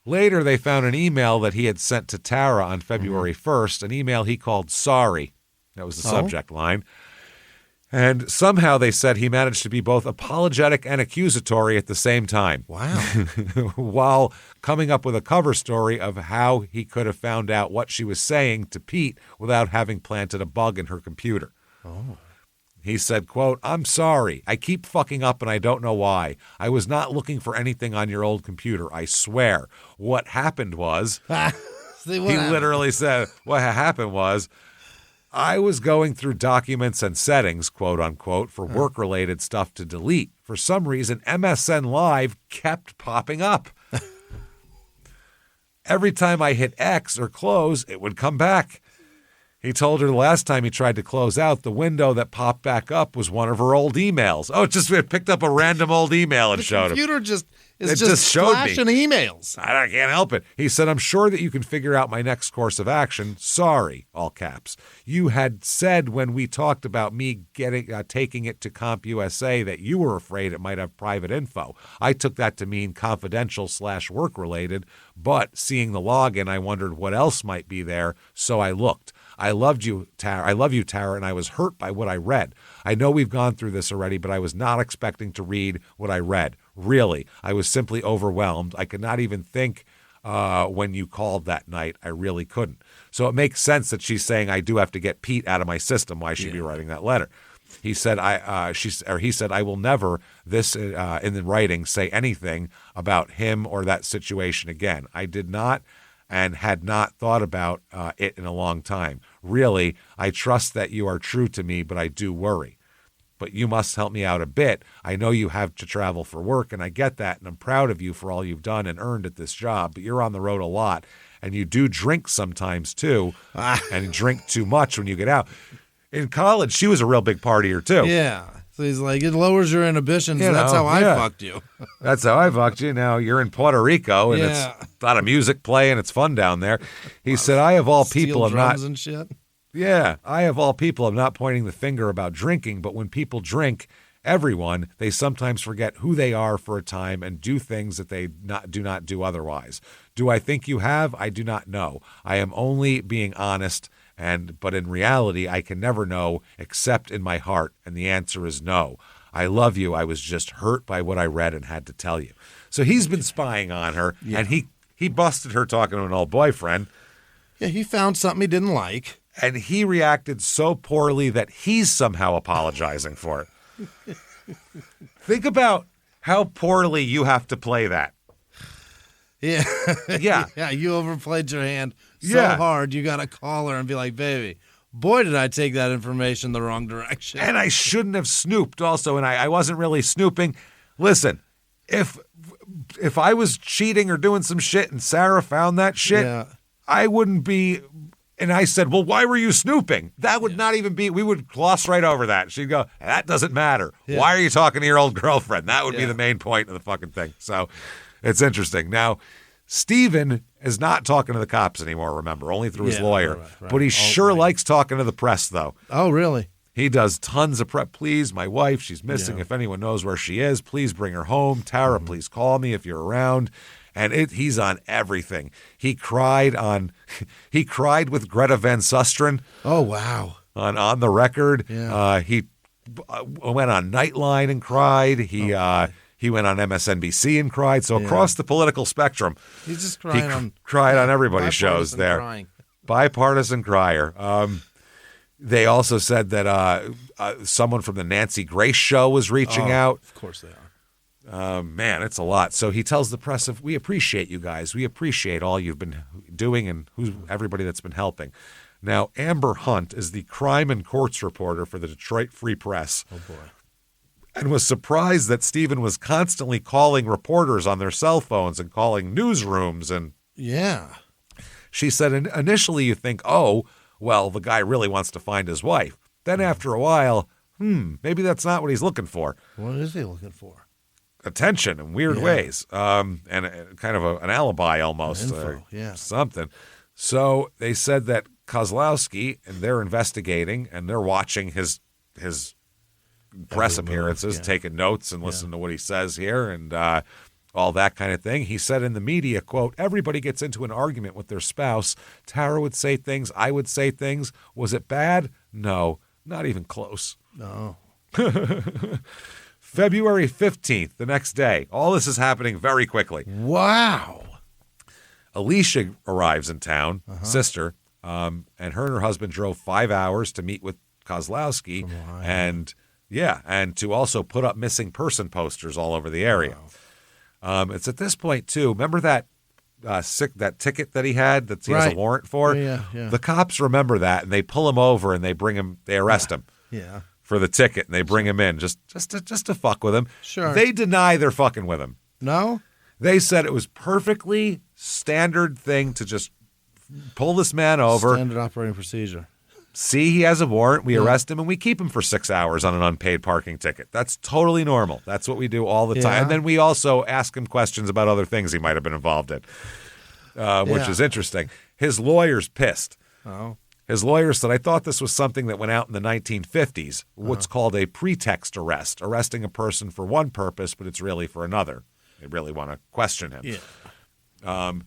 Later, they found an email that he had sent to Tara on February 1st, an email he called sorry. That was the subject line. And somehow they said he managed to be both apologetic and accusatory at the same time. Wow. While coming up with a cover story of how he could have found out what she was saying to Pete without having planted a bug in her computer. Oh. He said, quote, I'm sorry. I keep fucking up and I don't know why. I was not looking for anything on your old computer, I swear. What happened was... He literally said, what happened was, I was going through documents and settings, quote unquote, for work-related stuff to delete. For some reason, MSN Live kept popping up. Every time I hit X or close, it would come back. He told her the last time he tried to close out, the window that popped back up was one of her old emails. Oh, it picked up a random old email and showed him. The computer It's just flashing emails. I can't help it. He said, I'm sure that you can figure out my next course of action. Sorry, all caps. You had said when we talked about me taking it to CompUSA that you were afraid it might have private info. I took that to mean confidential/work related, but seeing the login, I wondered what else might be there, so I looked. I loved you, Tara. I love you, Tara, and I was hurt by what I read. I know we've gone through this already, but I was not expecting to read what I read. Really, I was simply overwhelmed. I could not even think when you called that night. I really couldn't. So it makes sense that she's saying I do have to get Pete out of my system. Why she'd be writing that letter. He said, he said, I will never in the writing say anything about him or that situation again. I did not and had not thought about it in a long time. Really, I trust that you are true to me, but I do worry. But you must help me out a bit. I know you have to travel for work, and I get that, and I'm proud of you for all you've done and earned at this job, but you're on the road a lot, and you do drink sometimes, too, and drink too much when you get out. In college, she was a real big partier, too. Yeah. So he's like, it lowers your inhibitions. That's how I fucked you. That's how I fucked you. Now you're in Puerto Rico, and it's a lot of music playing. It's fun down there. He said, I, of all people, am not... and shit. Yeah, I, of all people, am not pointing the finger about drinking, but when people drink, everyone, they sometimes forget who they are for a time and do things that they do not do otherwise. Do I think you have? I do not know. I am only being honest, but in reality, I can never know except in my heart, and the answer is no. I love you. I was just hurt by what I read and had to tell you. So he's been spying on her, and he busted her talking to an old boyfriend. Yeah, he found something he didn't like. And he reacted so poorly that he's somehow apologizing for it. Think about how poorly you have to play that. Yeah. Yeah. Yeah, you overplayed your hand so hard, you got to call her and be like, baby, boy, did I take that information the wrong direction. And I shouldn't have snooped also, and I wasn't really snooping. Listen, if I was cheating or doing some shit and Sarah found that shit, I wouldn't be... And I said, well, why were you snooping? That would not even be, we would gloss right over that. She'd go, that doesn't matter. Yeah. Why are you talking to your old girlfriend? That would be the main point of the fucking thing. So it's interesting. Now, Stephen is not talking to the cops anymore, remember, only through his lawyer. Right. But he sure likes talking to the press, though. Oh, really? He does tons of prep. Please, my wife, she's missing. If anyone knows where she is, please bring her home. Tara, please call me if you're around. And he's on everything. He cried with Greta Van Susteren. Oh, wow. On the record. Yeah. He went on Nightline and cried. He went on MSNBC and cried. So across the political spectrum, he's just crying cried on everybody's shows there. Crying. Bipartisan crier. They also said that someone from the Nancy Grace show was reaching out. Of course they are. Man, it's a lot. So he tells the press, we appreciate you guys. We appreciate all you've been doing and everybody that's been helping. Now, Amber Hunt is the crime and courts reporter for the Detroit Free Press. Oh, boy. And was surprised that Stephen was constantly calling reporters on their cell phones and calling newsrooms. And she said, initially you think, oh, well, the guy really wants to find his wife. Then after a while, maybe that's not what he's looking for. What is he looking for? Attention in weird ways, and kind of an alibi almost, something. So they said that Kozlowski, and they're investigating, and they're watching his press appearances, taking notes and listening to what he says here, and all that kind of thing. He said in the media, quote, everybody gets into an argument with their spouse. Tara would say things, I would say things. Was it bad? No, not even close. No. February 15th, the next day. All this is happening very quickly. Wow. Alicia arrives in town, sister, and her and her husband drove 5 hours to meet with Kozlowski and to also put up missing person posters all over the area. Wow. It's at this point, too. Remember that that ticket that he had that he has a warrant for. Yeah. The cops remember that, and they pull him over and they arrest him. Yeah. For the ticket, and they bring him in just to fuck with him. Sure. They deny they're fucking with him. No? They said it was perfectly standard thing to just pull this man over. Standard operating procedure. See he has a warrant, we arrest him, and we keep him for 6 hours on an unpaid parking ticket. That's totally normal. That's what we do all the time. And then we also ask him questions about other things he might have been involved in, which is interesting. His lawyer's pissed. Oh. His lawyer said, I thought this was something that went out in the 1950s, what's called a pretext arrest, arresting a person for one purpose, but it's really for another. They really want to question him. Yeah.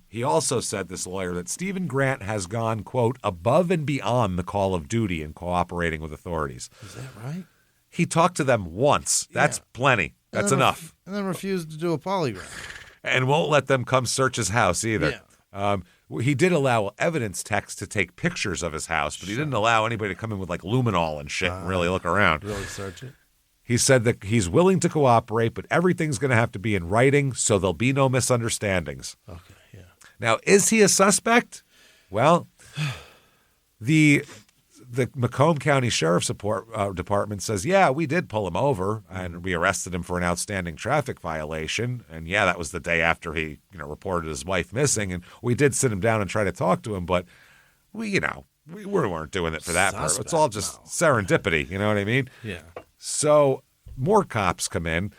He also said, this lawyer, that Stephen Grant has gone, quote, above and beyond the call of duty in cooperating with authorities. Is that right? He talked to them once. That's plenty. That's enough. And then refused to do a polygraph. And won't let them come search his house either. Yeah. He did allow evidence techs to take pictures of his house, but he didn't allow anybody to come in with like luminol and shit and really look around. Really search it. He said that he's willing to cooperate, but everything's going to have to be in writing, so there'll be no misunderstandings. Okay, yeah. Now, is he a suspect? Well, the Macomb County Sheriff's Department says, yeah, we did pull him over, and we arrested him for an outstanding traffic violation. And yeah, that was the day after he, reported his wife missing. And we did sit him down and try to talk to him, but we weren't doing it for that purpose. It's all just serendipity. You know what I mean? Yeah. So more cops come in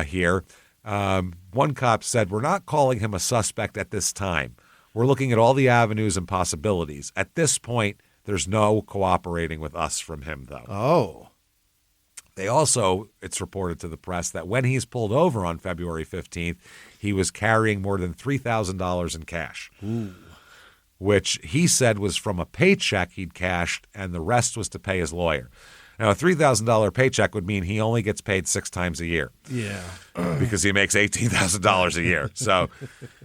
here. One cop said, we're not calling him a suspect at this time. We're looking at all the avenues and possibilities. At this point, there's no cooperating with us from him, though. Oh. They also, it's reported to the press that when he's pulled over on February 15th, he was carrying more than $3,000 in cash, which he said was from a paycheck he'd cashed, and the rest was to pay his lawyer. Now, a $3,000 paycheck would mean he only gets paid 6 times a year. Yeah. Because he makes $18,000 a year. So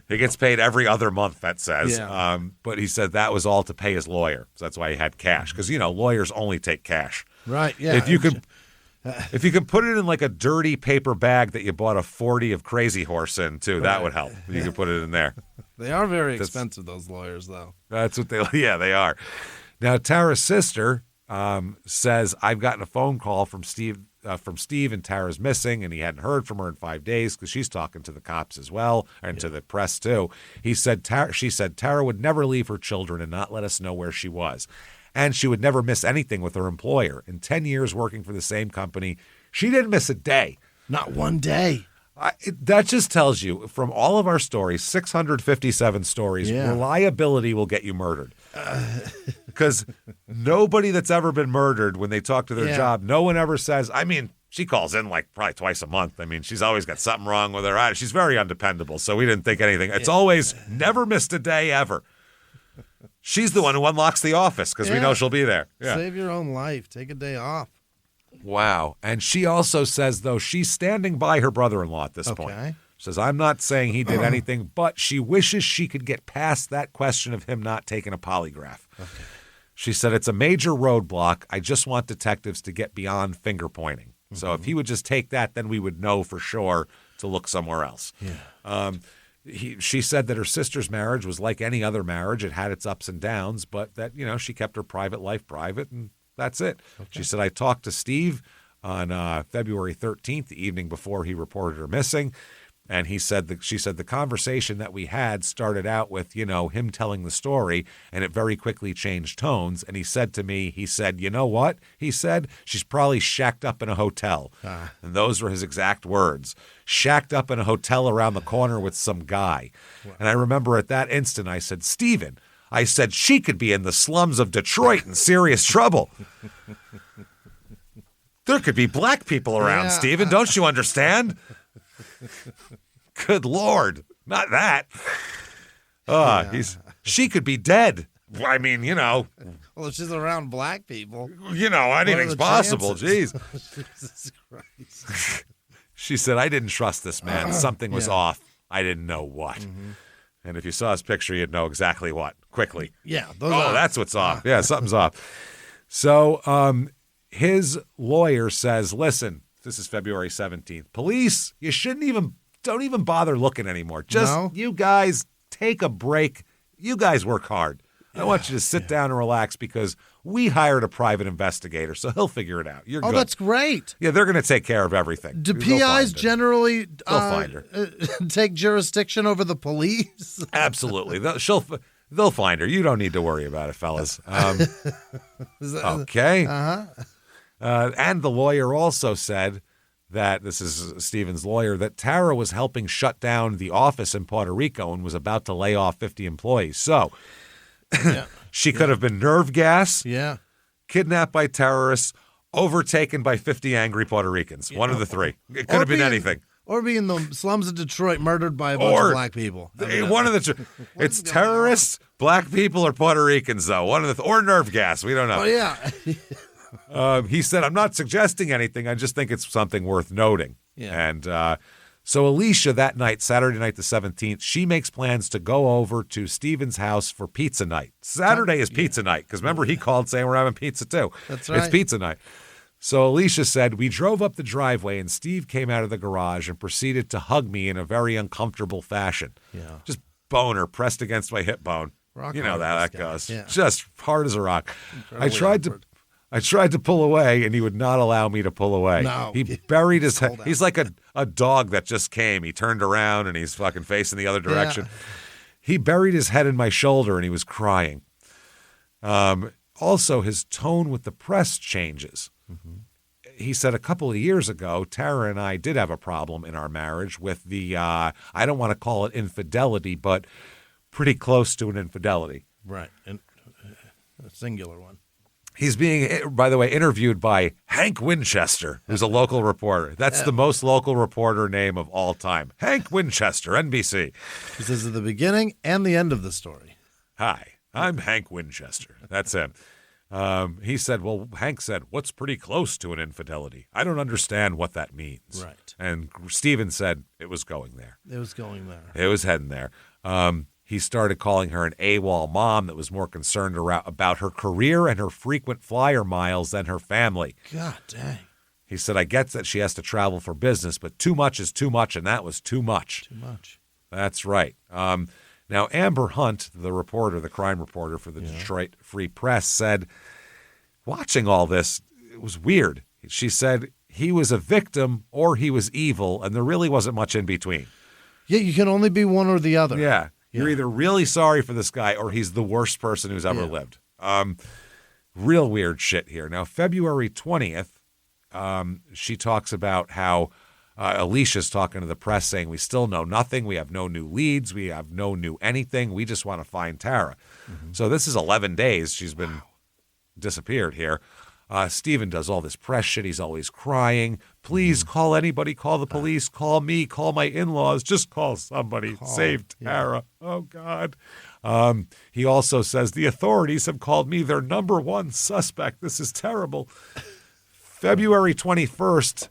he gets paid every other month, that says. Yeah. But he said that was all to pay his lawyer. So that's why he had cash. Because, lawyers only take cash. Right, yeah. If you could put it in like a dirty paper bag that you bought a 40 of Crazy Horse in, too, that would help. You could put it in there. They are very expensive, those lawyers, though. That's what they are. Now, Tara's sister says, I've gotten a phone call from Steve, and Tara's missing, and he hadn't heard from her in 5 days because she's talking to the cops as well, and to the press too. She said Tara would never leave her children and not let us know where she was. And she would never miss anything with her employer. In 10 years working for the same company, she didn't miss a day. Not one day. That just tells you, from all of our stories, 657 stories, reliability will get you murdered. Because nobody that's ever been murdered, when they talk to their job, no one ever says, she calls in like probably twice a month. She's always got something wrong with her. She's very undependable, so we didn't think anything. It's always never missed a day ever. She's the one who unlocks the office because we know she'll be there. Yeah. Save your own life. Take a day off. Wow. And she also says, though, she's standing by her brother-in-law at this point. Says, I'm not saying he did anything, but she wishes she could get past that question of him not taking a polygraph. Okay. She said, it's a major roadblock. I just want detectives to get beyond finger pointing. Mm-hmm. So if he would just take that, then we would know for sure to look somewhere else. Yeah. She said that her sister's marriage was like any other marriage. It had its ups and downs, but that, she kept her private life private, and that's it. Okay. She said, I talked to Steve on February 13th, the evening before he reported her missing. And she said the conversation that we had started out with, him telling the story, and it very quickly changed tones. And he said to me, you know what? He said, she's probably shacked up in a hotel. And those were his exact words. Shacked up in a hotel around the corner with some guy. Wow. And I remember at that instant, I said, Stephen, I said, she could be in the slums of Detroit in serious trouble. There could be black people around, Stephen. Don't you understand? Good Lord. Not that. She could be dead. Well, Well, if she's around black people. Anything's possible. Jeez. Jesus Christ. She said, I didn't trust this man. Something was off. I didn't know what. Mm-hmm. And if you saw his picture, you'd know exactly what, quickly. Yeah. That's what's off. Yeah, something's off. So his lawyer says, listen, this is February 17th. Police, you don't even bother looking anymore. You guys take a break. You guys work hard. I want you to sit down and relax because we hired a private investigator, so he'll figure it out. You're good. Oh, that's great. Yeah, they're going to take care of everything. Do PIs generally find her. Take jurisdiction over the police? Absolutely. They'll find her. You don't need to worry about it, fellas. Okay. And the lawyer also said that, this is Stephen's lawyer, that Tara was helping shut down the office in Puerto Rico and was about to lay off 50 employees. So she could have been nerve gas, kidnapped by terrorists, overtaken by 50 angry Puerto Ricans. One of the three. It could have been anything. Or be in the slums of Detroit, murdered by a bunch of black people. One of the two. It's terrorists, black people, or Puerto Ricans, though. One of the or nerve gas. We don't know. Oh, yeah. He said, I'm not suggesting anything. I just think it's something worth noting. Yeah. And so Alicia, that night, Saturday night the 17th, she makes plans to go over to Stephen's house for pizza night. Saturday is pizza night, because remember he called saying we're having pizza too. That's right. It's pizza night. So Alicia said, we drove up the driveway and Steve came out of the garage and proceeded to hug me in a very uncomfortable fashion. Yeah. Just boner pressed against my hip bone. Rock you know hard, how that this guy. goes. Yeah. Just hard as a rock. I Incredibly tried to pull away, and he would not allow me to pull away. No. He buried his head. Hold He's like a dog that just came. He turned around, and he's fucking facing the other direction. Yeah. He buried his head in my shoulder, and he was crying. Also, his tone with the press changes. Mm-hmm. He said a couple of years ago, Tara and I did have a problem in our marriage with the, I don't want to call it infidelity, but pretty close to an infidelity. Right. And a singular one. He's being, by the way, interviewed by Hank Winchester, who's a local reporter. That's the most local reporter name of all time. Hank Winchester, NBC. He says at the beginning and the end of the story. Hi, I'm Hank Winchester. That's him. He said, well, Hank said, what's pretty close to an infidelity? I don't understand what that means. Right. And Stephen said it was going there. It was going there. It was heading there. He started calling her an AWOL mom that was more concerned about her career and her frequent flyer miles than her family. God dang. He said, I get that she has to travel for business, but too much is too much, and that was too much. Too much. That's right. Now, Amber Hunt, the reporter, the crime reporter for the Detroit Free Press, said, watching all this, it was weird. She said he was a victim or he was evil, and there really wasn't much in between. Yeah, you can only be one or the other. Yeah. You're either really sorry for this guy or he's the worst person who's ever lived. Real weird shit here. Now, February 20th, she talks about how Alicia's talking to the press saying, we still know nothing. We have no new leads. We have no new anything. We just want to find Tara. Mm-hmm. So this is 11 days she's been disappeared here. Stephen does all this press shit. He's always crying. Please call anybody. Call the police. Call me. Call my in-laws. Just call somebody. Save Tara. Yeah. Oh, God. He also says, the authorities have called me their number one suspect. This is terrible. February 21st,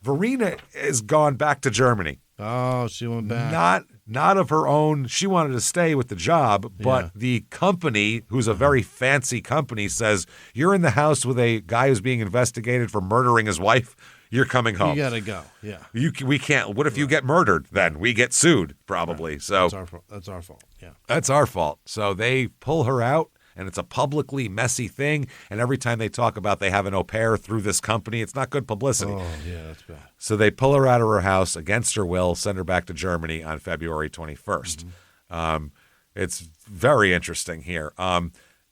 Verena has gone back to Germany. Oh, she went back. Not of her own. She wanted to stay with the job, but the company, who's a very fancy company, says, you're in the house with a guy who's being investigated for murdering his wife. You're coming home. You got to go. Yeah. We can't. What if you get murdered then? We get sued, probably. Right. So That's our fault. Yeah. That's our fault. So they pull her out. And it's a publicly messy thing. And every time they talk about they have an au pair through this company, it's not good publicity. Oh, yeah, that's bad. So they pull her out of her house against her will, send her back to Germany on February 21st. Mm-hmm. It's very interesting here.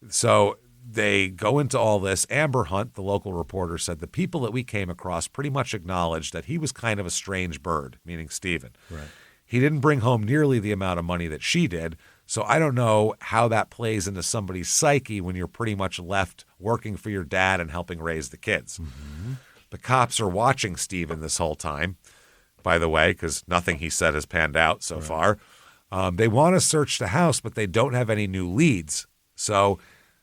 So they go into all this. Amber Hunt, the local reporter, said the people that we came across pretty much acknowledged that he was kind of a strange bird, meaning Stephen. Right. He didn't bring home nearly the amount of money that she did. So I don't know how that plays into somebody's psyche when you're pretty much left working for your dad and helping raise the kids. Mm-hmm. The cops are watching Stephen this whole time, by the way, because nothing he said has panned out so far. They want to search the house, but they don't have any new leads. So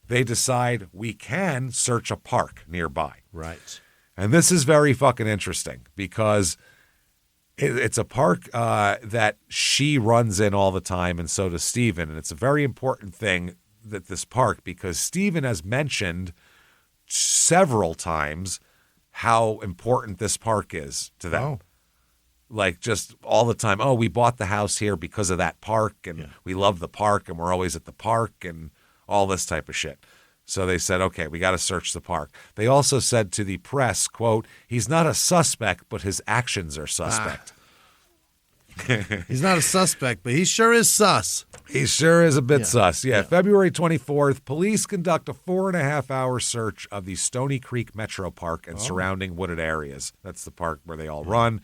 they decide we can search a park nearby. Right. And this is very fucking interesting because it's a park that she runs in all the time, and so does Stephen. And it's a very important thing that this park, because Stephen has mentioned several times how important this park is to them. like just all the time. Oh, we bought the house here because of that park, and we love the park, and we're always at the park, and all this type of shit. So they said, okay, we got to search the park. They also said to the press, quote, he's not a suspect, but his actions are suspect. He's not a suspect, but he sure is sus. He sure is a bit sus. Yeah. February 24th, police conduct a 4.5-hour search of the Stony Creek Metro Park and surrounding wooded areas. That's the park where they all run.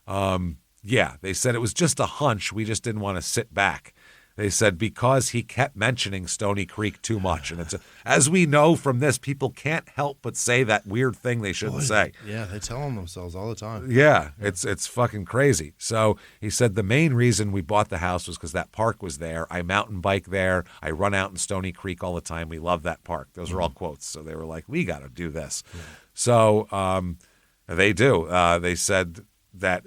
They said it was just a hunch. We just didn't want to sit back. They said because he kept mentioning Stony Creek too much. And as we know from this, people can't help but say that weird thing they shouldn't say. Yeah, they tell them themselves all the time. Yeah, it's fucking crazy. So he said the main reason we bought the house was because that park was there. I mountain bike there. I run out in Stony Creek all the time. We love that park. Those are all quotes. So they were like, we got to do this. Yeah. So they do. They said that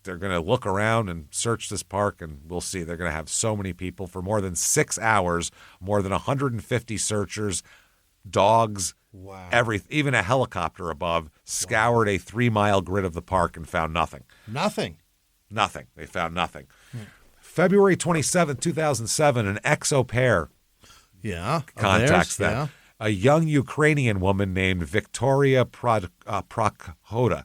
they're going to look around and search this park, and we'll see. They're going to have so many people for more than 6 hours, more than 150 searchers, dogs, even a helicopter above, scoured a 3-mile grid of the park and found nothing. Nothing. They found nothing. February 27th, 2007, an ex-au pair contacts them. A young Ukrainian woman named Victoria Prokhoda.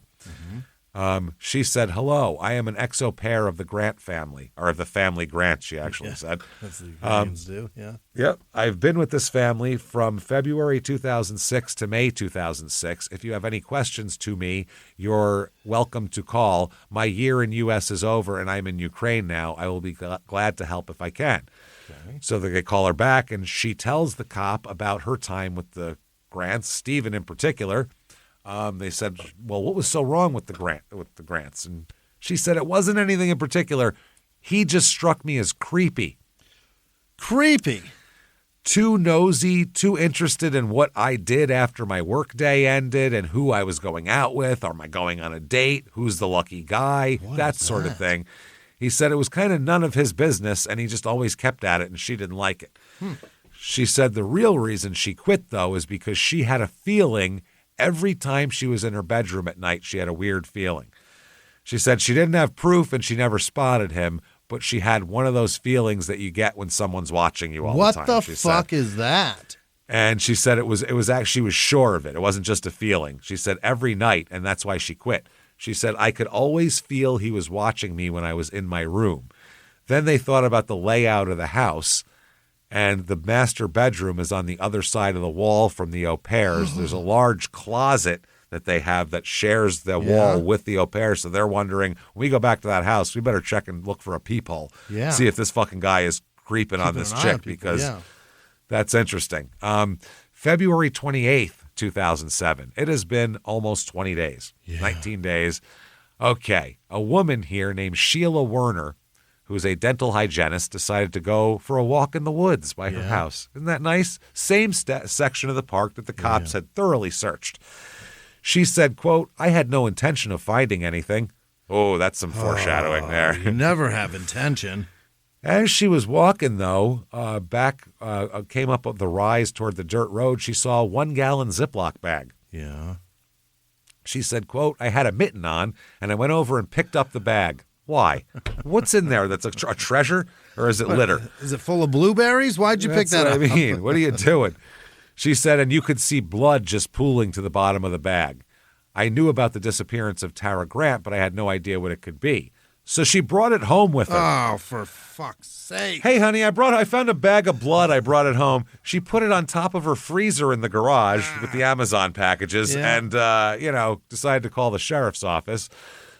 She said, hello, I am an ex-au pair of the Grant family, or of the family Grant, she actually said. That's what the Ukrainians do, yeah. Yep. I've been with this family from February 2006 to May 2006. If you have any questions to me, you're welcome to call. My year in U.S. is over, and I'm in Ukraine now. I will be glad to help if I can. Okay. So they call her back, and she tells the cop about her time with the Grants, Stephen in particular. They said, well, what was so wrong with the Grants? And she said, it wasn't anything in particular. He just struck me as creepy. Creepy? Too nosy, too interested in what I did after my work day ended and who I was going out with. Am I going on a date? Who's the lucky guy? That sort of thing. He said it was kind of none of his business, and he just always kept at it, and she didn't like it. She said the real reason she quit, though, is because she had a feeling every time she was in her bedroom at night, she had a weird feeling. She said she didn't have proof and she never spotted him, but she had one of those feelings that you get when someone's watching you all the time. What the fuck is that? And she said it was actually, she was sure of it. It wasn't just a feeling. She said every night, and that's why she quit. She said, I could always feel he was watching me when I was in my room. Then they thought about the layout of the house. And the master bedroom is on the other side of the wall from the au pairs. There's a large closet that they have that shares the wall with the au pair. So they're wondering, when we go back to that house, we better check and look for a peephole. Yeah. See if this fucking guy is creeping on this chick, because that's interesting. February 28th, 2007. It has been almost 20 days, 19 days. Okay. A woman here named Sheila Werner, who's a dental hygienist, decided to go for a walk in the woods by her house. Isn't that nice? Same section of the park that the cops had thoroughly searched. She said, quote, I had no intention of finding anything. Oh, that's some foreshadowing there. You never have intention. As she was walking, though, came up the rise toward the dirt road, she saw a 1-gallon Ziploc bag. Yeah. She said, quote, I had a mitten on, and I went over and picked up the bag. Why? What's in there? That's a treasure, or is it litter? Is it full of blueberries? Why'd you pick that up? That's what I mean. What are you doing? She said, and you could see blood just pooling to the bottom of the bag. I knew about the disappearance of Tara Grant, but I had no idea what it could be. So she brought it home with her. Oh, for fuck's sake. Hey, honey, I found a bag of blood. I brought it home. She put it on top of her freezer in the garage with the Amazon packages and, decided to call the sheriff's office.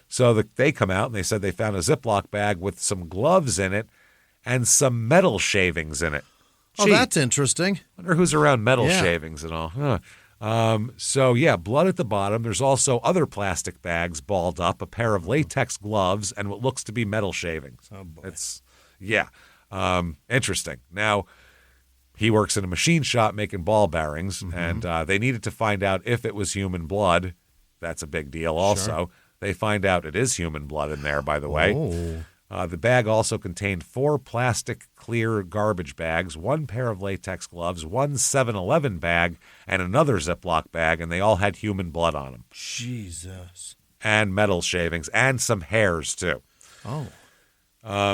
So they come out and they said they found a Ziploc bag with some gloves in it and some metal shavings in it. Oh, that's interesting. Wonder who's around metal shavings and all. Huh. Blood at the bottom. There's also other plastic bags balled up, a pair of latex gloves, and what looks to be metal shavings. Oh, boy. Interesting. Now, he works in a machine shop making ball bearings, and they needed to find out if it was human blood. That's a big deal also. Sure. They find out it is human blood in there, by the way. The bag also contained 4 plastic clear garbage bags, 1 pair of latex gloves, 1 7-Eleven bag, and another Ziploc bag, and they all had human blood on them. Jesus. and metal shavings and some hairs, too. Oh.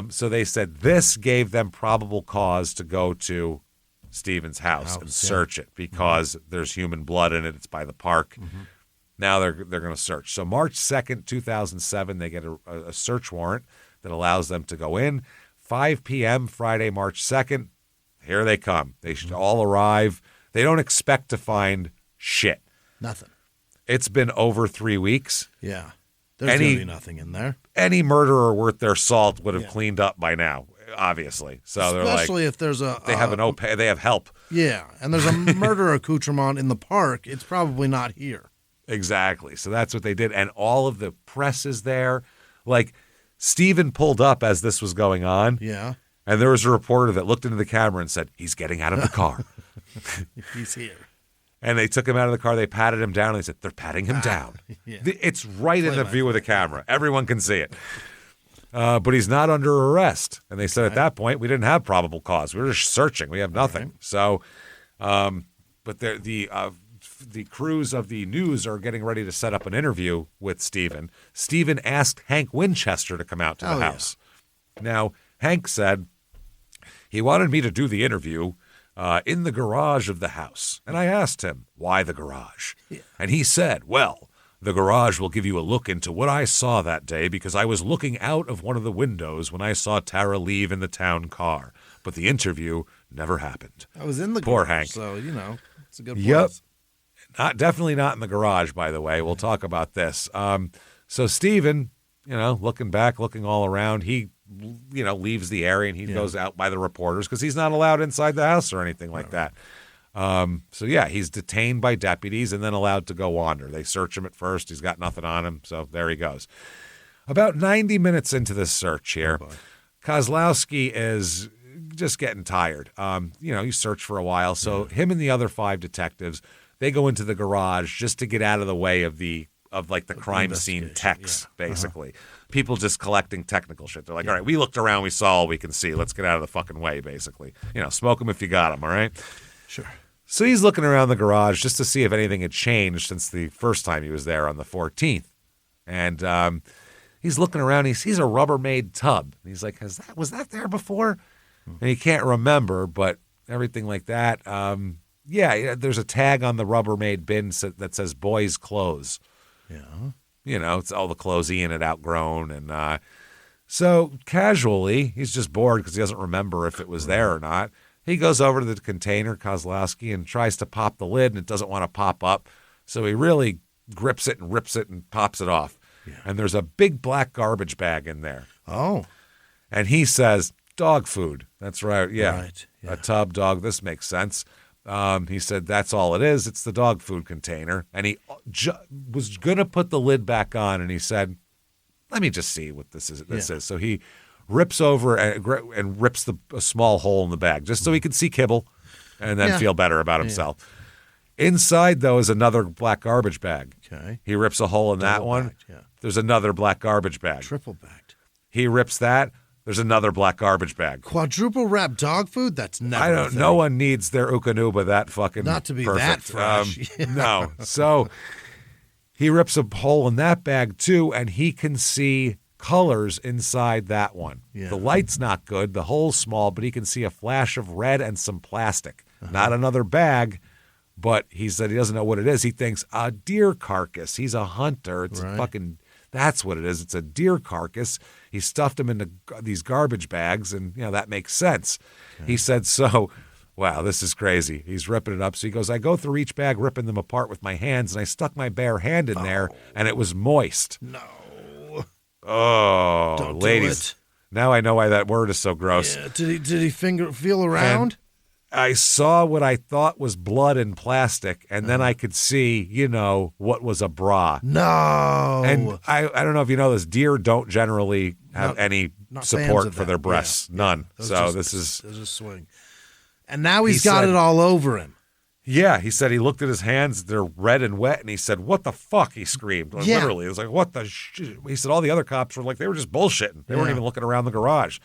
So they said this gave them probable cause to go to Stephen's house and search it because there's human blood in it. It's by the park. Now they're going to search. So March 2nd, 2007, they get a search warrant that allows them to go in. 5 p.m. Friday, March 2nd, here they come. They should all arrive. They don't expect to find shit. Nothing. It's been over 3 weeks. Yeah. There's going to be nothing in there. Any murderer worth their salt would have cleaned up by now, obviously. So especially if there's they have help. Yeah, and there's a murder accoutrement in the park. It's probably not here. Exactly. So that's what they did, and all of the press is there. Like Stephen pulled up as this was going on. Yeah, and there was a reporter that looked into the camera and said, "He's getting out of the car. He's here." And they took him out of the car. They patted him down. And they said, "They're patting him down." Yeah. It's right in the view of the camera. Everyone can see it. But he's not under arrest. And they said at that point, we didn't have probable cause. We were just searching. We have nothing. Right. So, but the crews of the news are getting ready to set up an interview with Stephen. Stephen asked Hank Winchester to come out to the house. Yeah. Now, Hank said he wanted me to do the interview in the garage of the house. And I asked him, why the garage? Yeah. And he said, well, the garage will give you a look into what I saw that day because I was looking out of one of the windows when I saw Tara leave in the town car. But the interview never happened. I was in the Poor garage, Hank. So, it's a good place. Yep. Definitely not in the garage, by the way. We'll talk about this. So Stephen, looking back, looking all around, he leaves the area and he goes out by the reporters because he's not allowed inside the house or anything like that. He's detained by deputies and then allowed to go wander. They search him at first. He's got nothing on him, so there he goes. About 90 minutes into this search here, Kozlowski is just getting tired. He searched for a while, so him and the other 5 detectives, they go into the garage just to get out of the way of the crime scene techs, basically. People just collecting technical shit. They're like, all right, we looked around, we saw all we can see. Let's get out of the fucking way, basically. Smoke them if you got them, all right? Sure. So he's looking around the garage just to see if anything had changed since the first time he was there on the 14th. And he's looking around. He sees a Rubbermaid tub. And he's like, was that there before? And he can't remember, but everything like that. There's a tag on the Rubbermaid bin that says boys' clothes. Yeah. It's all the clothes Ian had outgrown. And so casually, he's just bored because he doesn't remember if it was there or not. He goes over to the container, Kozlowski, and tries to pop the lid, and it doesn't want to pop up. So he really grips it and rips it and pops it off. Yeah. And there's a big black garbage bag in there. Oh. And he says, dog food. That's right. Yeah. Right. Yeah. A tub, dog. This makes sense. He said, that's all it is. It's the dog food container. And he was going to put the lid back on, and he said, let me just see what this is. So he rips over and rips a small hole in the bag just so he could see kibble and then feel better about himself. Yeah. Inside, though, is another black garbage bag. Okay. He rips a hole in that one. Yeah. There's another black garbage bag. Triple bagged. He rips that. There's another black garbage bag. Quadruple wrap dog food? That's never no one needs their Ukanuba that fucking not to be perfect. that fresh. No. So he rips a hole in that bag, too, and he can see colors inside that one. Yeah. The light's not good. The hole's small, but he can see a flash of red and some plastic. Not another bag, but he said he doesn't know what it is. He thinks a deer carcass. He's a hunter. It's a fucking... That's what it is. It's a deer carcass. He stuffed them into these garbage bags, and, that makes sense. Okay. He said, wow, this is crazy. He's ripping it up. So he goes, I go through each bag, ripping them apart with my hands, and I stuck my bare hand in there, and it was moist. No. Oh, don't ladies. Now I know why that word is so gross. Yeah. Did he feel around? And I saw what I thought was blood and plastic, and then I could see, what was a bra. No. And I don't know if you know this, deer don't generally have any support for their breasts. Yeah. None. So this is... There's a swing. And now he's got it all over him. Yeah, he said he looked at his hands, they're red and wet, and he said, what the fuck, he screamed. Literally, it was like, what the shit? He said all the other cops were like, they were just bullshitting. They weren't even looking around the garage.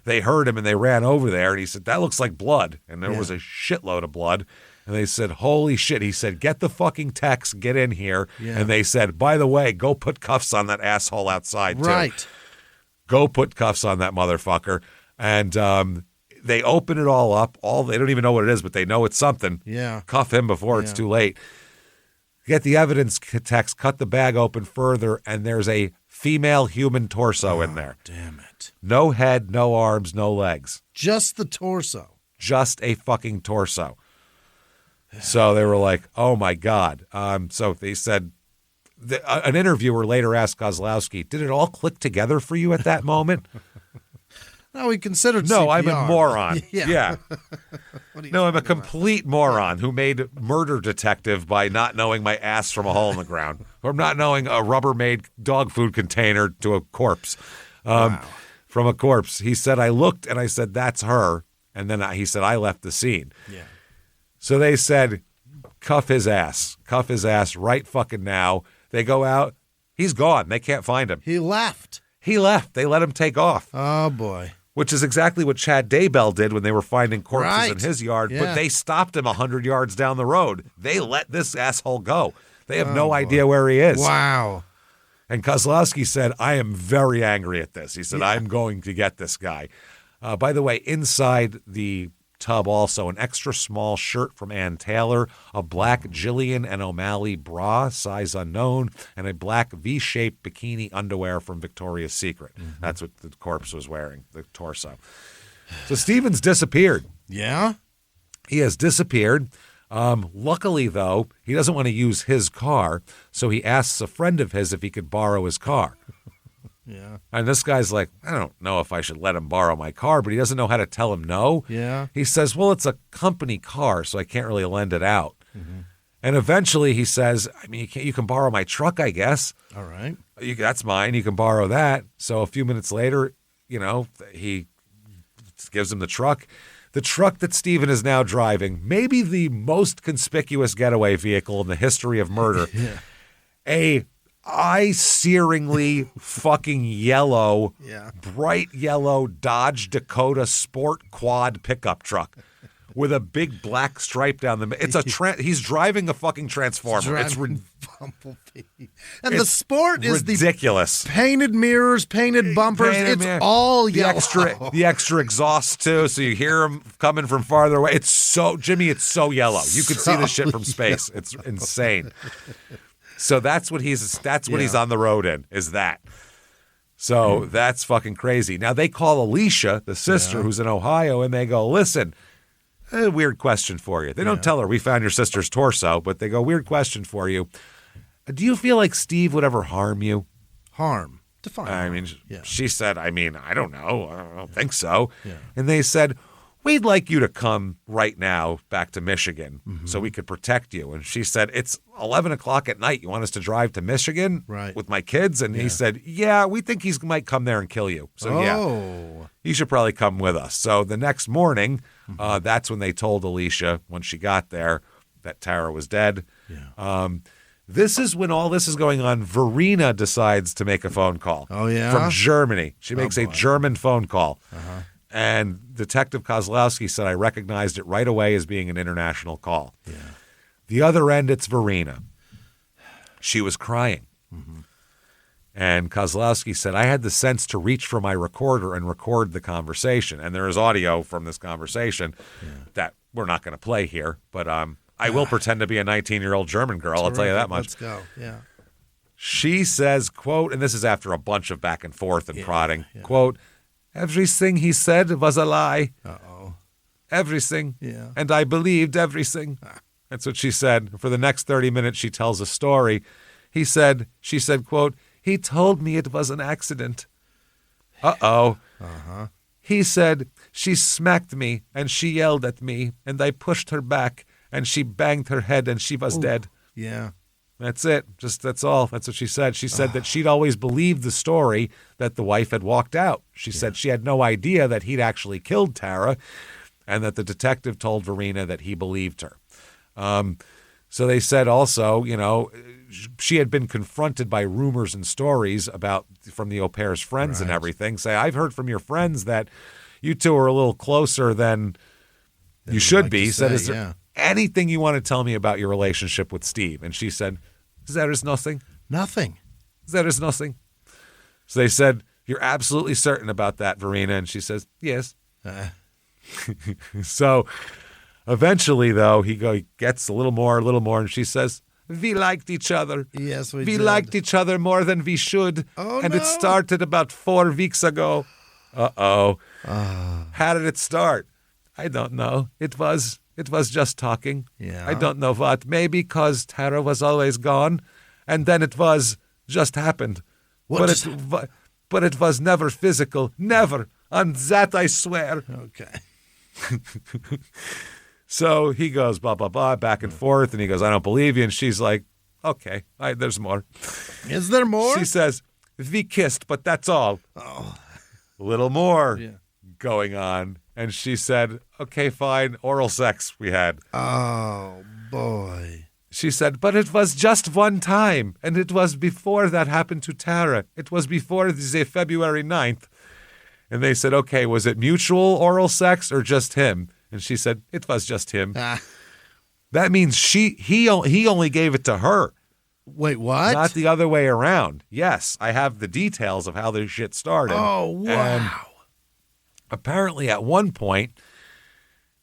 They heard him, and they ran over there, and he said, that looks like blood. And there was a shitload of blood. And they said, holy shit. He said, get the fucking text, get in here. Yeah. And they said, by the way, go put cuffs on that asshole outside, too. Right. Go put cuffs on that motherfucker. And they open it all up. They don't even know what it is, but they know it's something. Yeah. Cuff him before it's too late. Get the evidence text, cut the bag open further, and there's a female human torso in there. Damn it. No head, no arms, no legs. Just the torso. Just a fucking torso. So they were like, oh, my God. So they said, an interviewer later asked Kozlowski, did it all click together for you at that moment? No, he considered No, CPR. I'm a moron. Yeah. No, I'm a complete moron who made Murder Detective by not knowing my ass from a hole in the ground, or not knowing a Rubbermaid dog food container to a corpse. From a corpse. He said, I looked and I said, that's her. And then he said, I left the scene. Yeah. So they said, cuff his ass right fucking now. They go out. He's gone. They can't find him. He left. They let him take off. Oh, boy. Which is exactly what Chad Daybell did when they were finding corpses in his yard. But they stopped him 100 yards down the road. They let this asshole go. They have no idea where he is. Wow. And Kozlowski said, I am very angry at this. He said, I'm going to get this guy. By the way, inside the tub also, an extra small shirt from Ann Taylor, a black Gillian and O'Malley bra, size unknown, and a black V-shaped bikini underwear from Victoria's Secret. Mm-hmm. That's what the corpse was wearing, the torso. So Stevens disappeared. Yeah? He has disappeared. Luckily, though, he doesn't want to use his car, so he asks a friend of his if he could borrow his car. Yeah. And this guy's like, I don't know if I should let him borrow my car, but he doesn't know how to tell him no. Yeah. He says, well, it's a company car, so I can't really lend it out. Mm-hmm. And eventually he says, I mean, you can borrow my truck, I guess. All right. That's mine. You can borrow that. So a few minutes later, he gives him the truck. The truck that Steven is now driving, maybe the most conspicuous getaway vehicle in the history of murder. Yeah. A eye-searingly fucking yellow, bright yellow Dodge Dakota Sport Quad pickup truck with a big black stripe down the middle. It's he's driving a fucking Transformer. It's Bumblebee. And the Sport is ridiculous. The painted mirrors, painted bumpers. All yellow. The extra exhaust too, so you hear them coming from farther away. It's so yellow. You could see the shit from space. It's insane. So that's what he's on the road in, is that. So that's fucking crazy. Now they call Alicia, the sister who's in Ohio, and they go, listen, a weird question for you. They don't tell her we found your sister's torso, but they go, weird question for you. Do you feel like Steve would ever harm you? Harm? Define harm. I mean, she said, I don't know. I don't think so. Yeah. And they said, we'd like you to come right now back to Michigan so we could protect you. And she said, it's 11 o'clock at night. You want us to drive to Michigan with my kids? And he said, yeah, we think he might come there and kill you. So, you should probably come with us. So the next morning, that's when they told Alicia, when she got there, that Tara was dead. Yeah. This is when all this is going on. Verena decides to make a phone call. Oh, yeah? From Germany. She makes a German phone call. Uh-huh. And Detective Kozlowski said, I recognized it right away as being an international call. Yeah. The other end, it's Verena. She was crying. Mm-hmm. And Kozlowski said, I had the sense to reach for my recorder and record the conversation. And there is audio from this conversation that we're not going to play here. But I will pretend to be a 19-year-old German girl. I'll tell you that much. Let's go. Yeah. She says, quote, and this is after a bunch of back and forth and prodding, quote, everything he said was a lie. Uh-oh. Everything. Yeah. And I believed everything. That's what she said. For the next 30 minutes, she tells a story. She said, quote, he told me it was an accident. Uh-oh. Uh-huh. He said, she smacked me and she yelled at me and I pushed her back and she banged her head and she was dead. Yeah. That's it. That's all. That's what she said. She said that she'd always believed the story that the wife had walked out. She said she had no idea that he'd actually killed Tara and that the detective told Verena that he believed her. So they said also, she had been confronted by rumors and stories from the au pair's friends and everything. Say, I've heard from your friends that you two are a little closer than you should be. He said, is there anything you want to tell me about your relationship with Steve? And she said, there is nothing. Nothing. There is nothing. So they said, you're absolutely certain about that, Verena? And she says, yes. So eventually, though, he gets a little more, and she says, we liked each other. Yes, we did. We liked each other more than we should. Oh, and no. it started about 4 weeks ago. Uh-oh. How did it start? I don't know. It was just talking. Yeah. I don't know what. Maybe because Tara was always gone, and then it was just happened. But it was never physical. Never. On that I swear. Okay. So he goes, blah, blah, blah, back and forth, and he goes, I don't believe you. And she's like, okay, there's more. Is there more? She says, we kissed, but that's all. Oh. A little more going on. And she said, okay, fine, oral sex we had. Oh, boy. She said, but it was just one time, and it was before that happened to Tara. It was before the February 9th. And they said, okay, was it mutual oral sex or just him? And she said, it was just him. That means he only gave it to her. Wait, what? Not the other way around. Yes, I have the details of how this shit started. Oh, wow. And apparently at one point,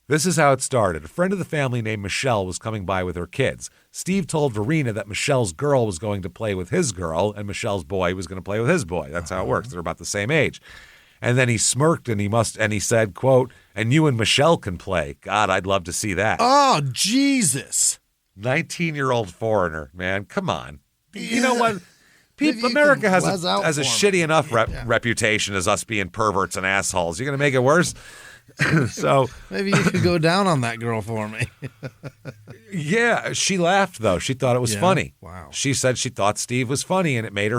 this is how it started. A friend of the family named Michelle was coming by with her kids. Steve told Verena that Michelle's girl was going to play with his girl and Michelle's boy was going to play with his boy. That's how it works. They're about the same age. And then he smirked and he said, quote, and you and Michelle can play. God, I'd love to see that. Oh, Jesus. 19-year-old foreigner, man. Come on. You know what? America has a shitty enough reputation as us being perverts and assholes. You're going to make it worse? So maybe you could go down on that girl for me. Yeah, she laughed, though. She thought it was funny. Wow. She said she thought Steve was funny, and it made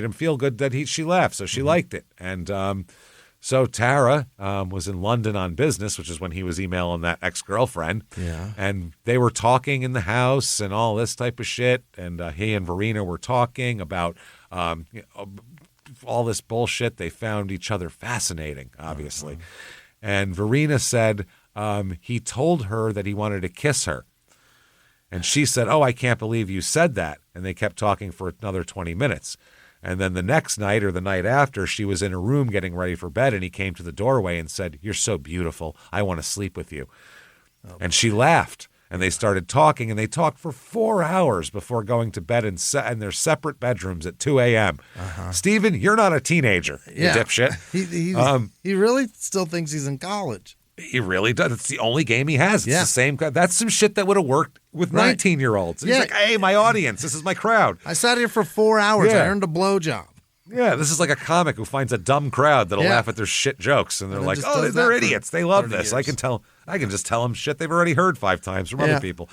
him feel good that she laughed, so she liked it. And so Tara was in London on business, which is when he was emailing that ex-girlfriend. Yeah. And they were talking in the house and all this type of shit. And he and Verena were talking about all this bullshit. They found each other fascinating, obviously. And Verena said he told her that he wanted to kiss her. And she said, oh, I can't believe you said that. And they kept talking for another 20 minutes. And then the next night or the night after, she was in her room getting ready for bed, and he came to the doorway and said, you're so beautiful. I want to sleep with you. Oh, and she laughed, and they started talking, and they talked for 4 hours before going to bed in their separate bedrooms at 2 a.m. Stephen, you're not a teenager, you dipshit. He really still thinks he's in college. He really does. It's the only game he has. It's the same. That's some shit that would have worked with 19-year-olds. He's like, hey, my audience, this is my crowd. I sat here for 4 hours. I earned a blowjob. Yeah, this is like a comic who finds a dumb crowd that'll laugh at their shit jokes, and they're like, oh, they're idiots. They love this. Years. I can just tell them shit they've already heard 5 times from other people.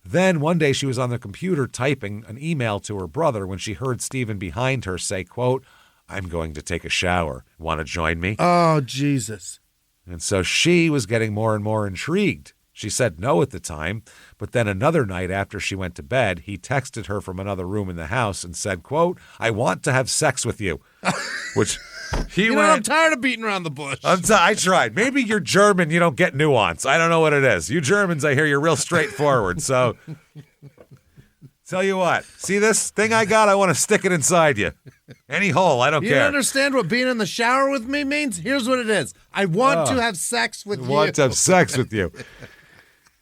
Then one day she was on the computer typing an email to her brother when she heard Stephen behind her say, quote, I'm going to take a shower. Want to join me? Oh, Jesus. And so she was getting more and more intrigued. She said no at the time, but then another night after she went to bed, he texted her from another room in the house and said, quote, I want to have sex with you, which I'm tired of beating around the bush. I tried. Maybe you're German, you don't get nuance. I don't know what it is. You Germans, I hear you're real straightforward. So tell you what, see this thing I got? I want to stick it inside you. Any hole, I don't care. You understand what being in the shower with me means? Here's what it is. I want to have sex with you. I want to have sex with you.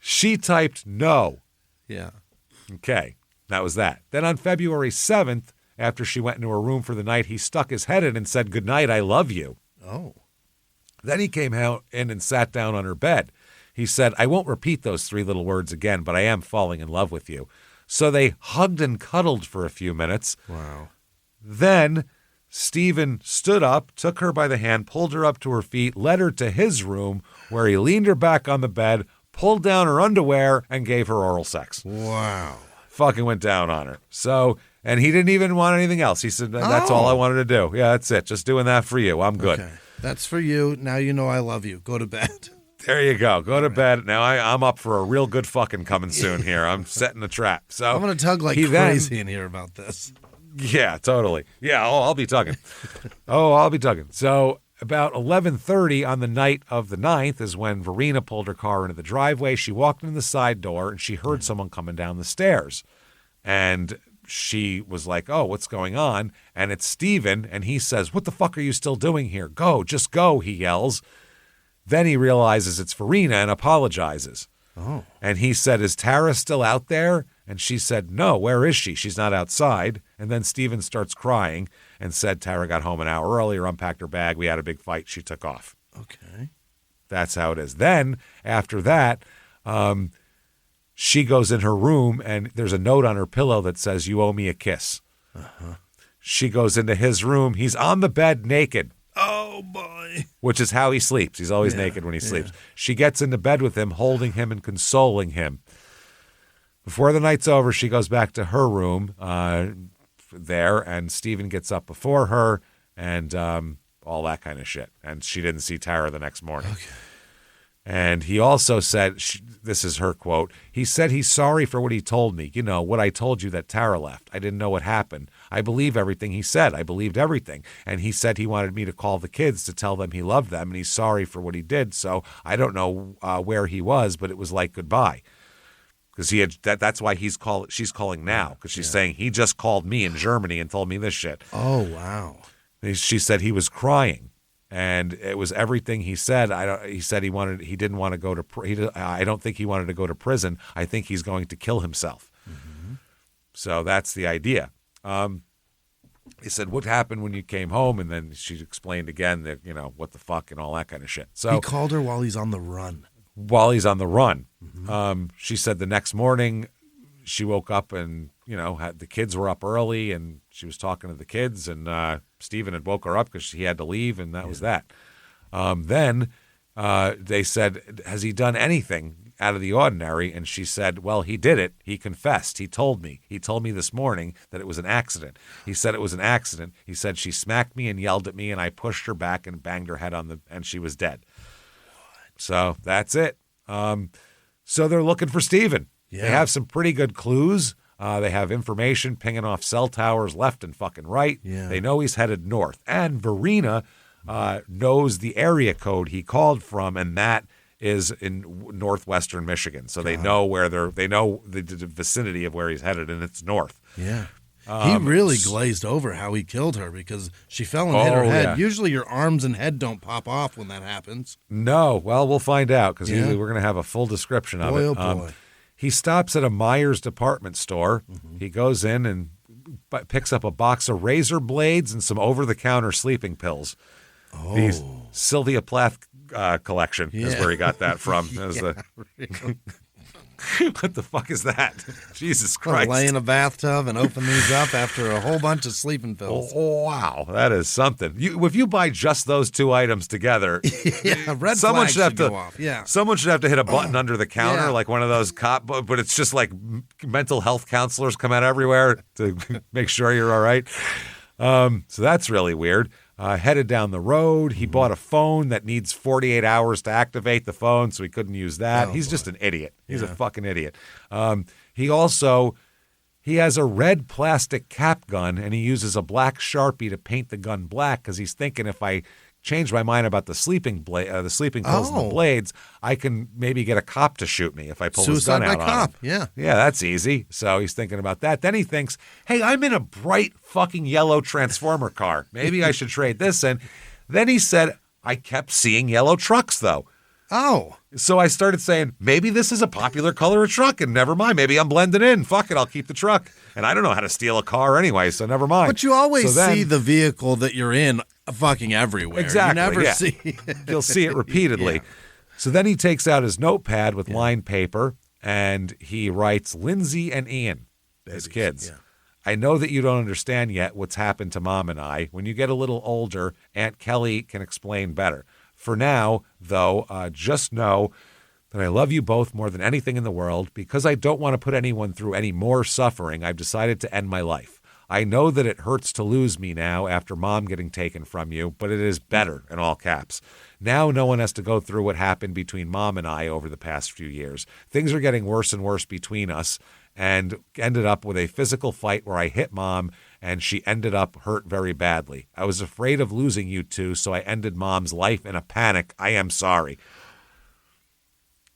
She typed no. Yeah. Okay, that was that. Then on February 7th, after she went into her room for the night, he stuck his head in and said, good night, I love you. Oh. Then he came out in and sat down on her bed. He said, I won't repeat those 3 little words again, but I am falling in love with you. So they hugged and cuddled for a few minutes. Wow. Then Stephen stood up, took her by the hand, pulled her up to her feet, led her to his room where he leaned her back on the bed, pulled down her underwear, and gave her oral sex. Wow. Fucking went down on her. So, and he didn't even want anything else. He said, that's all I wanted to do. Yeah, that's it. Just doing that for you. I'm good. Okay. That's for you. Now you know I love you. Go to bed. There you go. Go to bed. Now I'm up for a real good fucking coming soon here. I'm setting a trap. So I'm going to tug like crazy in here about this. Yeah, totally. Yeah, I'll be tugging. I'll be tugging. So about 11:30 on the night of the 9th is when Verena pulled her car into the driveway. She walked in the side door, and she heard someone coming down the stairs. And she was like, oh, what's going on? And it's Steven, and he says, what the fuck are you still doing here? Go, just go, he yells. Then he realizes it's Verena and apologizes. Oh. And he said, is Tara still out there? And she said, no, where is she? She's not outside. And then Steven starts crying and said Tara got home an hour earlier, unpacked her bag. We had a big fight. She took off. Okay. That's how it is. Then, after that, she goes in her room, and there's a note on her pillow that says, you owe me a kiss. Uh-huh. She goes into his room. He's on the bed naked. Oh, boy. Which is how he sleeps. He's always naked when he sleeps. She gets into bed with him, holding him and consoling him. Before the night's over, she goes back to her room there, and Steven gets up before her and all that kind of shit. And she didn't see Tara the next morning. Okay. And he also said, this is her quote, he said he's sorry for what he told me. You know, what I told you that Tara left. I didn't know what happened. I believe everything he said. I believed everything. And he said he wanted me to call the kids to tell them he loved them, and he's sorry for what he did. So I don't know where he was, but it was like goodbye. Because he had that's why she's calling now, because she's saying he just called me in Germany and told me this shit. Oh, wow. She said he was crying. And it was everything he said. He said he didn't want to go to. I don't think he wanted to go to prison. I think he's going to kill himself. Mm-hmm. So that's the idea. He said, "What happened when you came home?" And then she explained again that what the fuck and all that kind of shit. So he called her while he's on the run. While he's on the run, Mm-hmm. She said the next morning she woke up and the kids were up early and she was talking to the kids and Steven had woke her up because he had to leave and that was that. Then they said, has he done anything out of the ordinary? And she said, well, he did it. He confessed. He told me this morning that it was an accident. He said it was an accident. He said she smacked me and yelled at me and I pushed her back and banged her head and she was dead. So that's it. So they're looking for Steven. Yeah. They have some pretty good clues. They have information pinging off cell towers left and fucking right. Yeah. They know he's headed north. And Verena knows the area code he called from, and that is in northwestern Michigan. So they know they know the vicinity of where he's headed, and it's north. Yeah. He really glazed over how he killed her because she fell and hit her head. Yeah. Usually your arms and head don't pop off when that happens. No. Well, we'll find out because we're going to have a full description of it. Oh, boy. He stops at a Myers department store. Mm-hmm. He goes in and picks up a box of razor blades and some over-the-counter sleeping pills. Oh. The Sylvia Plath collection is where he got that from. What the fuck is that? Jesus Christ. Lay in a bathtub and open these up after a whole bunch of sleeping pills. Oh, wow. That is something. If you buy just those two items together, red someone should go off. Yeah. Someone should have to hit a button under the counter, like one of those but it's just like mental health counselors come out everywhere to make sure you're all right. So that's really weird. Headed down the road. He bought a phone that needs 48 hours to activate the phone, so he couldn't use that. He's just an idiot. He's a fucking idiot. He has a red plastic cap gun, and he uses a black Sharpie to paint the gun black because he's thinking if I change my mind about the sleeping pills and the blades, I can maybe get a cop to shoot me if I pull his gun out by cop. on him. Yeah, that's easy. So he's thinking about that. Then he thinks, hey, I'm in a bright fucking yellow Transformer car. Maybe I should trade this in. Then he said, I kept seeing yellow trucks, though. Oh. So I started saying, maybe this is a popular color of truck, and never mind. Maybe I'm blending in. Fuck it, I'll keep the truck. And I don't know how to steal a car anyway, so never mind. But you always see the vehicle that you're in fucking everywhere. Exactly. You never see it. You'll see it repeatedly. Yeah. So then he takes out his notepad with lined paper, and he writes, Lindsay and Ian, his kids. Yeah. I know that you don't understand yet what's happened to Mom and I. When you get a little older, Aunt Kelly can explain better. For now, though, just know that I love you both more than anything in the world. Because I don't want to put anyone through any more suffering, I've decided to end my life. I know that it hurts to lose me now after Mom getting taken from you, but it is better, in all caps. Now no one has to go through what happened between Mom and I over the past few years. Things are getting worse and worse between us, and ended up with a physical fight where I hit Mom, and she ended up hurt very badly. I was afraid of losing you two, so I ended Mom's life in a panic. I am sorry.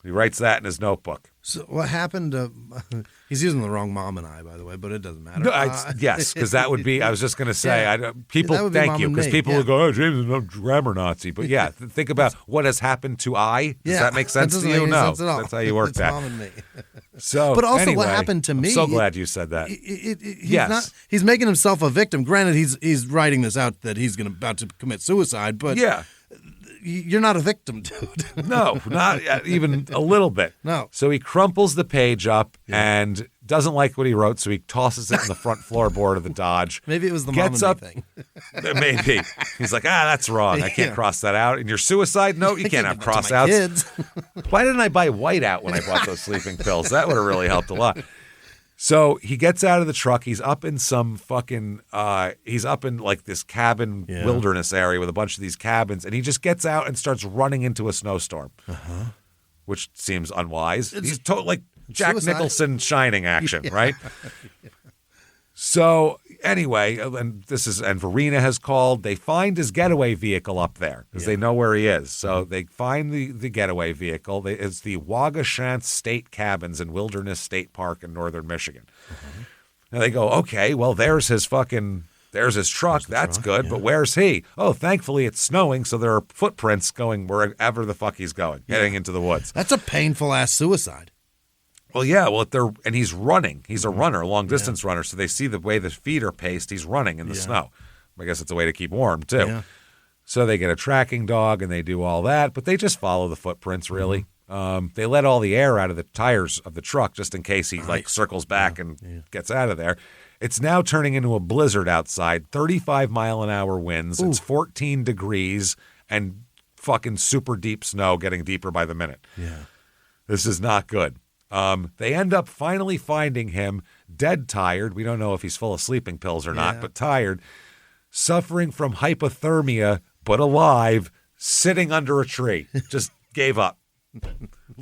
He writes that in his notebook. So what happened to... He's using the wrong Mom and I, by the way, but it doesn't matter. No, yes, because that would be... I was just going to say, people, thank you, because people would go, oh, James is no grammar Nazi. But yeah, think about what has happened to I. Does that make sense to you? No, that's how you work that. Mom and me. So, but also anyway, what happened to me... I'm so glad you said that. He's making himself a victim. Granted, he's writing this out that he's about to commit suicide, but... Yeah. You're not a victim, dude. No, not even a little bit. No. So he crumples the page up and doesn't like what he wrote, so he tosses it in the front floorboard of the Dodge. Maybe it was the Mom and me thing. Maybe. He's like, that's wrong. I can't cross that out. In your suicide note, you can't have cross-outs. Kids. Why didn't I buy whiteout when I bought those sleeping pills? That would have really helped a lot. So he gets out of the truck. He's up in some fucking, he's up in like this cabin wilderness area with a bunch of these cabins. And he just gets out and starts running into a snowstorm, which seems unwise. He's like Jack Nicholson Shining action, right? So anyway, and Verena has called. They find his getaway vehicle up there because they know where he is. So they find the getaway vehicle. It's the Waugoshant State Cabins in Wilderness State Park in northern Michigan. And they go, okay, well, there's his truck. That's good. But where's he? Oh, thankfully it's snowing, so there are footprints going wherever the fuck he's going, heading into the woods. That's a painful ass suicide. Well, yeah. And he's running. He's a runner, a long-distance runner, so they see the way the feet are paced. He's running in the snow. I guess it's a way to keep warm, too. Yeah. So they get a tracking dog, and they do all that, but they just follow the footprints, really. They let all the air out of the tires of the truck just in case he, circles back and gets out of there. It's now turning into a blizzard outside, 35-mile-an-hour winds. Ooh. It's 14 degrees and fucking super deep snow getting deeper by the minute. Yeah. This is not good. They end up finally finding him dead tired. We don't know if he's full of sleeping pills or not, but tired, suffering from hypothermia, but alive, sitting under a tree. Just gave up.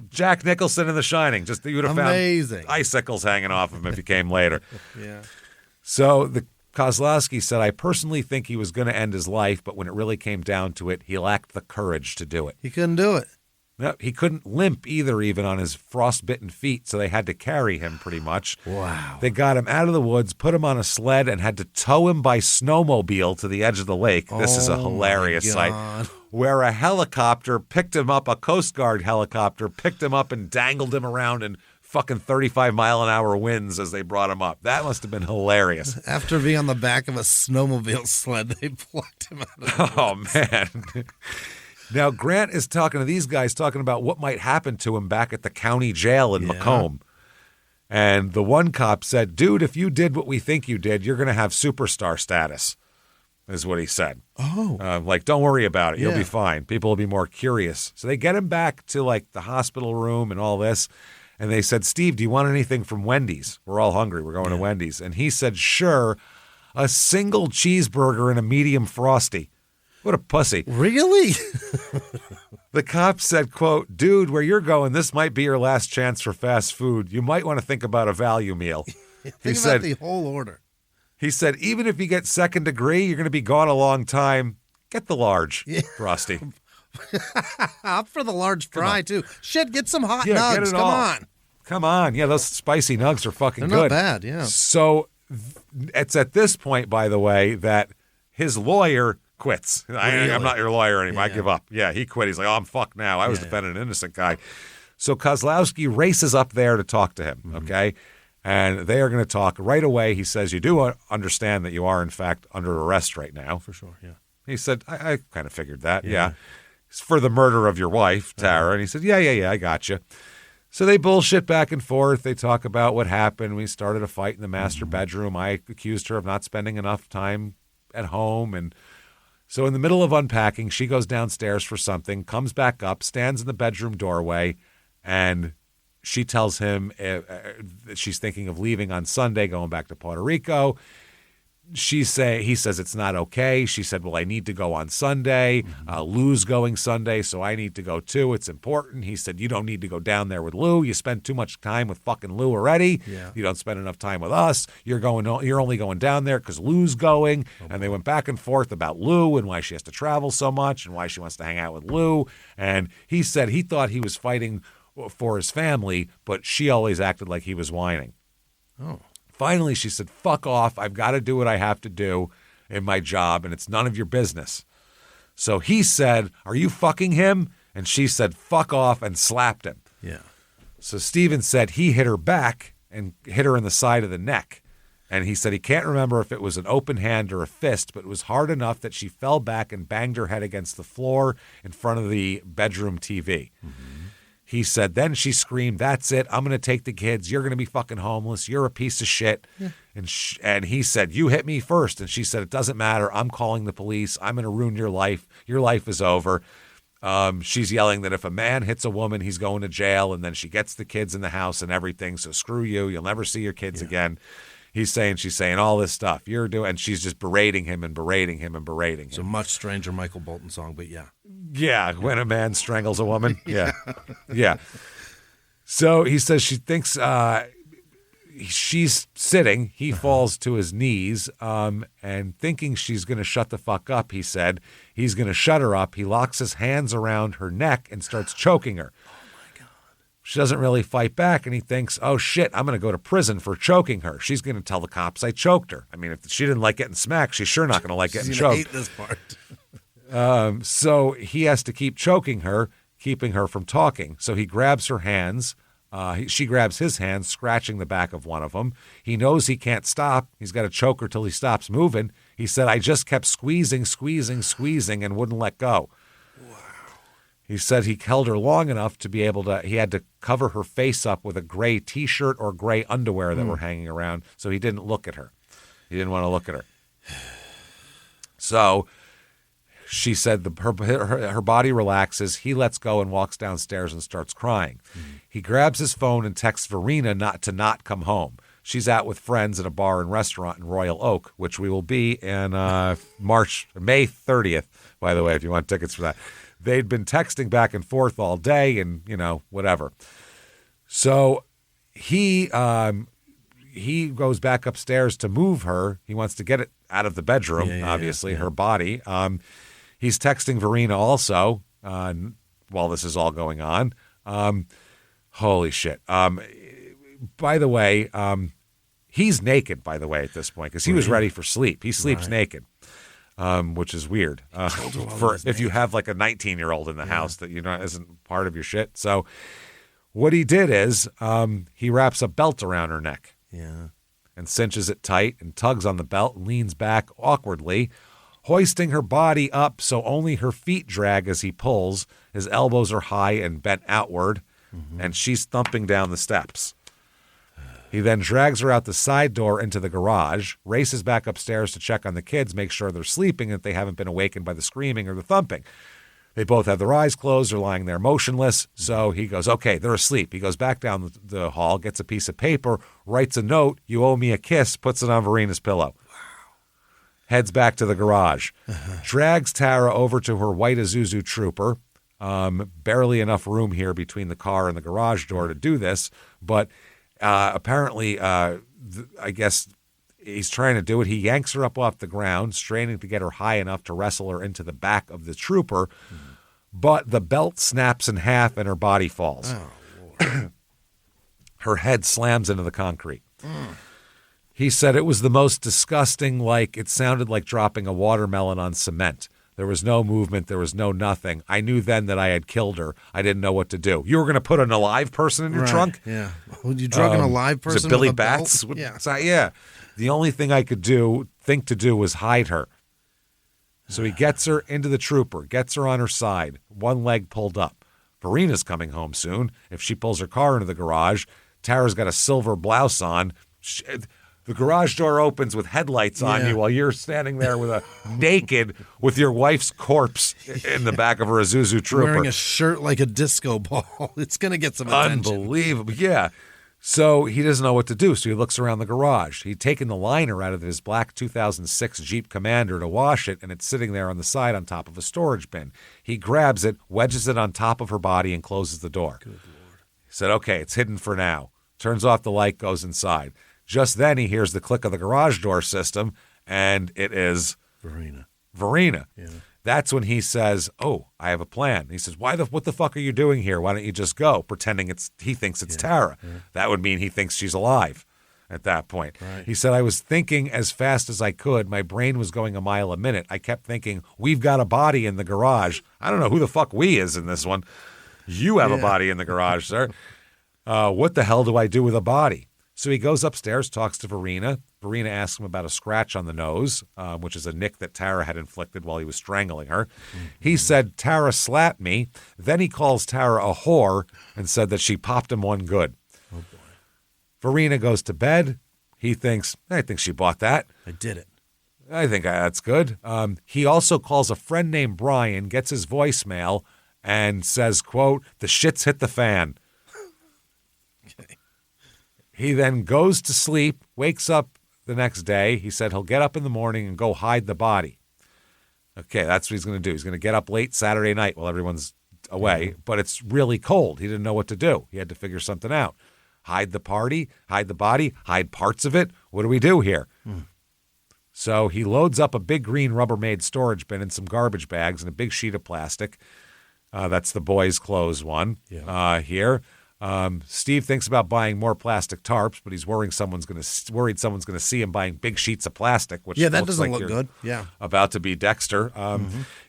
Jack Nicholson in The Shining. Just you would have found icicles hanging off of him if he came later. Yeah. So the Kozlowski said, I personally think he was going to end his life, but when it really came down to it, he lacked the courage to do it. He couldn't do it. No, he couldn't limp either, even on his frostbitten feet, so they had to carry him pretty much. Wow. They got him out of the woods, put him on a sled, and had to tow him by snowmobile to the edge of the lake. This is a hilarious sight. Where a helicopter picked him up, a Coast Guard helicopter, picked him up and dangled him around in fucking 35-mile-an-hour winds as they brought him up. That must have been hilarious. After being on the back of a snowmobile sled, they plucked him out of the woods. Oh, man. Now, Grant is talking to these guys, talking about what might happen to him back at the county jail in Macomb. And the one cop said, dude, if you did what we think you did, you're going to have superstar status, is what he said. Oh. Don't worry about it. You'll be fine. People will be more curious. So they get him back to, the hospital room and all this. And they said, Steve, do you want anything from Wendy's? We're all hungry. We're going to Wendy's. And he said, sure, a single cheeseburger and a medium Frosty. What a pussy. Really? The cop said, quote, dude, where you're going, this might be your last chance for fast food. You might want to think about a value meal. Think about the whole order. He said, even if you get second degree, you're going to be gone a long time. Get the large, Frosty. Up for the large fry, too. Shit, get some hot nugs. Come on. Come on. Yeah, those spicy nugs are fucking They're good. Not bad, yeah. So it's at this point, by the way, that his lawyer quits. Really? I'm not your lawyer anymore. Yeah. I give up. Yeah, he quit. He's like, oh, I'm fucked now. I was defending an innocent guy. So Kozlowski races up there to talk to him, okay? And they are going to talk right away. He says, you do understand that you are, in fact, under arrest right now. For sure, yeah. He said, I kind of figured that, yeah. It's for the murder of your wife, Tara. And he said, yeah, I got you. So they bullshit back and forth. They talk about what happened. We started a fight in the master bedroom. I accused her of not spending enough time at home. And so in the middle of unpacking, she goes downstairs for something, comes back up, stands in the bedroom doorway, and she tells him that she's thinking of leaving on Sunday, going back to Puerto Rico. he says it's not okay. She said, well, I need to go on Sunday. Lou's going Sunday, so I need to go too. It's important. He said, you don't need to go down there with Lou. You spend too much time with fucking Lou already. Yeah. You don't spend enough time with us. You're only going down there because Lou's going. And they went back and forth about Lou and why she has to travel so much and why she wants to hang out with Lou. And he said he thought he was fighting for his family, but she always acted like he was whining. Oh. Finally, she said, fuck off. I've got to do what I have to do in my job, and it's none of your business. So he said, are you fucking him? And she said, fuck off, and slapped him. Yeah. So Steven said he hit her back and hit her in the side of the neck. And he said he can't remember if it was an open hand or a fist, but it was hard enough that she fell back and banged her head against the floor in front of the bedroom TV. Mm-hmm. He said, then she screamed, that's it. I'm going to take the kids. You're going to be fucking homeless. You're a piece of shit. Yeah. And he said, you hit me first. And she said, it doesn't matter. I'm calling the police. I'm going to ruin your life. Your life is over. She's yelling that if a man hits a woman, he's going to jail. And then she gets the kids in the house and everything. So screw you. You'll never see your kids again. She's saying all this stuff. And she's just berating him and berating him and berating him. It's a much stranger Michael Bolton song, but yeah. Yeah, when a man strangles a woman. Yeah. Yeah. So he says she thinks she's sitting. He falls to his knees and thinking she's going to shut the fuck up, he said. He's going to shut her up. He locks his hands around her neck and starts choking her. She doesn't really fight back, and he thinks, oh, shit, I'm going to go to prison for choking her. She's going to tell the cops I choked her. I mean, if she didn't like getting smacked, she's sure not going to like getting choked. She's going to hate this part. So he has to keep choking her, keeping her from talking. So he grabs her hands. She grabs his hands, scratching the back of one of them. He knows he can't stop. He's got to choke her till he stops moving. He said, I just kept squeezing, and wouldn't let go. He said he held her long enough to be able to, he had to cover her face up with a gray T-shirt or gray underwear that were hanging around, so he didn't look at her. He didn't want to look at her. So she said her body relaxes. He lets go and walks downstairs and starts crying. He grabs his phone and texts Verena not to come home. She's out with friends at a bar and restaurant in Royal Oak, which we will be in May 30th, by the way, if you want tickets for that. They'd been texting back and forth all day and, whatever. So he goes back upstairs to move her. He wants to get it out of the bedroom, obviously, her body. He's texting Verena also while this is all going on. Holy shit. By the way, he's naked, by the way, at this point, because he was ready for sleep. He sleeps naked. Which is weird for if you have like a 19-year-old in the house that isn't part of your shit. So what he did is he wraps a belt around her neck and cinches it tight and tugs on the belt and leans back awkwardly, hoisting her body up so only her feet drag as he pulls. His elbows are high and bent outward, and she's thumping down the steps. He then drags her out the side door into the garage, races back upstairs to check on the kids, make sure they're sleeping and that they haven't been awakened by the screaming or the thumping. They both have their eyes closed. They're lying there motionless. So he goes, okay, they're asleep. He goes back down the hall, gets a piece of paper, writes a note, you owe me a kiss, puts it on Verena's pillow. Heads back to the garage. Drags Tara over to her white Isuzu Trooper. Barely enough room here between the car and the garage door to do this, but apparently, I guess he's trying to do it. He yanks her up off the ground, straining to get her high enough to wrestle her into the back of the trooper, but the belt snaps in half and her body falls. Oh, Lord. Her head slams into the concrete. He said it was the most disgusting, it sounded like dropping a watermelon on cement. There was no movement. There was no nothing. I knew then that I had killed her. I didn't know what to do. You were going to put an alive person in your trunk? Yeah. Would you drug an alive person? Was it Billy with a Bats? Belt? Yeah. Yeah. The only thing I could think to do was hide her. So he gets her into the trooper, gets her on her side, one leg pulled up. Verena's coming home soon. If she pulls her car into the garage, Tara's got a silver blouse on. The garage door opens with headlights on you while you're standing there naked with your wife's corpse in the back of her Isuzu Trooper. Wearing a shirt like a disco ball. It's going to get some attention. Unbelievable. Yeah. So he doesn't know what to do, so he looks around the garage. He'd taken the liner out of his black 2006 Jeep Commander to wash it, and it's sitting there on the side on top of a storage bin. He grabs it, wedges it on top of her body, and closes the door. Good Lord. He said, okay, it's hidden for now. Turns off the light, goes inside. Just then he hears the click of the garage door system, and it is Verena. Yeah. That's when he says, oh, I have a plan. He says, what the fuck are you doing here? Why don't you just go? Pretending he thinks it's Tara. Yeah. That would mean he thinks she's alive at that point. Right. He said, I was thinking as fast as I could. My brain was going a mile a minute. I kept thinking, we've got a body in the garage. I don't know who the fuck we is in this one. You have a body in the garage, sir. What the hell do I do with a body? So he goes upstairs, talks to Verena. Verena asks him about a scratch on the nose, which is a nick that Tara had inflicted while he was strangling her. Mm-hmm. He said, Tara slapped me. Then he calls Tara a whore and said that she popped him one good. Oh, boy. Verena goes to bed. He thinks, I think she bought that. I did it. I think that's good. He also calls a friend named Brian, gets his voicemail, and says, quote, the shit's hit the fan. Okay. He then goes to sleep, wakes up the next day. He said he'll get up in the morning and go hide the body. Okay, that's what he's going to do. He's going to get up late Saturday night while everyone's away, but it's really cold. He didn't know what to do. He had to figure something out. Hide the body, hide parts of it. What do we do here? So he loads up a big green Rubbermaid storage bin and some garbage bags and a big sheet of plastic. That's the boys' clothes one here. Steve thinks about buying more plastic tarps, but he's worried someone's going to see him buying big sheets of plastic. Which that doesn't look good. Yeah, about to be Dexter.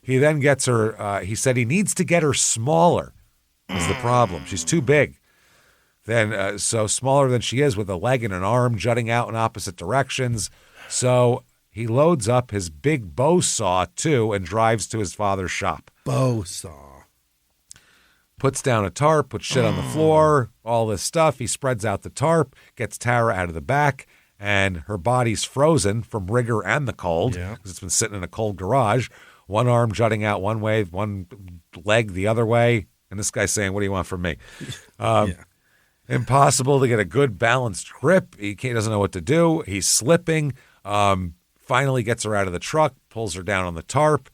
He then gets her. He said he needs to get her smaller. Is the problem? She's too big. Then so smaller than she is, with a leg and an arm jutting out in opposite directions. So he loads up his big bow saw too and drives to his father's shop. Bow saw. Puts down a tarp, puts shit on the floor, all this stuff. He spreads out the tarp, gets Tara out of the back, and her body's frozen from rigor and the cold because it's been sitting in a cold garage. One arm jutting out one way, one leg the other way. And this guy's saying, what do you want from me? Impossible to get a good balanced grip. He doesn't know what to do. He's slipping. Finally gets her out of the truck, pulls her down on the tarp.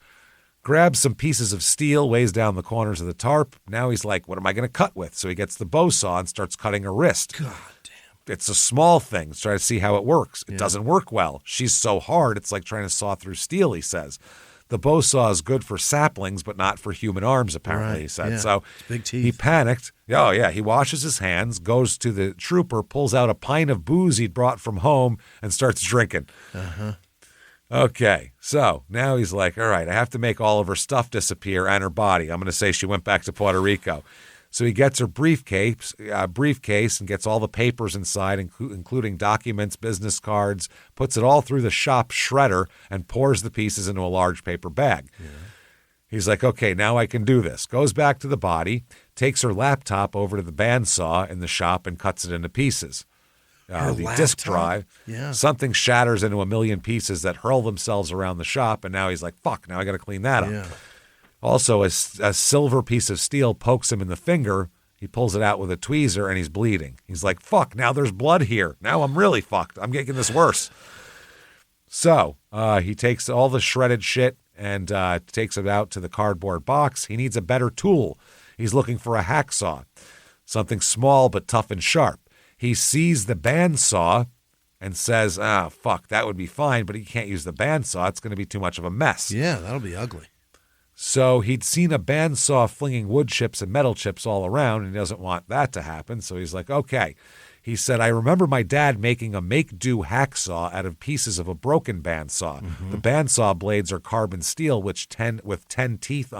Grabs some pieces of steel, weighs down the corners of the tarp. Now he's like, what am I going to cut with? So he gets the bow saw and starts cutting her wrist. God damn. It's a small thing. Let's try to see how it works. It doesn't work well. She's so hard, it's like trying to saw through steel, he says. The bow saw is good for saplings, but not for human arms, apparently, he said. So it's big teeth. He panicked. Oh, yeah. He washes his hands, goes to the trooper, pulls out a pint of booze he'd brought from home, and starts drinking. Okay, so now he's like, all right, I have to make all of her stuff disappear and her body. I'm going to say she went back to Puerto Rico. So he gets her briefcase and gets all the papers inside, including documents, business cards, puts it all through the shop shredder, and pours the pieces into a large paper bag. He's like, okay, now I can do this. Goes back to the body, takes her laptop over to the bandsaw in the shop and cuts it into pieces. The disk drive, something shatters into a million pieces that hurl themselves around the shop, and now he's like, fuck, now I got to clean that up. Also, a silver piece of steel pokes him in the finger. He pulls it out with a tweezer, and he's bleeding. He's like, fuck, now there's blood here. Now I'm really fucked. I'm making this worse. So he takes all the shredded shit and takes it out to the cardboard box. He needs a better tool. He's looking for a hacksaw, something small but tough and sharp. He sees the bandsaw and says, fuck, that would be fine, but he can't use the bandsaw. It's going to be too much of a mess. Yeah, that'll be ugly. So he'd seen a bandsaw flinging wood chips and metal chips all around, and he doesn't want that to happen. So he's like, okay. He said, I remember my dad making a make-do hacksaw out of pieces of a broken bandsaw. The bandsaw blades are carbon steel, with 10 teeth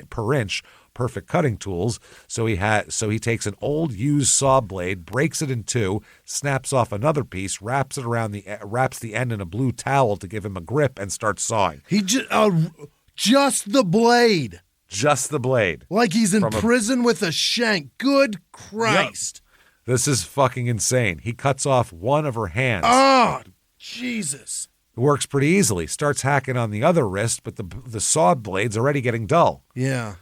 per inch, perfect cutting tools. So he takes an old used saw blade, breaks it in two, snaps off another piece, wraps the end in a blue towel to give him a grip, and starts sawing. He just the blade. Just the blade. Like he's in prison with a shank. Good Christ. Yep. This is fucking insane. He cuts off one of her hands. Oh, Jesus. It works pretty easily. Starts hacking on the other wrist, but the saw blade's already getting dull. Yeah.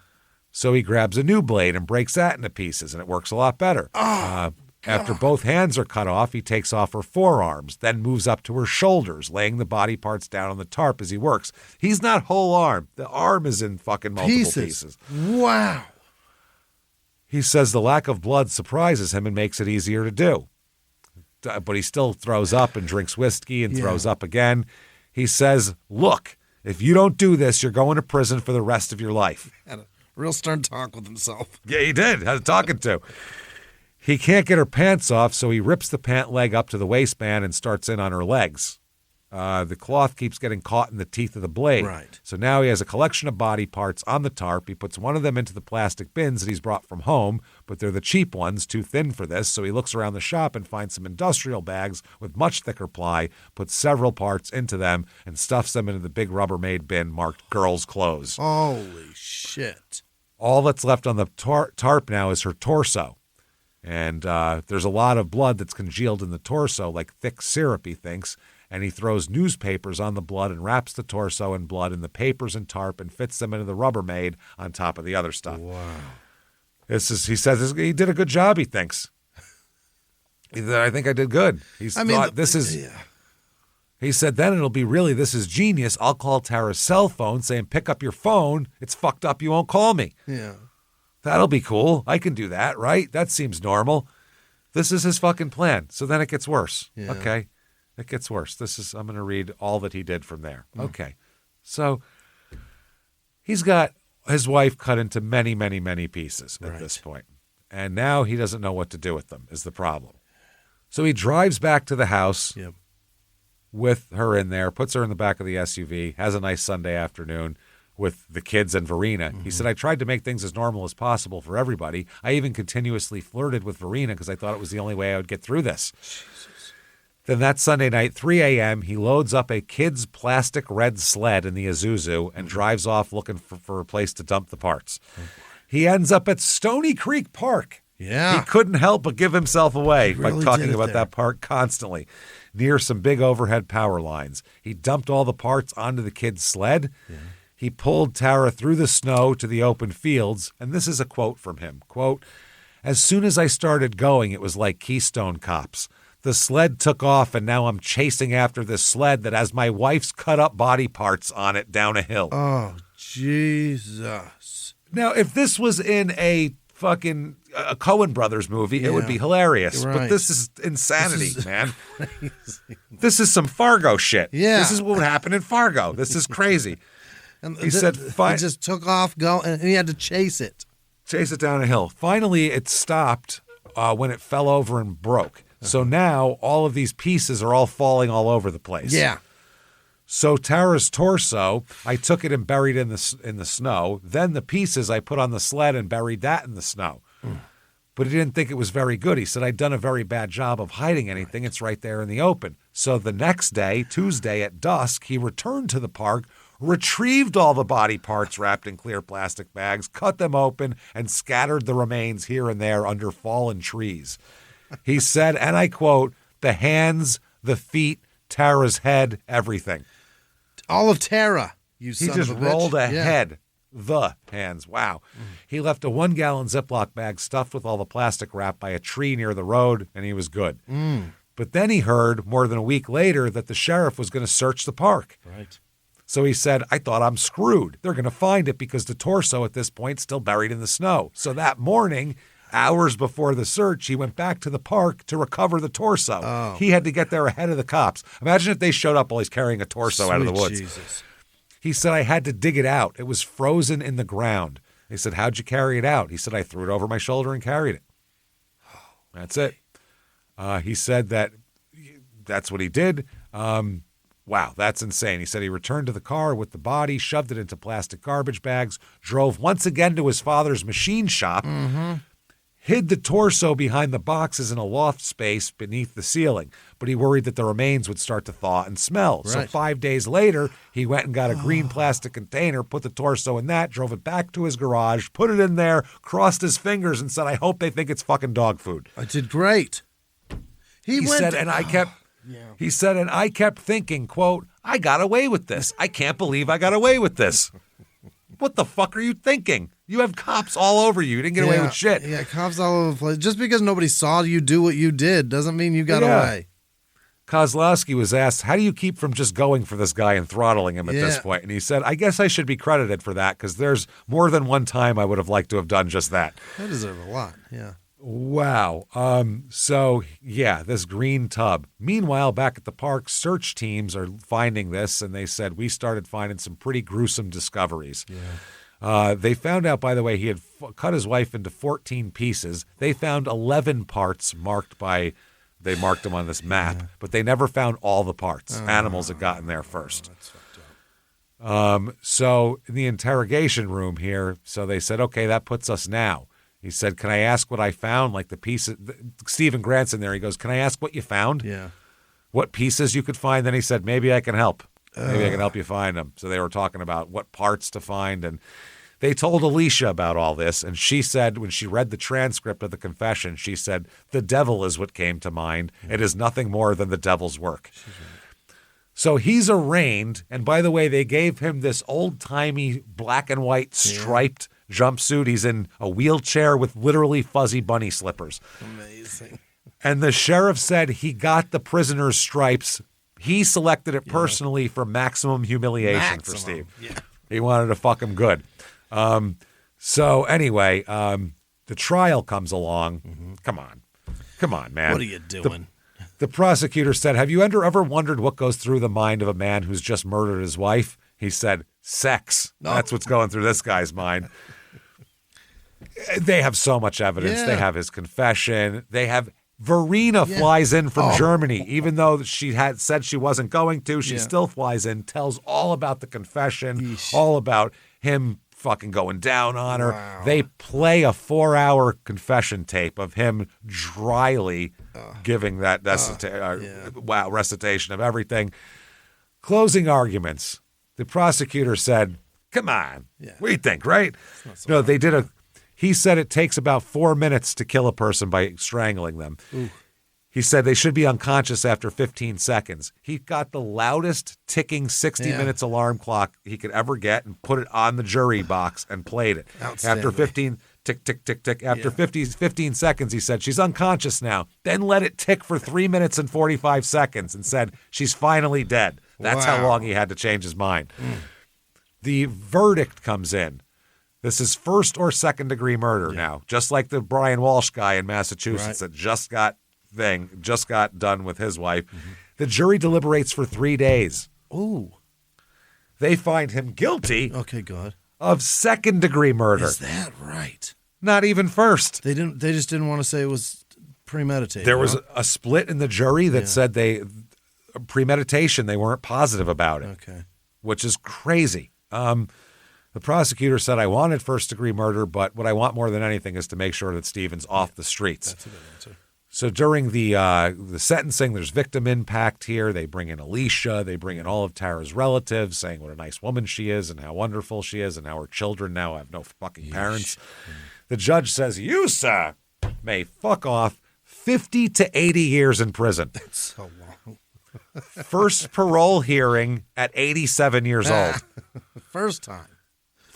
So he grabs a new blade and breaks that into pieces, and it works a lot better. After both hands are cut off, he takes off her forearms, then moves up to her shoulders, laying the body parts down on the tarp as he works. He's not whole arm. The arm is in fucking multiple pieces. Wow. He says the lack of blood surprises him and makes it easier to do. But he still throws up and drinks whiskey and throws up again. He says, look, if you don't do this, you're going to prison for the rest of your life. Had a real stern talk with himself. Yeah, he did. Had a talking to. He can't get her pants off, so he rips the pant leg up to the waistband and starts in on her legs. The cloth keeps getting caught in the teeth of the blade. Right. So now he has a collection of body parts on the tarp. He puts one of them into the plastic bins that he's brought from home, but they're the cheap ones, too thin for this. So he looks around the shop and finds some industrial bags with much thicker ply, puts several parts into them, and stuffs them into the big Rubbermaid bin marked girls' clothes. Holy shit. All that's left on the tarp now is her torso. And there's a lot of blood that's congealed in the torso, like thick syrup, he thinks. And he throws newspapers on the blood and wraps the torso in blood in the papers and tarp and fits them into the Rubbermaid on top of the other stuff. Wow. He says he did a good job, he thinks. I think I did good. He said, then it'll be really, this is genius. I'll call Tara's cell phone saying, pick up your phone. It's fucked up. You won't call me. Yeah. That'll be cool. I can do that, right? That seems normal. This is his fucking plan. So then it gets worse. Yeah. Okay. It gets worse. I'm going to read all that he did from there. Okay. So he's got his wife cut into many, many, many pieces at this point. And now he doesn't know what to do with them is the problem. So he drives back to the house with her in there, puts her in the back of the SUV, has a nice Sunday afternoon with the kids and Verena. He said, I tried to make things as normal as possible for everybody. I even continuously flirted with Verena because I thought it was the only way I would get through this. Jesus. Then that Sunday night, 3 a.m., he loads up a kid's plastic red sled in the Isuzu and drives off looking for a place to dump the parts. He ends up at Stony Creek Park. Yeah. He couldn't help but give himself away by really talking about that park constantly. Near some big overhead power lines. He dumped all the parts onto the kid's sled. Yeah. He pulled Tara through the snow to the open fields, and this is a quote from him. Quote, as soon as I started going, it was like Keystone Cops. The sled took off, and now I'm chasing after this sled that has my wife's cut-up body parts on it down a hill. Oh, Jesus. Now, if this was in a fucking Coen Brothers movie, it would be hilarious. Right. But this is insanity, man. This is some Fargo shit. Yeah. This is what would happen in Fargo. This is crazy. And he said, he just took off, and he had to chase it. Chase it down a hill. Finally, it stopped when it fell over and broke. So now all of these pieces are all falling all over the place. Yeah. So Tara's torso, I took it and buried in the snow. Then the pieces I put on the sled and buried that in the snow. But he didn't think it was very good. He said, I'd done a very bad job of hiding anything. It's right there in the open. So the next day, Tuesday at dusk, he returned to the park, retrieved all the body parts wrapped in clear plastic bags, cut them open, and scattered the remains here and there under fallen trees. He said, and I quote, the hands, the feet, Tara's head, everything. All of Tara, you son of a bitch. He just rolled ahead. The hands. Wow. He left a 1-gallon Ziploc bag stuffed with all the plastic wrap by a tree near the road, and he was good. But then he heard, more than a week later, that the sheriff was going to search the park. Right. So he said, I thought I'm screwed. They're going to find it because the torso at this point still buried in the snow. So that morning, hours before the search, he went back to the park to recover the torso. Oh. He had to get there ahead of the cops. Imagine if they showed up while he's carrying a torso out of the woods. Jesus. He said, I had to dig it out. It was frozen in the ground. They said, how'd you carry it out? He said, I threw it over my shoulder and carried it. That's it. He said that's what he did. Wow, that's insane. He said he returned to the car with the body, shoved it into plastic garbage bags, drove once again to his father's machine shop, hid the torso behind the boxes in a loft space beneath the ceiling. But he worried that the remains would start to thaw and smell. Right. So 5 days later, he went and got a green plastic container, put the torso in that, drove it back to his garage, put it in there, crossed his fingers, and said, I hope they think it's fucking dog food. I did great. He said, and I kept... Yeah. He said, and I kept thinking, quote, I got away with this. I can't believe I got away with this. What the fuck are you thinking? You have cops all over you. You didn't get away with shit. Yeah, cops all over the place. Just because nobody saw you do what you did doesn't mean you got away. Kozlowski was asked, how do you keep from just going for this guy and throttling him at this point? And he said, I guess I should be credited for that because there's more than one time I would have liked to have done just that. I deserve a lot, yeah. Wow. This green tub. Meanwhile, back at the park, search teams are finding this, and they said, we started finding some pretty gruesome discoveries. Yeah. They found out, by the way, he had cut his wife into 14 pieces. They found 11 parts they marked them on this map, but they never found all the parts. Animals had gotten there first. That's fucked up. So in the interrogation room here, so they said, okay, that puts us now. He said, can I ask what I found? Like the pieces, Stephen Grant's in there. He goes, can I ask what you found? Yeah. What pieces you could find? Then he said, maybe I can help. Maybe I can help you find them. So they were talking about what parts to find, and they told Alicia about all this, and she said when she read the transcript of the confession, she said, the devil is what came to mind. It is nothing more than the devil's work. So he's arraigned, and by the way, they gave him this old-timey black and white striped jumpsuit. He's in a wheelchair with literally fuzzy bunny slippers. Amazing. And the sheriff said he got the prisoner's stripes. He selected it personally for maximum humiliation for Steve. Yeah. He wanted to fuck him good. So anyway, the trial comes along. Mm-hmm. Come on, man. What are you doing? The prosecutor said, have you ever wondered what goes through the mind of a man who's just murdered his wife? He said, sex. No. That's what's going through this guy's mind. They have so much evidence. Yeah. They have his confession. They have Verena flies in from Germany. Even though she had said she wasn't going to, she still flies in, tells all about the confession, all about him fucking going down on her. Wow. They play a 4-hour confession tape of him dryly giving that recitation of everything. Closing arguments. The prosecutor said, come on, what do you think, right? No, they did he said it takes about 4 minutes to kill a person by strangling them. Ooh. He said they should be unconscious after 15 seconds. He got the loudest ticking 60 minutes alarm clock he could ever get and put it on the jury box and played it. After 15, tick, tick, tick, tick. After 15 seconds, he said, she's unconscious now. Then let it tick for 3 minutes and 45 seconds and said, she's finally dead. That's how long he had to change his mind. The verdict comes in. This is first or second degree murder now, just like the Brian Walsh guy in Massachusetts that just got done with his wife. Mm-hmm. The jury deliberates for 3 days. Ooh. They find him guilty. Okay, good. Of second degree murder. Is that right? Not even first. They just didn't want to say it was premeditated. There was a split in the jury that said premeditation, they weren't positive about it. Okay. Which is crazy. The prosecutor said, I wanted first degree murder, but what I want more than anything is to make sure that Stephen's off the streets. That's a good answer. So during the sentencing, there's victim impact here. They bring in Alicia. They bring in all of Tara's relatives saying what a nice woman she is and how wonderful she is and how her children now have no fucking parents. The judge says, you, sir, may fuck off 50 to 80 years in prison. That's so long. First parole hearing at 87 years old. First time.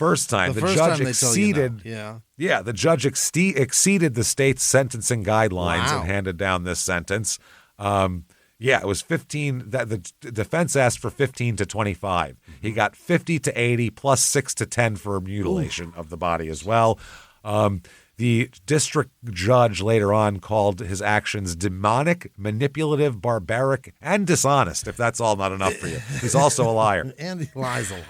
The judge exceeded. The judge exceeded the state's sentencing guidelines and handed down this sentence. It was 15. That the defense asked for 15 to 25. He got 50 to 80 plus 6 to 10 for mutilation of the body as well. The district judge later on called his actions demonic, manipulative, barbaric, and dishonest. If that's all not enough for you, he's also a liar. And he lies a lot.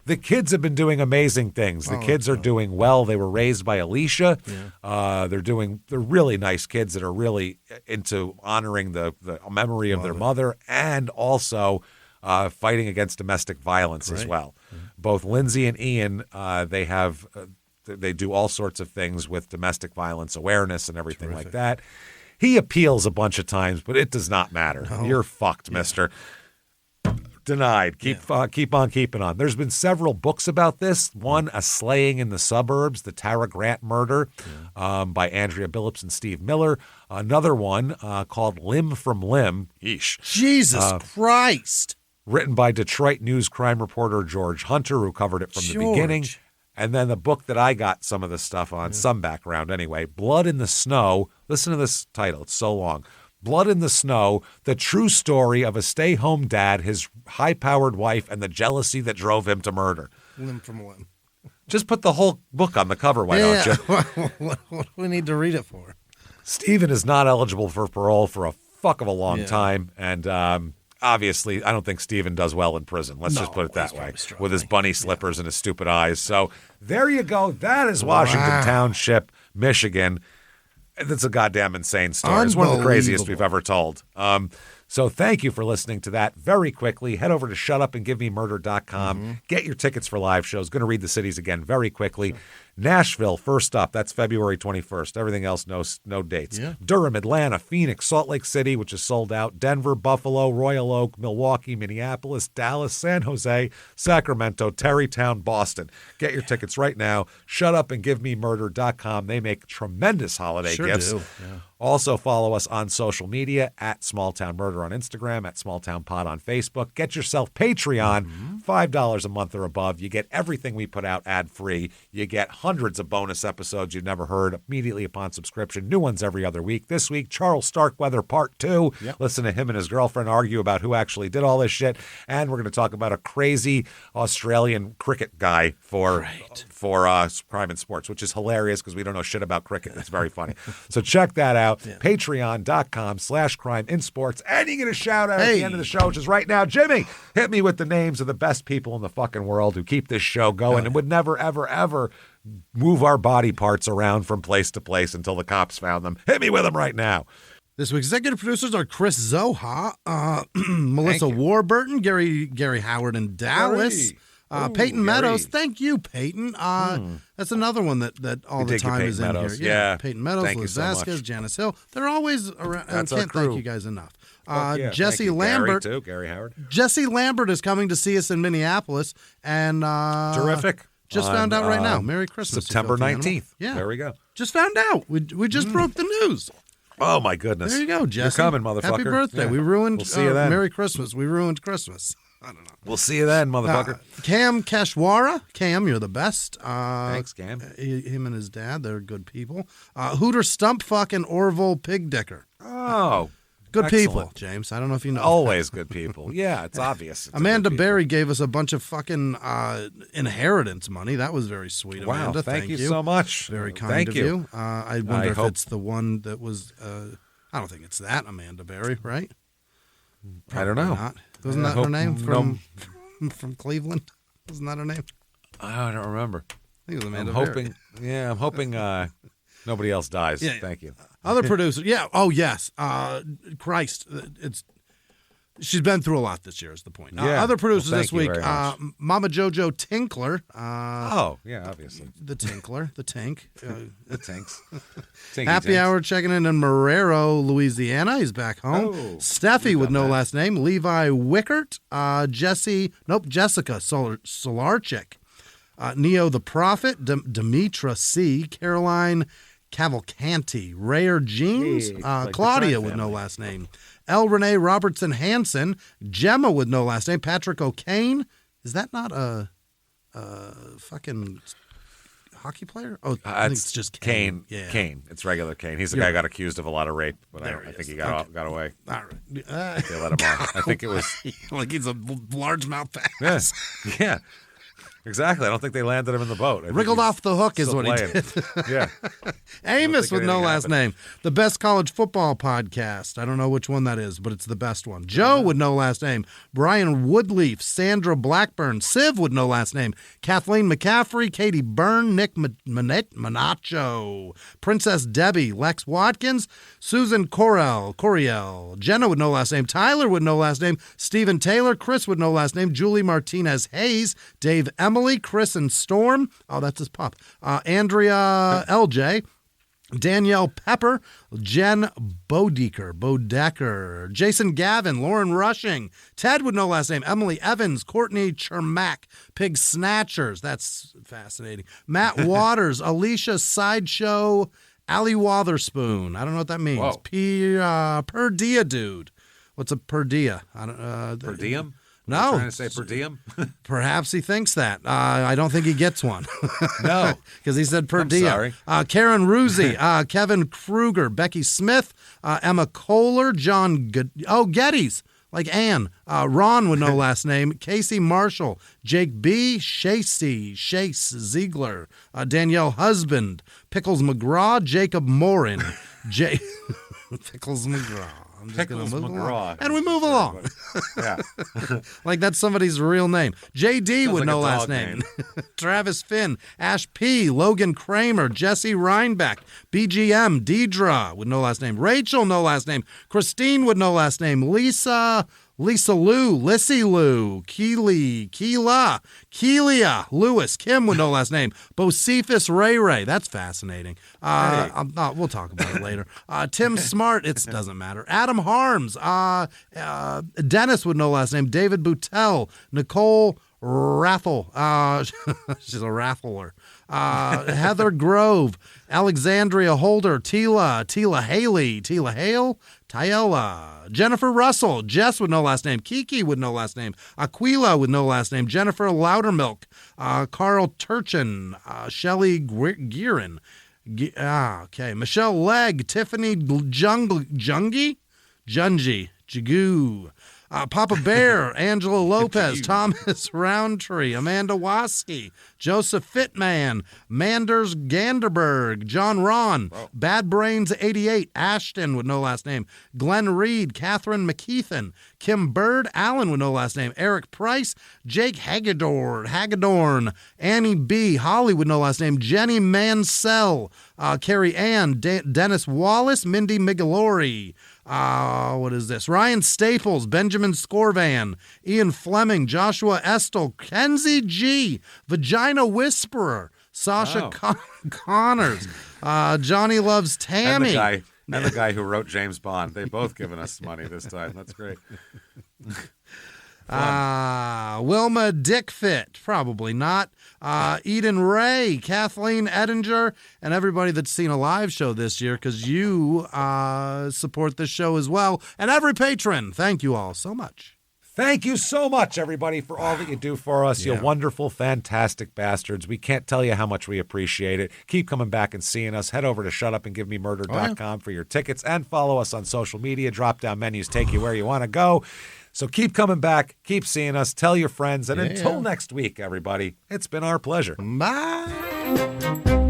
The kids have been doing amazing things. The kids are doing well. They were raised by Alicia. Yeah. They're really nice kids that are really into honoring the memory of their mother and also fighting against domestic violence as well. Mm-hmm. Both Lindsay and Ian, they do all sorts of things with domestic violence awareness and everything like that. He appeals a bunch of times, but it does not matter. No. You're fucked, mister. Denied. Keep on keeping on. There's been several books about this. One, A Slaying in the Suburbs, the Tara Grant Murder, by Andrea Billups and Steve Miller. Another one called Limb from Limb. Yeesh. Jesus Christ. written by Detroit News crime reporter George Hunter, who covered it from the beginning. And then the book that I got some of the stuff on, some background anyway, Blood in the Snow. Listen to this title. It's so long. Blood in the Snow, the true story of a stay-home dad, his high-powered wife, and the jealousy that drove him to murder. Limb from limb. Just put the whole book on the cover, why don't you? What do we need to read it for? Stephen is not eligible for parole for a fuck of a long time, and obviously, I don't think Stephen does well in prison. Let's just put it that way, with his bunny slippers and his stupid eyes. So there you go. That is Washington Township, Michigan. It's a goddamn insane story. It's one of the craziest we've ever told. So thank you for listening to that. Very quickly, head over to shutupandgivememurder.com. Get your tickets for live shows. Going to read the cities again very quickly. Sure. Nashville, first up. That's February 21st. Everything else, no dates. Yeah. Durham, Atlanta, Phoenix, Salt Lake City, which is sold out. Denver, Buffalo, Royal Oak, Milwaukee, Minneapolis, Dallas, San Jose, Sacramento, Terrytown, Boston. Get your tickets right now. Shutupandgivememurder.com. They make tremendous holiday gifts. Do. Yeah. Also follow us on social media at Small Town Murder on Instagram, at Small Town Pod on Facebook. Get yourself Patreon, $5 a month or above. You get everything we put out ad-free. You get hundreds of bonus episodes you've never heard immediately upon subscription. New ones every other week. This week, Charles Starkweather Part 2. Yep. Listen to him and his girlfriend argue about who actually did all this shit. And we're going to talk about a crazy Australian cricket guy for Crime and Sports, which is hilarious because we don't know shit about cricket. It's very funny. So check that out. Yeah. Patreon.com/CrimeInSports. And you get a shout out at the end of the show, which is right now. Jimmy, hit me with the names of the best people in the fucking world who keep this show going and would never, ever, ever move our body parts around from place to place until the cops found them. Hit me with them right now. This week's executive producers are Chris Zoha, Melissa Warburton, Gary Howard in Dallas. Peyton Meadows, thank you, Peyton. That's another one that all the time is in here. Yeah. Peyton Meadows, Liz Vasquez, Janice Hill. They're always around. I can't thank you guys enough. Jesse Lambert. Gary, too. Gary Howard. Jesse Lambert is coming to see us in Minneapolis. And terrific. Just found out right now. Merry Christmas. September 19th. Yeah. There we go. Just found out. We just broke the news. Oh, my goodness. There you go, Jesse. You're coming, motherfucker. Happy birthday. Yeah. We ruined we'll see you then. Merry Christmas. We ruined Christmas. I don't know. We'll see you then, motherfucker. Cam Keshwara. Cam, you're the best. Thanks, Cam. Him and his dad, they're good people. Hooter Stumpfuck and Orville Pigdicker. Oh, good excellent. people, James. I don't know if you know. Always good people. Yeah, it's obvious. It's Amanda Berry gave us a bunch of fucking inheritance money. That was very sweet, Amanda. Wow, thank you so much. Very kind of you. I wonder if it's the one that was, I don't think it's that Amanda Berry, right? Probably I don't know. Not. Wasn't that her name from Cleveland? Wasn't that her name? I don't remember. I think it was Amanda Berry. Yeah, I'm hoping nobody else dies. Yeah. Thank you. Other producers. Yeah. Oh, yes. Christ. She's been through a lot this year is the point. Other producers this week. Mama Jojo Tinkler. Obviously. The Tinkler. The Tink. The Tinks. Happy Hour checking in Marrero, Louisiana. He's back home. Steffi with no last name. Levi Wickert. Jessica Solarchik. Neo the Prophet. Demetra C. Caroline Cavalcanti. Rare Jeans. Claudia with no last name. L. Renee Robertson Hansen, Gemma with no last name, Patrick O'Kane. Is that not a fucking hockey player? Oh, I think it's just Kane. Yeah. Kane. It's regular Kane. He's the guy who got accused of a lot of rape, but I think he got away. All right. They let him off. I think it was like he's a largemouth pass. Yeah. Exactly. I don't think they landed him in the boat. Wriggled off the hook is what he did. Yeah. Amos with no last name. The best college football podcast. I don't know which one that is, but it's the best one. Joe with no last name. Brian Woodleaf. Sandra Blackburn. Siv with no last name. Kathleen McCaffrey. Katie Byrne. Nick Manacho. Princess Debbie. Lex Watkins. Susan Coriel. Jenna with no last name. Tyler with no last name. Stephen Taylor. Chris with no last name. Julie Martinez Hayes. Dave Emily, Chris and Storm. Oh, that's his pop. Andrea LJ. Danielle Pepper. Jen Bodecker. Jason Gavin. Lauren Rushing. Ted with no last name. Emily Evans. Courtney Chermak. Pig Snatchers. That's fascinating. Matt Waters. Alicia Sideshow. Allie Wotherspoon. I don't know what that means. Per dia dude. What's a per dia? Per diem? No. Trying to say per diem? Perhaps he thinks that. I don't think he gets one. No. Because he said per I'm diem. sorry. Karen Ruzzi, Kevin Kruger, Becky Smith, Emma Kohler, John Geddes, like Ann. Ron with no last name. Casey Marshall, Jake B, Chase Ziegler, Danielle Husband, Pickles McGraw, Jacob Morin, Pickles McGraw. I'm just going to move along. And we move along. Yeah. Like that's somebody's real name. JD Sounds with like no a last dog name. name. Travis Finn, Ash P, Logan Kramer, Jesse Reinbeck, BGM, Deidre with no last name. Rachel, no last name. Christine with no last name. Lisa Lou, Lissy Lou, Keila, Lewis, Kim with no last name, Bocephus Ray. That's fascinating. We'll talk about it later. Tim Smart, it doesn't matter. Adam Harms, Dennis with no last name, David Boutel, Nicole Raffle, she's a raffler. Heather Grove, Alexandria Holder, Tila Haley, Tila Hale, Tyela, Jennifer Russell, Jess with no last name, Kiki with no last name, Aquila with no last name, Jennifer Loudermilk, Carl Turchin, Shelley Gearin, Michelle Legg, Tiffany Jungi, Jagoo, Papa Bear, Angela Lopez, Thomas Roundtree, Amanda Waski, Joseph Fitman, Manders Ganderberg, John Ron, Bad Brains 88, Ashton with no last name, Glenn Reed, Catherine McKeithen, Kim Bird, Allen with no last name, Eric Price, Jake Hagedorn, Annie B, Holly with no last name, Jenny Mansell, Carrie Ann, Dennis Wallace, Mindy Migalori, what is this? Ryan Staples, Benjamin Scorvan, Ian Fleming, Joshua Estel, Kenzie G, Vagina Whisperer, Sasha Connors, Johnny Loves Tammy. And the guy who wrote James Bond. They've both given us money this time. That's great. Wilma Dickfit, probably not. Eden Ray, Kathleen Edinger, and everybody that's seen a live show this year because you support this show as well. And every patron, thank you all so much. Thank you so much, everybody, for all that you do for us. You wonderful, fantastic bastards. We can't tell you how much we appreciate it. Keep coming back and seeing us. Head over to shutupandgivememurder.com for your tickets and follow us on social media. Drop-down menus take you where you want to go. So keep coming back. Keep seeing us. Tell your friends. And until next week, everybody, it's been our pleasure. Bye.